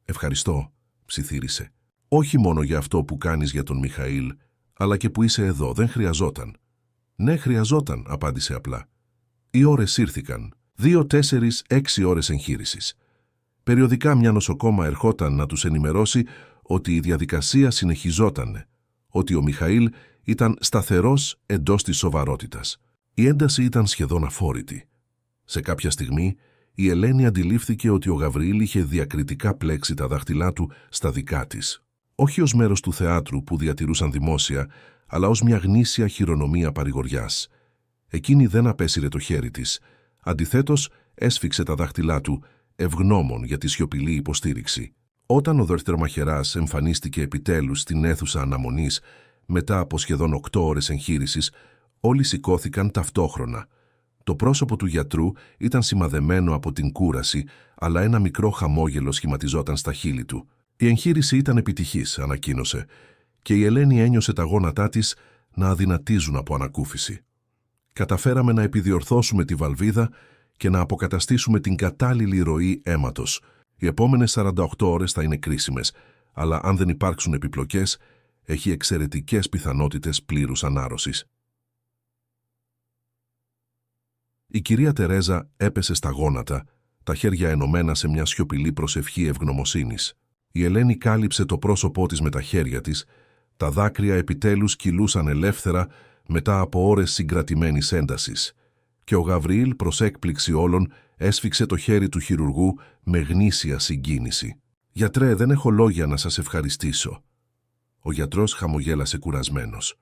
«Ευχαριστώ», ψιθύρισε. «Όχι μόνο για αυτό που κάνεις για τον Μιχαήλ, αλλά και που είσαι εδώ. Δεν χρειαζόταν». «Ναι, χρειαζόταν», απάντησε απλά. Οι ώρες ήρθηκαν. 2, 4, 6 ώρες εγχείρησης. Περιοδικά μια νοσοκόμα ερχόταν να τους ενημερώσει ότι η διαδικασία συνεχιζόταν, ότι ο Μιχαήλ ήταν σταθερός εντός της σοβαρότητας. Η ένταση ήταν σχεδόν αφόρητη. Σε κάποια στιγμή, η Ελένη αντιλήφθηκε ότι ο Γαβριήλ είχε διακριτικά πλέξει τα δάχτυλά του στα δικά της. Όχι ως μέρος του θεάτρου που διατηρούσαν δημόσια, αλλά ως μια γνήσια χειρονομία παρηγοριάς. Εκείνη δεν απέσυρε το χέρι της. Αντιθέτως, έσφιξε τα δάχτυλά του, ευγνώμων για τη σιωπηλή υποστήριξη. Όταν ο δορυτερομαχεράς εμφανίστηκε επιτέλους στην αίθουσα αναμονής, μετά από σχεδόν 8 ώρες εγχείρησης, όλοι σηκώθηκαν ταυτόχρονα. Το πρόσωπο του γιατρού ήταν σημαδεμένο από την κούραση, αλλά ένα μικρό χαμόγελο σχηματιζόταν στα χείλη του. «Η εγχείρηση ήταν επιτυχής», ανακοίνωσε, και η Ελένη ένιωσε τα γόνατά της να αδυνατίζουν από ανακούφιση. «Καταφέραμε να επιδιορθώσουμε τη βαλβίδα και να αποκαταστήσουμε την κατάλληλη ροή αίματος. Οι επόμενες 48 ώρες θα είναι κρίσιμες, αλλά αν δεν υπάρξουν επιπλοκές, έχει εξαιρετικές πιθανότητες πλήρους ανάρρωσης». Η κυρία Τερέζα έπεσε στα γόνατα, τα χέρια ενωμένα σε μια σιωπηλή προσευχή ευγνωμοσύνης. Η Ελένη κάλυψε το πρόσωπό της με τα χέρια της, τα δάκρυα επιτέλους κυλούσαν ελεύθερα μετά από ώρες συγκρατημένης έντασης, και ο Γαβριήλ προς έκπληξη όλων έσφιξε το χέρι του χειρουργού με γνήσια συγκίνηση. «Γιατρέ, δεν έχω λόγια να σας ευχαριστήσω». Ο γιατρός χαμογέλασε κουρασμένος.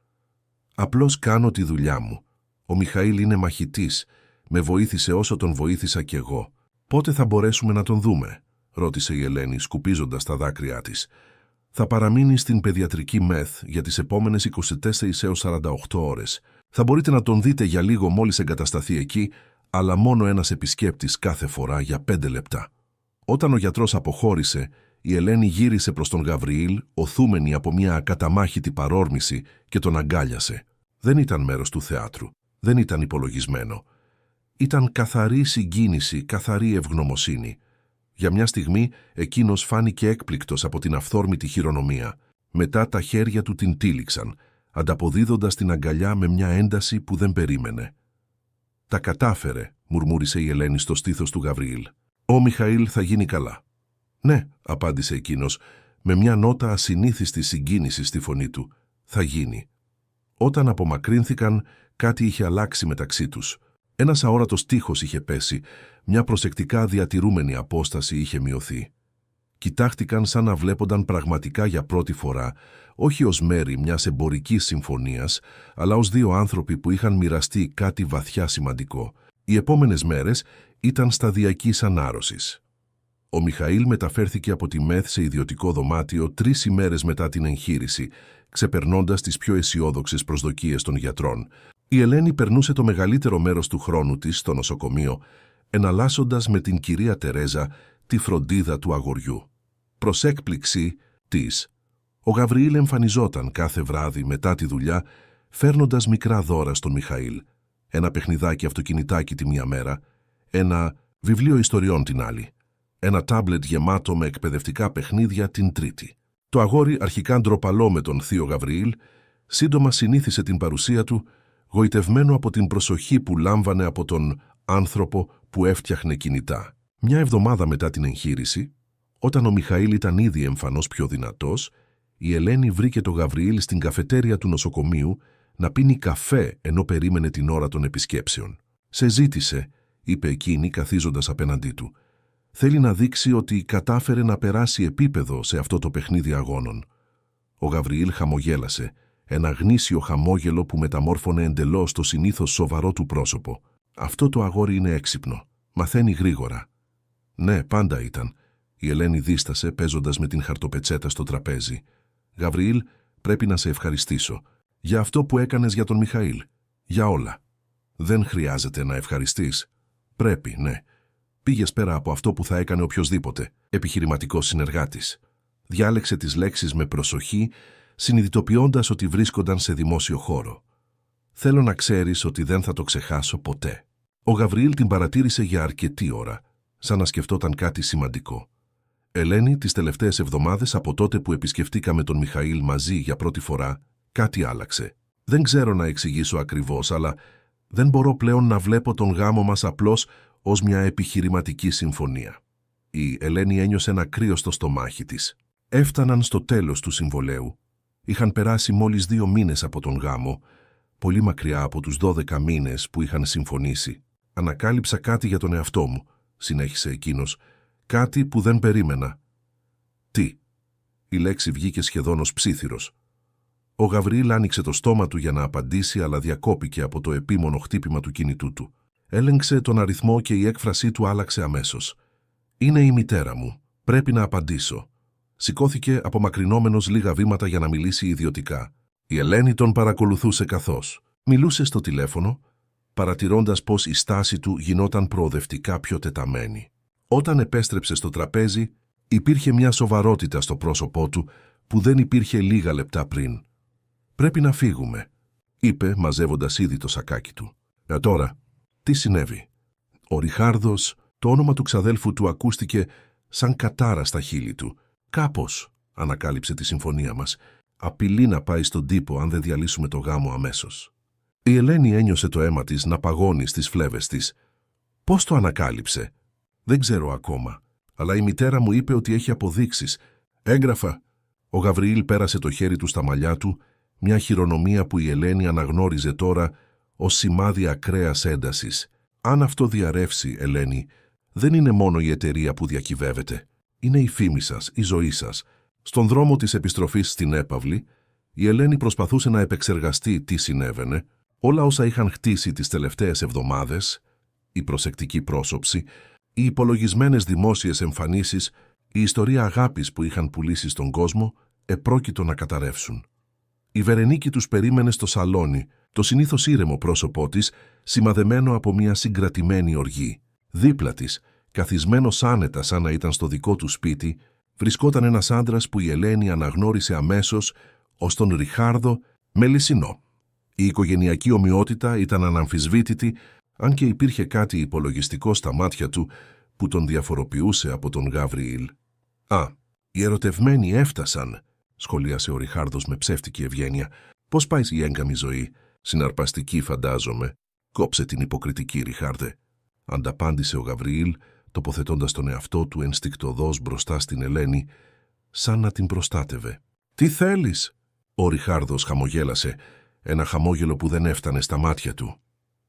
«Απλώς κάνω τη δουλειά μου. Ο Μιχαήλ είναι μαχητής. Με βοήθησε όσο τον βοήθησα κι εγώ. Πότε θα μπορέσουμε να τον δούμε?» ρώτησε η Ελένη, σκουπίζοντας τα δάκρυά της. «Θα παραμείνει στην παιδιατρική ΜΕΘ για τις επόμενες 24 έως 48 ώρες. Θα μπορείτε να τον δείτε για λίγο μόλις εγκατασταθεί εκεί, αλλά μόνο ένας επισκέπτης κάθε φορά για 5 λεπτά». Όταν ο γιατρός αποχώρησε, η Ελένη γύρισε προς τον Γαβριήλ, οθούμενη από μια ακαταμάχητη παρόρμηση, και τον αγκάλιασε. Δεν ήταν μέρος του θεάτρου. Δεν ήταν υπολογισμένο. Ήταν καθαρή συγκίνηση, καθαρή ευγνωμοσύνη. Για μια στιγμή εκείνος φάνηκε έκπληκτος από την αυθόρμητη χειρονομία. Μετά τα χέρια του την τύλιξαν, ανταποδίδοντας την αγκαλιά με μια ένταση που δεν περίμενε. «Τα κατάφερε», μουρμούρισε η Ελένη στο στήθος του Γαβριήλ. «Ο Μιχαήλ θα γίνει καλά». «Ναι», απάντησε εκείνος, με μια νότα ασυνήθιστης συγκίνησης στη φωνή του. «Θα γίνει». Όταν απομακρύνθηκαν, κάτι είχε αλλάξει μεταξύ τους. Ένας αόρατος τείχος είχε πέσει, μια προσεκτικά διατηρούμενη απόσταση είχε μειωθεί. Κοιτάχτηκαν σαν να βλέπονταν πραγματικά για πρώτη φορά, όχι ως μέρη μιας εμπορικής συμφωνίας, αλλά ως δύο άνθρωποι που είχαν μοιραστεί κάτι βαθιά σημαντικό. Οι επόμενες μέρες ήταν σταδιακής ανάρρωσης. Ο Μιχαήλ μεταφέρθηκε από τη ΜΕΘ σε ιδιωτικό δωμάτιο 3 ημέρες μετά την εγχείρηση, ξεπερνώντας τις πιο αισιόδοξες προσδοκίες των γιατρών. Η Ελένη περνούσε το μεγαλύτερο μέρος του χρόνου της στο νοσοκομείο, εναλλάσσοντας με την κυρία Τερέζα τη φροντίδα του αγοριού. Προς έκπληξη της, ο Γαβριήλ εμφανιζόταν κάθε βράδυ μετά τη δουλειά, φέρνοντας μικρά δώρα στον Μιχαήλ. Ένα παιχνιδάκι αυτοκινητάκι τη μία μέρα, ένα βιβλίο ιστοριών την άλλη, ένα τάμπλετ γεμάτο με εκπαιδευτικά παιχνίδια την τρίτη. Το αγόρι, αρχικά ντροπαλό με τον θείο Γαβριήλ, σύντομα συνήθισε την παρουσία του, γοητευμένο από την προσοχή που λάμβανε από τον άνθρωπο που έφτιαχνε κινητά. Μια εβδομάδα μετά την εγχείρηση, όταν ο Μιχαήλ ήταν ήδη εμφανώς πιο δυνατός, η Ελένη βρήκε τον Γαβριήλ στην καφετέρια του νοσοκομείου να πίνει καφέ ενώ περίμενε την ώρα των επισκέψεων. «Σε ζήτησε», είπε εκείνη καθίζοντας απέναντί του. «Θέλει να δείξει ότι κατάφερε να περάσει επίπεδο σε αυτό το παιχνίδι αγώνων». Ο Γαβριήλ χαμογέλασε, ένα γνήσιο χαμόγελο που μεταμόρφωνε εντελώς το συνήθως σοβαρό του πρόσωπο. «Αυτό το αγόρι είναι έξυπνο. Μαθαίνει γρήγορα». «Ναι, πάντα ήταν». Η Ελένη δίστασε παίζοντας με την χαρτοπετσέτα στο τραπέζι. «Γαβριήλ, πρέπει να σε ευχαριστήσω. Για αυτό που έκανες για τον Μιχαήλ. Για όλα». «Δεν χρειάζεται να ευχαριστείς». «Πρέπει, ναι. Πήγες πέρα από αυτό που θα έκανε οποιοσδήποτε επιχειρηματικός συνεργάτης». Διάλεξε τις λέξεις με προσοχή, συνειδητοποιώντας ότι βρίσκονταν σε δημόσιο χώρο. «Θέλω να ξέρεις ότι δεν θα το ξεχάσω ποτέ». Ο Γαβριήλ την παρατήρησε για αρκετή ώρα, σαν να σκεφτόταν κάτι σημαντικό. «Ελένη, τις τελευταίες εβδομάδες από τότε που επισκεφτήκαμε τον Μιχαήλ μαζί για πρώτη φορά, κάτι άλλαξε. Δεν ξέρω να εξηγήσω ακριβώς, αλλά δεν μπορώ πλέον να βλέπω τον γάμο μας απλώς ως μια επιχειρηματική συμφωνία». Η Ελένη ένιωσε ένα κρύο στο στομάχι της. Έφταναν στο τέλος του συμβολαίου. Είχαν περάσει μόλις 2 μήνες από τον γάμο, πολύ μακριά από τους 12 μήνες που είχαν συμφωνήσει. «Ανακάλυψα κάτι για τον εαυτό μου», συνέχισε εκείνος. «Κάτι που δεν περίμενα». «Τι?» Η λέξη βγήκε σχεδόν ως ψίθυρος. Ο Γαβριήλ άνοιξε το στόμα του για να απαντήσει, αλλά διακόπηκε από το επίμονο χτύπημα του κινητού του. Έλεγξε τον αριθμό και η έκφρασή του άλλαξε αμέσως. «Είναι η μητέρα μου. Πρέπει να απαντήσω». Σηκώθηκε απομακρυνόμενος λίγα βήματα για να μιλήσει ιδιωτικά. Η Ελένη τον παρακολουθούσε καθώς μιλούσε στο τηλέφωνο, παρατηρώντας πως η στάση του γινόταν προοδευτικά πιο τεταμένη. Όταν επέστρεψε στο τραπέζι, υπήρχε μια σοβαρότητα στο πρόσωπό του που δεν υπήρχε λίγα λεπτά πριν. «Πρέπει να φύγουμε», είπε μαζεύοντας ήδη το σακάκι του. Τώρα, τι συνέβη?» Ο Ριχάρδος, το όνομα του ξαδέλφου του ακούστηκε σαν κατάρα στα χείλη του. «Κάπως», ανακάλυψε τη συμφωνία μας, «απειλεί να πάει στον τύπο αν δεν διαλύσουμε το γάμο αμέσως». Η Ελένη ένιωσε το αίμα της να παγώνει στις φλέβες της. «Πώς το ανακάλυψε?» «Δεν ξέρω ακόμα, αλλά η μητέρα μου είπε ότι έχει αποδείξεις. Έγγραφα». Ο Γαβριήλ πέρασε το χέρι του στα μαλλιά του, μια χειρονομία που η Ελένη αναγνώριζε τώρα ως σημάδι ακραίας έντασης. «Αν αυτό διαρρεύσει, Ελένη, δεν είναι μόνο η εταιρεία που διακυβεύεται. Είναι η φήμη σας, η ζωή σας». Στον δρόμο της επιστροφής στην έπαυλη, η Ελένη προσπαθούσε να επεξεργαστεί τι συνέβαινε, όλα όσα είχαν χτίσει τις τελευταίες εβδομάδες, η προσεκτική πρόσωψη, οι υπολογισμένες δημόσιες εμφανίσεις, η ιστορία αγάπης που είχαν πουλήσει στον κόσμο, επρόκειτο να καταρρεύσουν. Η Βερενίκη τους περίμενε στο σαλόνι, το συνήθως ήρεμο πρόσωπό της, σημαδεμένο από μια συγκρατημένη οργή. Δίπλα της, καθισμένος άνετα σαν να ήταν στο δικό του σπίτι, βρισκόταν ένας άντρας που η Ελένη αναγνώρισε αμέσως ως τον Ριχάρδο Μελισσινό. Η οικογενειακή ομοιότητα ήταν αναμφισβήτητη, αν και υπήρχε κάτι υπολογιστικό στα μάτια του που τον διαφοροποιούσε από τον Γαβριήλ. «Α, οι ερωτευμένοι έφτασαν», σχολίασε ο Ριχάρδος με ψεύτικη ευγένεια. «Πώς πάει η έγκαμη ζωή?» «Συναρπαστική, φαντάζομαι». «Κόψε την υποκριτική, Ριχάρδε», ανταπάντησε ο Γαβριήλ, τοποθετώντας τον εαυτό του ενστικτωδώς μπροστά στην Ελένη, σαν να την προστάτευε. «Τι θέλεις?» Ο Ριχάρδος χαμογέλασε, ένα χαμόγελο που δεν έφτανε στα μάτια του.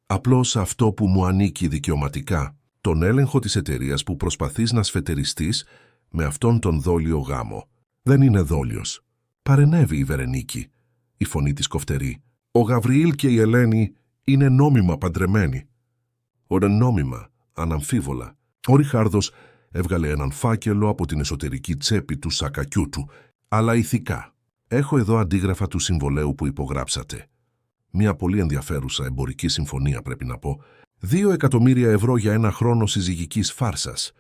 Απλώς αυτό που μου ανήκει δικαιωματικά, τον έλεγχο της εταιρείας που προσπαθείς να σφετεριστείς με αυτόν τον δόλιο γάμο. Δεν είναι δόλιος. Παρενέβη η Βερενίκη, η φωνή της κοφτερή. Ο Γαβριήλ και η Ελένη είναι νόμιμα παντρεμένοι. Νόμιμα, αναμφίβολα. Ο Ριχάρδος έβγαλε έναν φάκελο από την εσωτερική τσέπη του σακακιού του, αλλά ηθικά. Έχω εδώ αντίγραφα του συμβολαίου που υπογράψατε. Μια πολύ ενδιαφέρουσα εμπορική συμφωνία, πρέπει να πω. 2 εκατομμύρια ευρώ για ένα χρόνο συζυγικής φάρσας.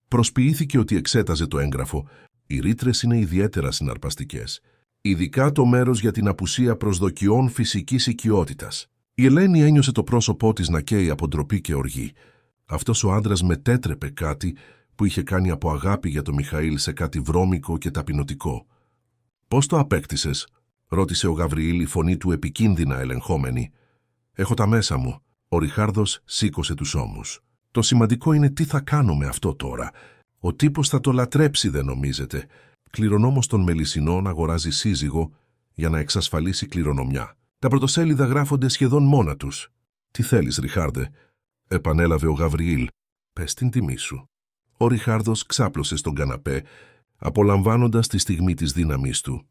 Προσποιήθηκε ότι εξέταζε το έγγραφο. Οι ρήτρες είναι ιδιαίτερα συναρπαστικές. Ειδικά το μέρος για την απουσία προσδοκιών φυσικής οικειότητας. Η Ελένη ένιωσε το πρόσωπό της να καίει από ντροπή και οργή. Αυτός ο άντρας μετέτρεπε κάτι που είχε κάνει από αγάπη για τον Μιχαήλ σε κάτι βρώμικο και ταπεινωτικό. «Πώς το απέκτησες?» ρώτησε ο Γαβριήλ, η φωνή του επικίνδυνα ελεγχόμενη. «Έχω τα μέσα μου». Ο Ριχάρδος σήκωσε τους ώμους. «Το σημαντικό είναι τι θα κάνω με αυτό τώρα. Ο τύπος θα το λατρέψει, δεν νομίζετε? Κληρονόμος των Μελισσινών αγοράζει σύζυγο για να εξασφαλίσει κληρονομιά. Τα πρωτοσέλιδα γράφονται σχεδόν μόνα τους». «Τι θέλεις, Ριχάρδε?» επανέλαβε ο Γαβριήλ. «Πες την τιμή σου». Ο Ριχάρδος ξάπλωσε στον καναπέ, απολαμβάνοντας τη στιγμή της δύναμής του.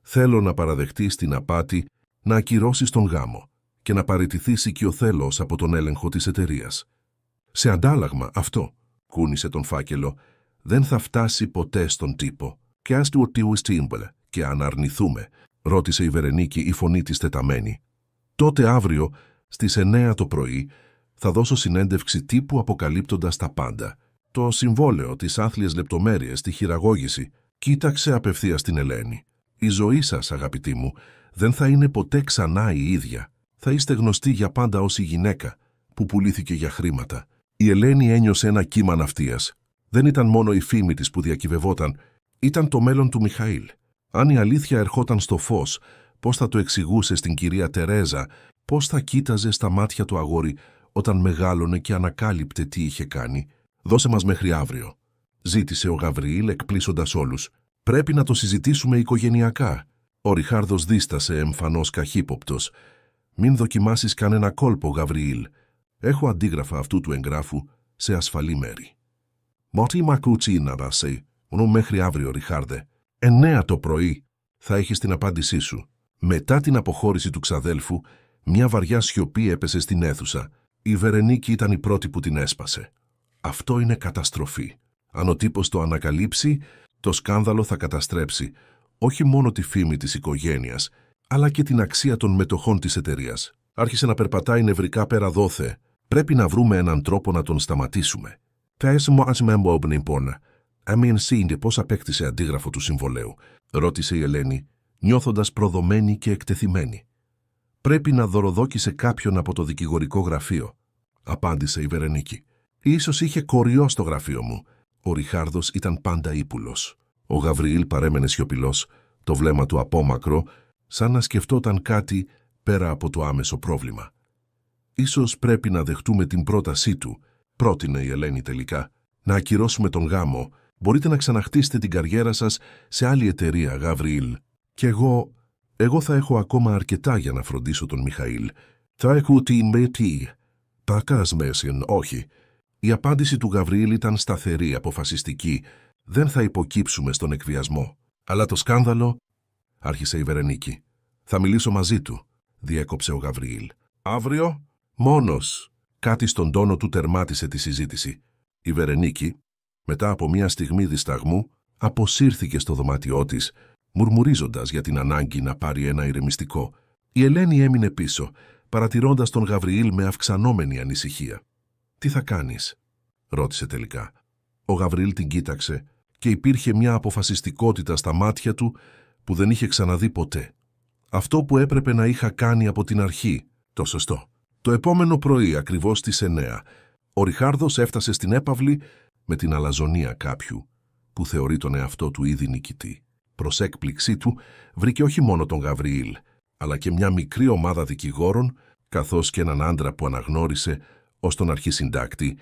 «Θέλω να παραδεχτείς την απάτη, να ακυρώσεις τον γάμο και να παραιτηθείς οικειοθέλως από τον έλεγχο της εταιρείας. Σε αντάλλαγμα αυτό», κούνησε τον φάκελο, «δεν θα φτάσει ποτέ στον τύπο. Και ας του οτίου στίμπελε και αν αρνηθούμε», ρώτησε η Βερενίκη, η φωνή της τεταμένη. «Τότε αύριο στις 9 το πρωί θα δώσω συνέντευξη τύπου αποκαλύπτοντας τα πάντα. Το συμβόλαιο, τις άθλιες λεπτομέρειες, τη χειραγώγηση». Κοίταξε απευθείας την Ελένη. «Η ζωή σας, αγαπητή μου, δεν θα είναι ποτέ ξανά η ίδια. Θα είστε γνωστοί για πάντα ως η γυναίκα που πουλήθηκε για χρήματα». Η Ελένη ένιωσε ένα κύμα ναυτίας. Δεν ήταν μόνο η φήμη της που διακυβευόταν, ήταν το μέλλον του Μιχαήλ. Αν η αλήθεια ερχόταν στο φως, πώς θα το εξηγούσε στην κυρία Τερέζα, πώς θα κοίταζε στα μάτια του αγόρι όταν μεγάλωνε και ανακάλυπτε τι είχε κάνει. «Δώσε μας μέχρι αύριο», ζήτησε ο Γαβριήλ εκπλήσοντας όλους. «Πρέπει να το συζητήσουμε οικογενειακά». Ο Ριχάρδος δίστασε, εμφανώς καχύποπτος. «Μην δοκιμάσεις κανένα κόλπο, Γαβριήλ. Έχω αντίγραφα αυτού του εγγράφου σε ασφαλή μέρη». «Μότι μακούτσι να ράσε, μόνο μέχρι αύριο, Ριχάρδε. 9 το πρωί θα έχεις την απάντησή σου». Μετά την αποχώρηση του ξαδέλφου, μια βαριά σιωπή έπεσε στην αίθουσα. Η Βερενίκη ήταν η πρώτη που την έσπασε. «Αυτό είναι καταστροφή. Αν ο τύπος το ανακαλύψει, το σκάνδαλο θα καταστρέψει όχι μόνο τη φήμη της οικογένειας, αλλά και την αξία των μετοχών της εταιρείας. Άρχισε να περπατάει νευρικά πέρα δόθε. Πρέπει να βρούμε έναν τρόπο να τον σταματήσουμε». «Θες μου ας με εμπόπνιπον. Αμήν σύντε πώς απέκτησε αντίγραφο του συμβολαίου», ρώτησε η Ελένη, νιώθοντας προδομένη και εκτεθειμένη. «Πρέπει να δωροδόκησε κάποιον από το δικηγορικό γραφείο», απάντησε η Βερενίκη. «Ίσως είχε κοριό στο γραφείο μου». Ο Ριχάρδος ήταν πάντα ύπουλος. Ο Γαβριήλ παρέμενε σιωπηλός, το βλέμμα του απόμακρο, σαν να σκεφτόταν κάτι πέρα από το άμεσο πρόβλημα. «Ίσως πρέπει να δεχτούμε την πρότασή του», πρότεινε η Ελένη τελικά. «Να ακυρώσουμε τον γάμο. Μπορείτε να ξαναχτίσετε την καριέρα σας σε άλλη εταιρεία, Γαβριήλ. Και εγώ θα έχω ακόμα αρκετά για να φροντίσω τον Μιχαήλ. Θα έχω την μετή». «Πακάς μέσιν, όχι». Η απάντηση του Γαβριήλ ήταν σταθερή, αποφασιστική. «Δεν θα υποκύψουμε στον εκβιασμό». «Αλλά το σκάνδαλο», άρχισε η Βερενίκη. «Θα μιλήσω μαζί του», διέκοψε ο Γαβριήλ. «Αύριο?» «Μόνος». Κάτι στον τόνο του τερμάτισε τη συζήτηση. Η Βερενίκη, μετά από μια στιγμή δισταγμού, αποσύρθηκε στο δωμάτιό της, μουρμουρίζοντας για την ανάγκη να πάρει ένα ηρεμιστικό. Η Ελένη έμεινε πίσω, παρατηρώντας τον Γαβριήλ με αυξανόμενη ανησυχία. «Τι θα κάνεις?» ρώτησε τελικά. Ο Γαβριήλ την κοίταξε και υπήρχε μια αποφασιστικότητα στα μάτια του που δεν είχε ξαναδεί ποτέ. Αυτό που έπρεπε να είχα κάνει από την αρχή, το σωστό. Το επόμενο πρωί, ακριβώς στις 9, ο Ριχάρδος έφτασε στην έπαυλη με την αλαζονία κάποιου που θεωρεί τον εαυτό του ήδη νικητή. Προς έκπληξή του, βρήκε όχι μόνο τον Γαβριήλ, αλλά και μια μικρή ομάδα δικηγόρων, καθώς και έναν άντρα που αναγνώρισε ως τον αρχισυντάκτη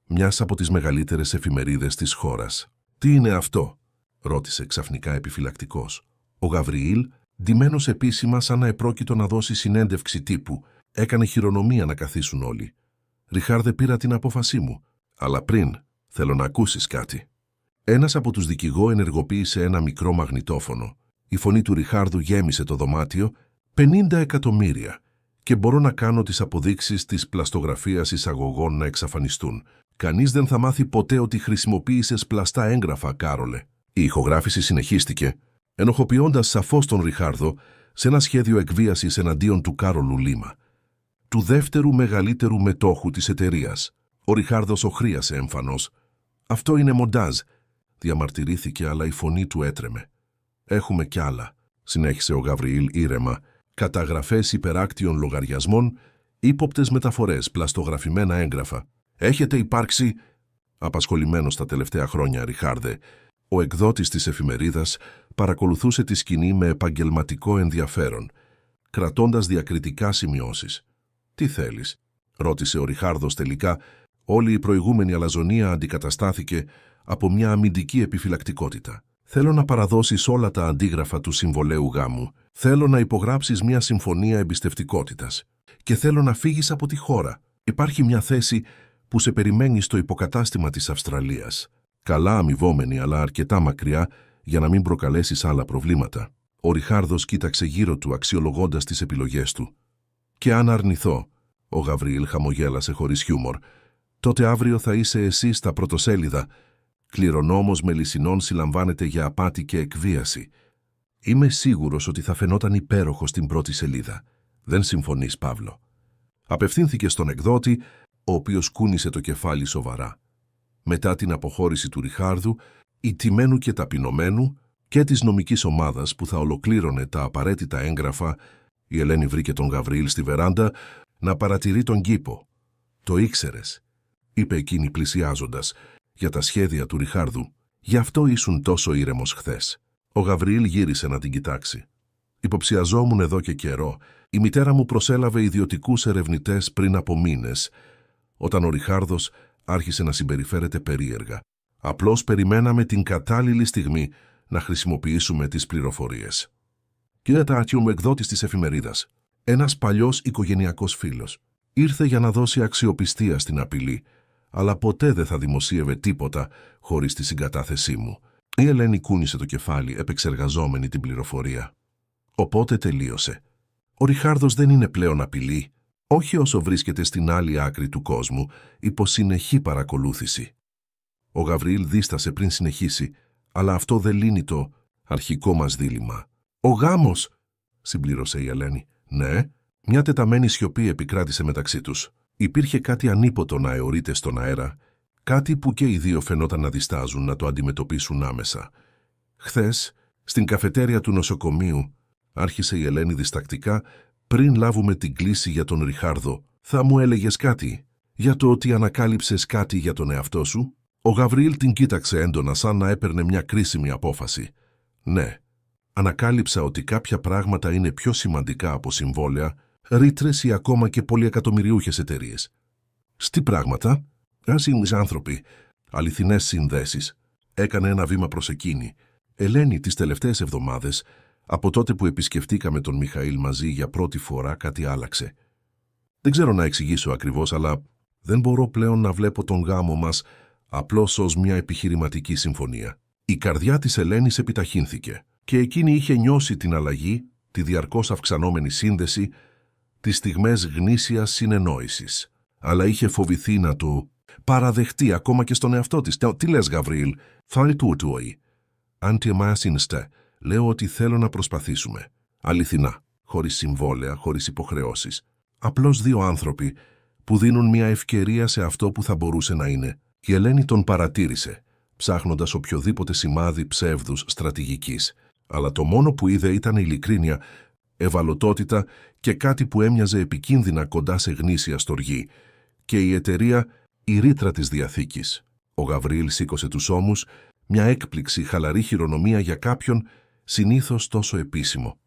μιας από τις μεγαλύτερες εφημερίδες της χώρας. «Τι είναι αυτό?» ρώτησε ξαφνικά επιφυλακτικός. Ο Γαβριήλ, ντυμένος επίσημα σαν να επρόκειτο να δώσει συνέντευξη τύπου, Έκανε χειρονομία να καθίσουν όλοι. «Ριχάρδε, πήρα την απόφασή μου. Αλλά πριν, θέλω να ακούσεις κάτι». Ένας από τους δικηγό ενεργοποίησε ένα μικρό μαγνητόφωνο. Η φωνή του Ριχάρδου γέμισε το δωμάτιο. 50 εκατομμύρια. Και μπορώ να κάνω τις αποδείξεις της πλαστογραφίας εισαγωγών να εξαφανιστούν. Κανείς δεν θα μάθει ποτέ ότι χρησιμοποίησες πλαστά έγγραφα, Κάρολε. Η ηχογράφηση συνεχίστηκε, ενοχοποιώντας σαφώς τον Ριχάρδο σε ένα σχέδιο εκβίασης εναντίον του Κάρολου Λίμα, του δεύτερου μεγαλύτερου μετόχου της εταιρείας. Ο Ριχάρδος οχρίασε εμφανώς. «Αυτό είναι μοντάζ», διαμαρτυρήθηκε, αλλά η φωνή του έτρεμε. «Έχουμε κι άλλα», συνέχισε ο Γαβριήλ ήρεμα. «Καταγραφές υπεράκτιων λογαριασμών, ύποπτες μεταφορές, πλαστογραφημένα έγγραφα. Έχετε υπάρξει...» Απασχολημένος τα τελευταία χρόνια, Ριχάρδε, ο εκδότης της εφημερίδας παρακολουθούσε τη σκηνή με επαγγελματικό ενδιαφέρον, κρατώντας διακριτικά σημειώσεις. «Τι θέλεις?» ρώτησε ο Ριχάρδος τελικά. Όλη η προηγούμενη αλαζονία αντικαταστάθηκε από μια αμυντική επιφυλακτικότητα. «Θέλω να παραδώσεις όλα τα αντίγραφα του συμβολέου γάμου. Θέλω να υπογράψεις μια συμφωνία εμπιστευτικότητας. Και θέλω να φύγεις από τη χώρα. Υπάρχει μια θέση που σε περιμένει στο υποκατάστημα της Αυστραλίας. Καλά αμοιβόμενη, αλλά αρκετά μακριά για να μην προκαλέσεις άλλα προβλήματα». Ο Ριχάρδος κοίταξε γύρω του, αξιολογώντας τις επιλογές του. «Και αν αρνηθώ?» Ο Γαβριήλ χαμογέλασε χωρίς χιούμορ. «Τότε αύριο θα είσαι εσύ στα πρωτοσέλιδα. Κληρονόμος Μελισσινών συλλαμβάνεται για απάτη και εκβίαση. Είμαι σίγουρος ότι θα φαινόταν υπέροχο στην πρώτη σελίδα. Δεν συμφωνείς, Παύλο?» Απευθύνθηκε στον εκδότη, ο οποίος κούνησε το κεφάλι σοβαρά. Μετά την αποχώρηση του Ριχάρδου, ηττημένου και ταπεινωμένου, και της νομικής ομάδας που θα ολοκλήρωνε τα απαραίτητα έγγραφα, η Ελένη βρήκε τον Γαβριήλ στη βεράντα να παρατηρεί τον κήπο. «Το ήξερες», είπε εκείνη πλησιάζοντας, «για τα σχέδια του Ριχάρδου. Γι' αυτό ήσουν τόσο ήρεμος χθες». Ο Γαβριήλ γύρισε να την κοιτάξει. «Υποψιαζόμουν εδώ και καιρό. Η μητέρα μου προσέλαβε ιδιωτικούς ερευνητές πριν από μήνες, όταν ο Ριχάρδος άρχισε να συμπεριφέρεται περίεργα. Απλώς περιμέναμε την κατάλληλη στιγμή να χρησιμοποιήσουμε τις πληροφορίες». «Κύριε Τάτιο μου, εκδότης της εφημερίδας, ένας παλιός οικογενειακός φίλος. Ήρθε για να δώσει αξιοπιστία στην απειλή, αλλά ποτέ δεν θα δημοσίευε τίποτα χωρίς τη συγκατάθεσή μου». Η Ελένη κούνησε το κεφάλι, επεξεργαζόμενη την πληροφορία. «Οπότε τελείωσε. Ο Ριχάρδος δεν είναι πλέον απειλή, όχι όσο βρίσκεται στην άλλη άκρη του κόσμου, υπό συνεχή παρακολούθηση». Ο Γαβριήλ δίστασε πριν συνεχίσει, αλλά αυτό δεν λύνει το αρχικό μας δίλημμα. «Ο γάμος», συμπλήρωσε η Ελένη. «Ναι». Μια τεταμένη σιωπή επικράτησε μεταξύ τους. Υπήρχε κάτι ανίποτο να αιωρείται στον αέρα, κάτι που και οι δύο φαινόταν να διστάζουν να το αντιμετωπίσουν άμεσα. «Χθες, στην καφετέρια του νοσοκομείου», άρχισε η Ελένη διστακτικά, «πριν λάβουμε την κλήση για τον Ριχάρδο, θα μου έλεγες κάτι για το ότι ανακάλυψες κάτι για τον εαυτό σου?» Ο Γαβριήλ την κοίταξε έντονα, σαν να έπαιρνε μια κρίσιμη απόφαση. «Ναι, ανακάλυψα ότι κάποια πράγματα είναι πιο σημαντικά από συμβόλαια, ρήτρες ή ακόμα και πολυεκατομμυριούχες εταιρείες». «Στι πράγματα?» «Άσυνες άνθρωποι, αληθινές συνδέσεις». Έκανε ένα βήμα προς εκείνη. «Ελένη, τις τελευταίες εβδομάδες, από τότε που επισκεφτήκαμε τον Μιχαήλ μαζί για πρώτη φορά, κάτι άλλαξε. Δεν ξέρω να εξηγήσω ακριβώς, αλλά δεν μπορώ πλέον να βλέπω τον γάμο μας απλώς ως μια επιχειρηματική συμφωνία». Η καρδιά της Ελένης επιταχύνθηκε και εκείνη είχε νιώσει την αλλαγή, τη διαρκώς αυξανόμενη σύνδεση, τις στιγμές γνήσιας συνεννόησης. Αλλά είχε φοβηθεί να το παραδεχτεί ακόμα και στον εαυτό της. «Τι λες, Γαβριήλ?» «Θα τούτοοι. Αντιμάσινστε. Λέω ότι θέλω να προσπαθήσουμε. Αληθινά, χωρίς συμβόλαια, χωρίς υποχρεώσεις. Απλώς δύο άνθρωποι που δίνουν μια ευκαιρία σε αυτό που θα μπορούσε να είναι». Η Ελένη τον παρατήρησε, ψάχνοντας οποιοδήποτε σημάδι ψεύδους στρατηγικής. Αλλά το μόνο που είδε ήταν ειλικρίνεια, ευαλωτότητα και κάτι που έμοιαζε επικίνδυνα κοντά σε γνήσια στοργή. Και η εταιρεία, η ρήτρα της διαθήκης. Ο Γαβριήλ σήκωσε τους ώμους, μια έκπληξη, χαλαρή χειρονομία για κάποιον συνήθως τόσο επίσημο.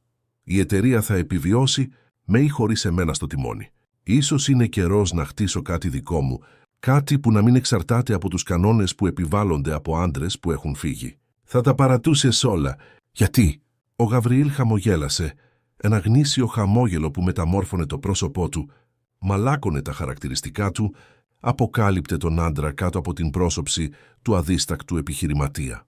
«Η εταιρεία θα επιβιώσει με ή χωρίς εμένα στο τιμόνι. Ίσως είναι καιρός να χτίσω κάτι δικό μου, κάτι που να μην εξαρτάται από τους κανόνες που επιβάλλονται από άντρες που έχουν φύγει. Θα τα παρατούσες όλα. Γιατί?» Ο Γαβριήλ χαμογέλασε, ένα γνήσιο χαμόγελο που μεταμόρφωνε το πρόσωπό του μαλάκωνε τα χαρακτηριστικά του, αποκάλυπτε τον άντρα κάτω από την πρόσωψη του αδίστακτου επιχειρηματία.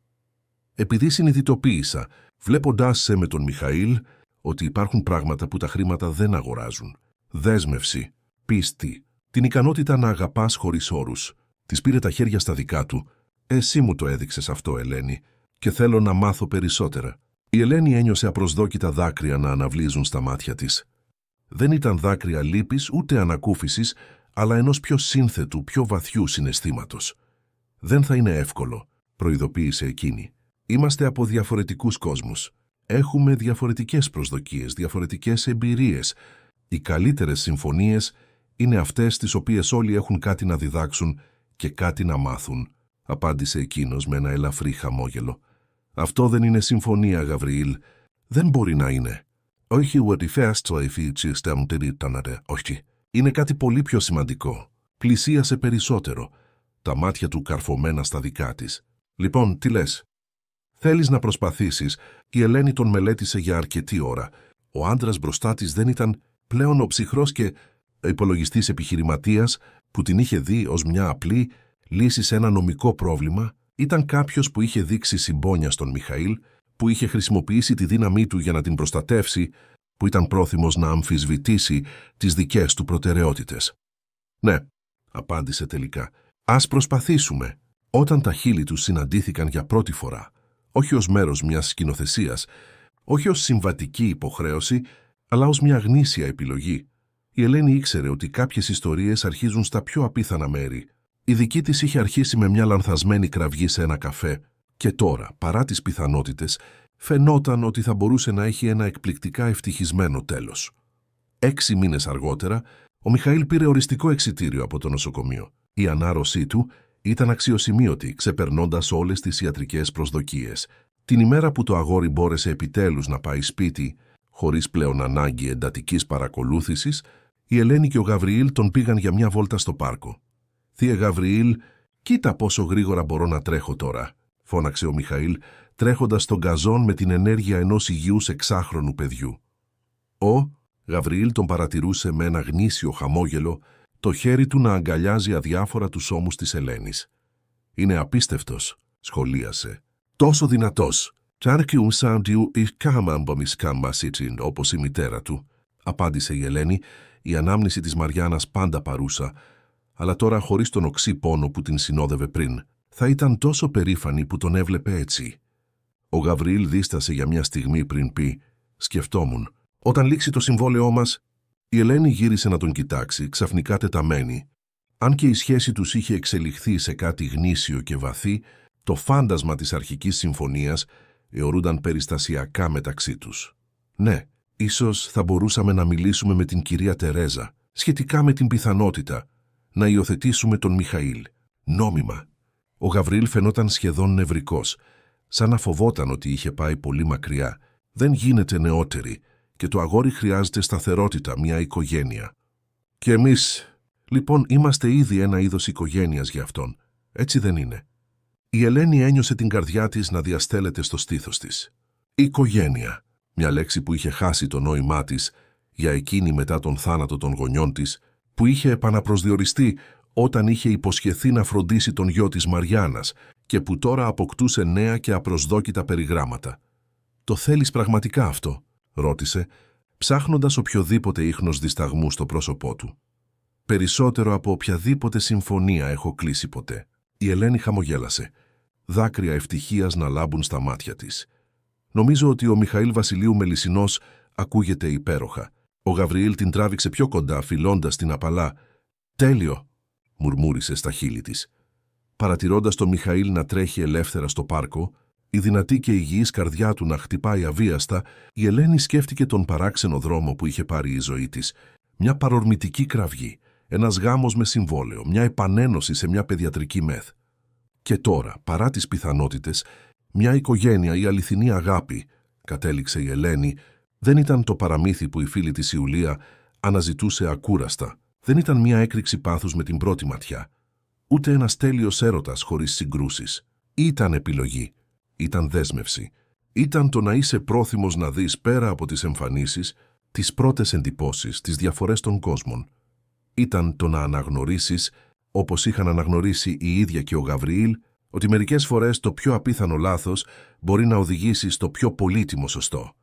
Επειδή συνειδητοποίησα, βλέποντάς σε με τον Μιχαήλ, ότι υπάρχουν πράγματα που τα χρήματα δεν αγοράζουν. Δέσμευση, πίστη, την ικανότητα να αγαπάς χωρίς όρους. Της πήρε τα χέρια στα δικά του. «Εσύ μου το έδειξες αυτό, Ελένη, και θέλω να μάθω περισσότερα». Η Ελένη ένιωσε απροσδόκητα δάκρυα να αναβλύζουν στα μάτια της. Δεν ήταν δάκρυα λύπης ούτε ανακούφισης, αλλά ενός πιο σύνθετου, πιο βαθιού συναισθήματος. «Δεν θα είναι εύκολο», προειδοποίησε εκείνη. «Είμαστε από διαφορετικούς κόσμους. Έχουμε διαφορετικές προσδοκίες, διαφορετικές εμπειρίες. Οι καλύτερες συμφωνίες είναι αυτές τις οποίες όλοι έχουν κάτι να διδάξουν και κάτι να μάθουν», απάντησε εκείνος με ένα ελαφρύ χαμόγελο. «Αυτό δεν είναι συμφωνία, Γαβριήλ. Δεν μπορεί να είναι». «Όχι, όχι. Είναι κάτι πολύ πιο σημαντικό». Πλησίασε περισσότερο, τα μάτια του καρφωμένα στα δικά της. «Λοιπόν, τι λες?» «Θέλεις να προσπαθήσεις?» Η Ελένη τον μελέτησε για αρκετή ώρα. Ο άντρας μπροστά της δεν ήταν πλέον ο ψυχρός και υπολογιστής επιχειρηματίας που την είχε δει ως μια απλή λύση σε ένα νομικό πρόβλημα. Ήταν κάποιος που είχε δείξει συμπόνια στον Μιχαήλ, που είχε χρησιμοποιήσει τη δύναμή του για να την προστατεύσει, που ήταν πρόθυμος να αμφισβητήσει τις δικές του προτεραιότητες. «Ναι», απάντησε τελικά, «ας προσπαθήσουμε». Όταν τα χείλη τους συναντήθηκαν για πρώτη φορά, όχι ως μέρος μιας σκηνοθεσίας, όχι ως συμβατική υποχρέωση, αλλά ως μια γνήσια επιλογή, η Ελένη ήξερε ότι κάποιες ιστορίες αρχίζουν στα πιο απίθανα μέρη. Η δική της είχε αρχίσει με μια λανθασμένη κραυγή σε ένα καφέ και τώρα, παρά τις πιθανότητες, φαινόταν ότι θα μπορούσε να έχει ένα εκπληκτικά ευτυχισμένο τέλος. 6 μήνες αργότερα, ο Μιχαήλ πήρε οριστικό εξιτήριο από το νοσοκομείο. Η ανάρρωσή του ήταν αξιοσημείωτη, ξεπερνώντας όλες τις ιατρικές προσδοκίες. Την ημέρα που το αγόρι μπόρεσε επιτέλους να πάει σπίτι, χωρίς πλέον ανάγκη εντατικής παρακολούθησης, η Ελένη και ο Γαβριήλ τον πήγαν για μια βόλτα στο πάρκο. «Θείε Γαβριήλ, κοίτα πόσο γρήγορα μπορώ να τρέχω τώρα», φώναξε ο Μιχαήλ, τρέχοντας στον γκαζόν με την ενέργεια ενός υγιούς 6χρονου παιδιού. Ο Γαβριήλ τον παρατηρούσε με ένα γνήσιο χαμόγελο, το χέρι του να αγκαλιάζει αδιάφορα τους ώμους της Ελένης. «Είναι απίστευτος», σχολίασε. «Τόσο δυνατός. Όπως η μητέρα του», απάντησε η Ελένη, η ανάμνηση της Μαριάννας πάντα παρούσα, αλλά τώρα χωρίς τον οξύ πόνο που την συνόδευε πριν. Θα ήταν τόσο περήφανη που τον έβλεπε έτσι. Ο Γαβριήλ δίστασε για μια στιγμή πριν πει «Σκεφτόμουν. Όταν λήξει το συμβόλαιό μας». Η Ελένη γύρισε να τον κοιτάξει, ξαφνικά τεταμένη. Αν και η σχέση τους είχε εξελιχθεί σε κάτι γνήσιο και βαθύ, το φάντασμα της αρχικής συμφωνίας αιωρούνταν περιστασιακά μεταξύ τους. «Ναι, ίσως θα μπορούσαμε να μιλήσουμε με την κυρία Τερέζα, σχετικά με την πιθανότητα να υιοθετήσουμε τον Μιχαήλ. Νόμιμα». Ο Γαβριήλ φαινόταν σχεδόν νευρικός, σαν να φοβόταν ότι είχε πάει πολύ μακριά. «Δεν γίνεται νεότερη και το αγόρι χρειάζεται σταθερότητα, μια οικογένεια. Και εμείς, λοιπόν, είμαστε ήδη ένα είδος οικογένειας για αυτόν. Έτσι δεν είναι?» Η Ελένη ένιωσε την καρδιά της να διαστέλλεται στο στήθος της. Οικογένεια, μια λέξη που είχε χάσει το νόημά της για εκείνη μετά τον θάνατο των γονιών της, που είχε επαναπροσδιοριστεί όταν είχε υποσχεθεί να φροντίσει τον γιο της Μαριάννας και που τώρα αποκτούσε νέα και απροσδόκητα περιγράμματα. «Το θέλεις πραγματικά αυτό?» ρώτησε, ψάχνοντας οποιοδήποτε ίχνος δισταγμού στο πρόσωπό του. «Περισσότερο από οποιαδήποτε συμφωνία έχω κλείσει ποτέ». Η Ελένη χαμογέλασε, δάκρυα ευτυχίας να λάμπουν στα μάτια της. «Νομίζω ότι ο Μιχαήλ Βασιλείου Μελισσινός ακούγεται υπέροχα». Ο Γαβριήλ την τράβηξε πιο κοντά, φιλώντας την απαλά. «Τέλειο», μουρμούρισε στα χείλη της. Παρατηρώντας τον Μιχαήλ να τρέχει ελεύθερα στο πάρκο, η δυνατή και υγιής καρδιά του να χτυπάει αβίαστα, η Ελένη σκέφτηκε τον παράξενο δρόμο που είχε πάρει η ζωή της. Μια παρορμητική κραυγή, ένας γάμος με συμβόλαιο, μια επανένωση σε μια παιδιατρική μεθ. Και τώρα, παρά τις πιθανότητες, μια οικογένεια, η αληθινή αγάπη, κατέληξε η Ελένη, δεν ήταν το παραμύθι που η φίλη της Ιουλία αναζητούσε ακούραστα. Δεν ήταν μια έκρηξη πάθους με την πρώτη ματιά. Ούτε ένας τέλειος έρωτας χωρίς συγκρούσεις. Ήταν επιλογή. Ήταν δέσμευση. Ήταν το να είσαι πρόθυμος να δεις πέρα από τις εμφανίσεις, τις πρώτες εντυπώσεις, τις διαφορές των κόσμων. ήταν το να αναγνωρίσεις, όπως είχαν αναγνωρίσει η ίδια και ο Γαβριήλ, ότι μερικές φορές το πιο απίθανο λάθος μπορεί να οδηγήσει στο πιο πολύτιμο σωστό.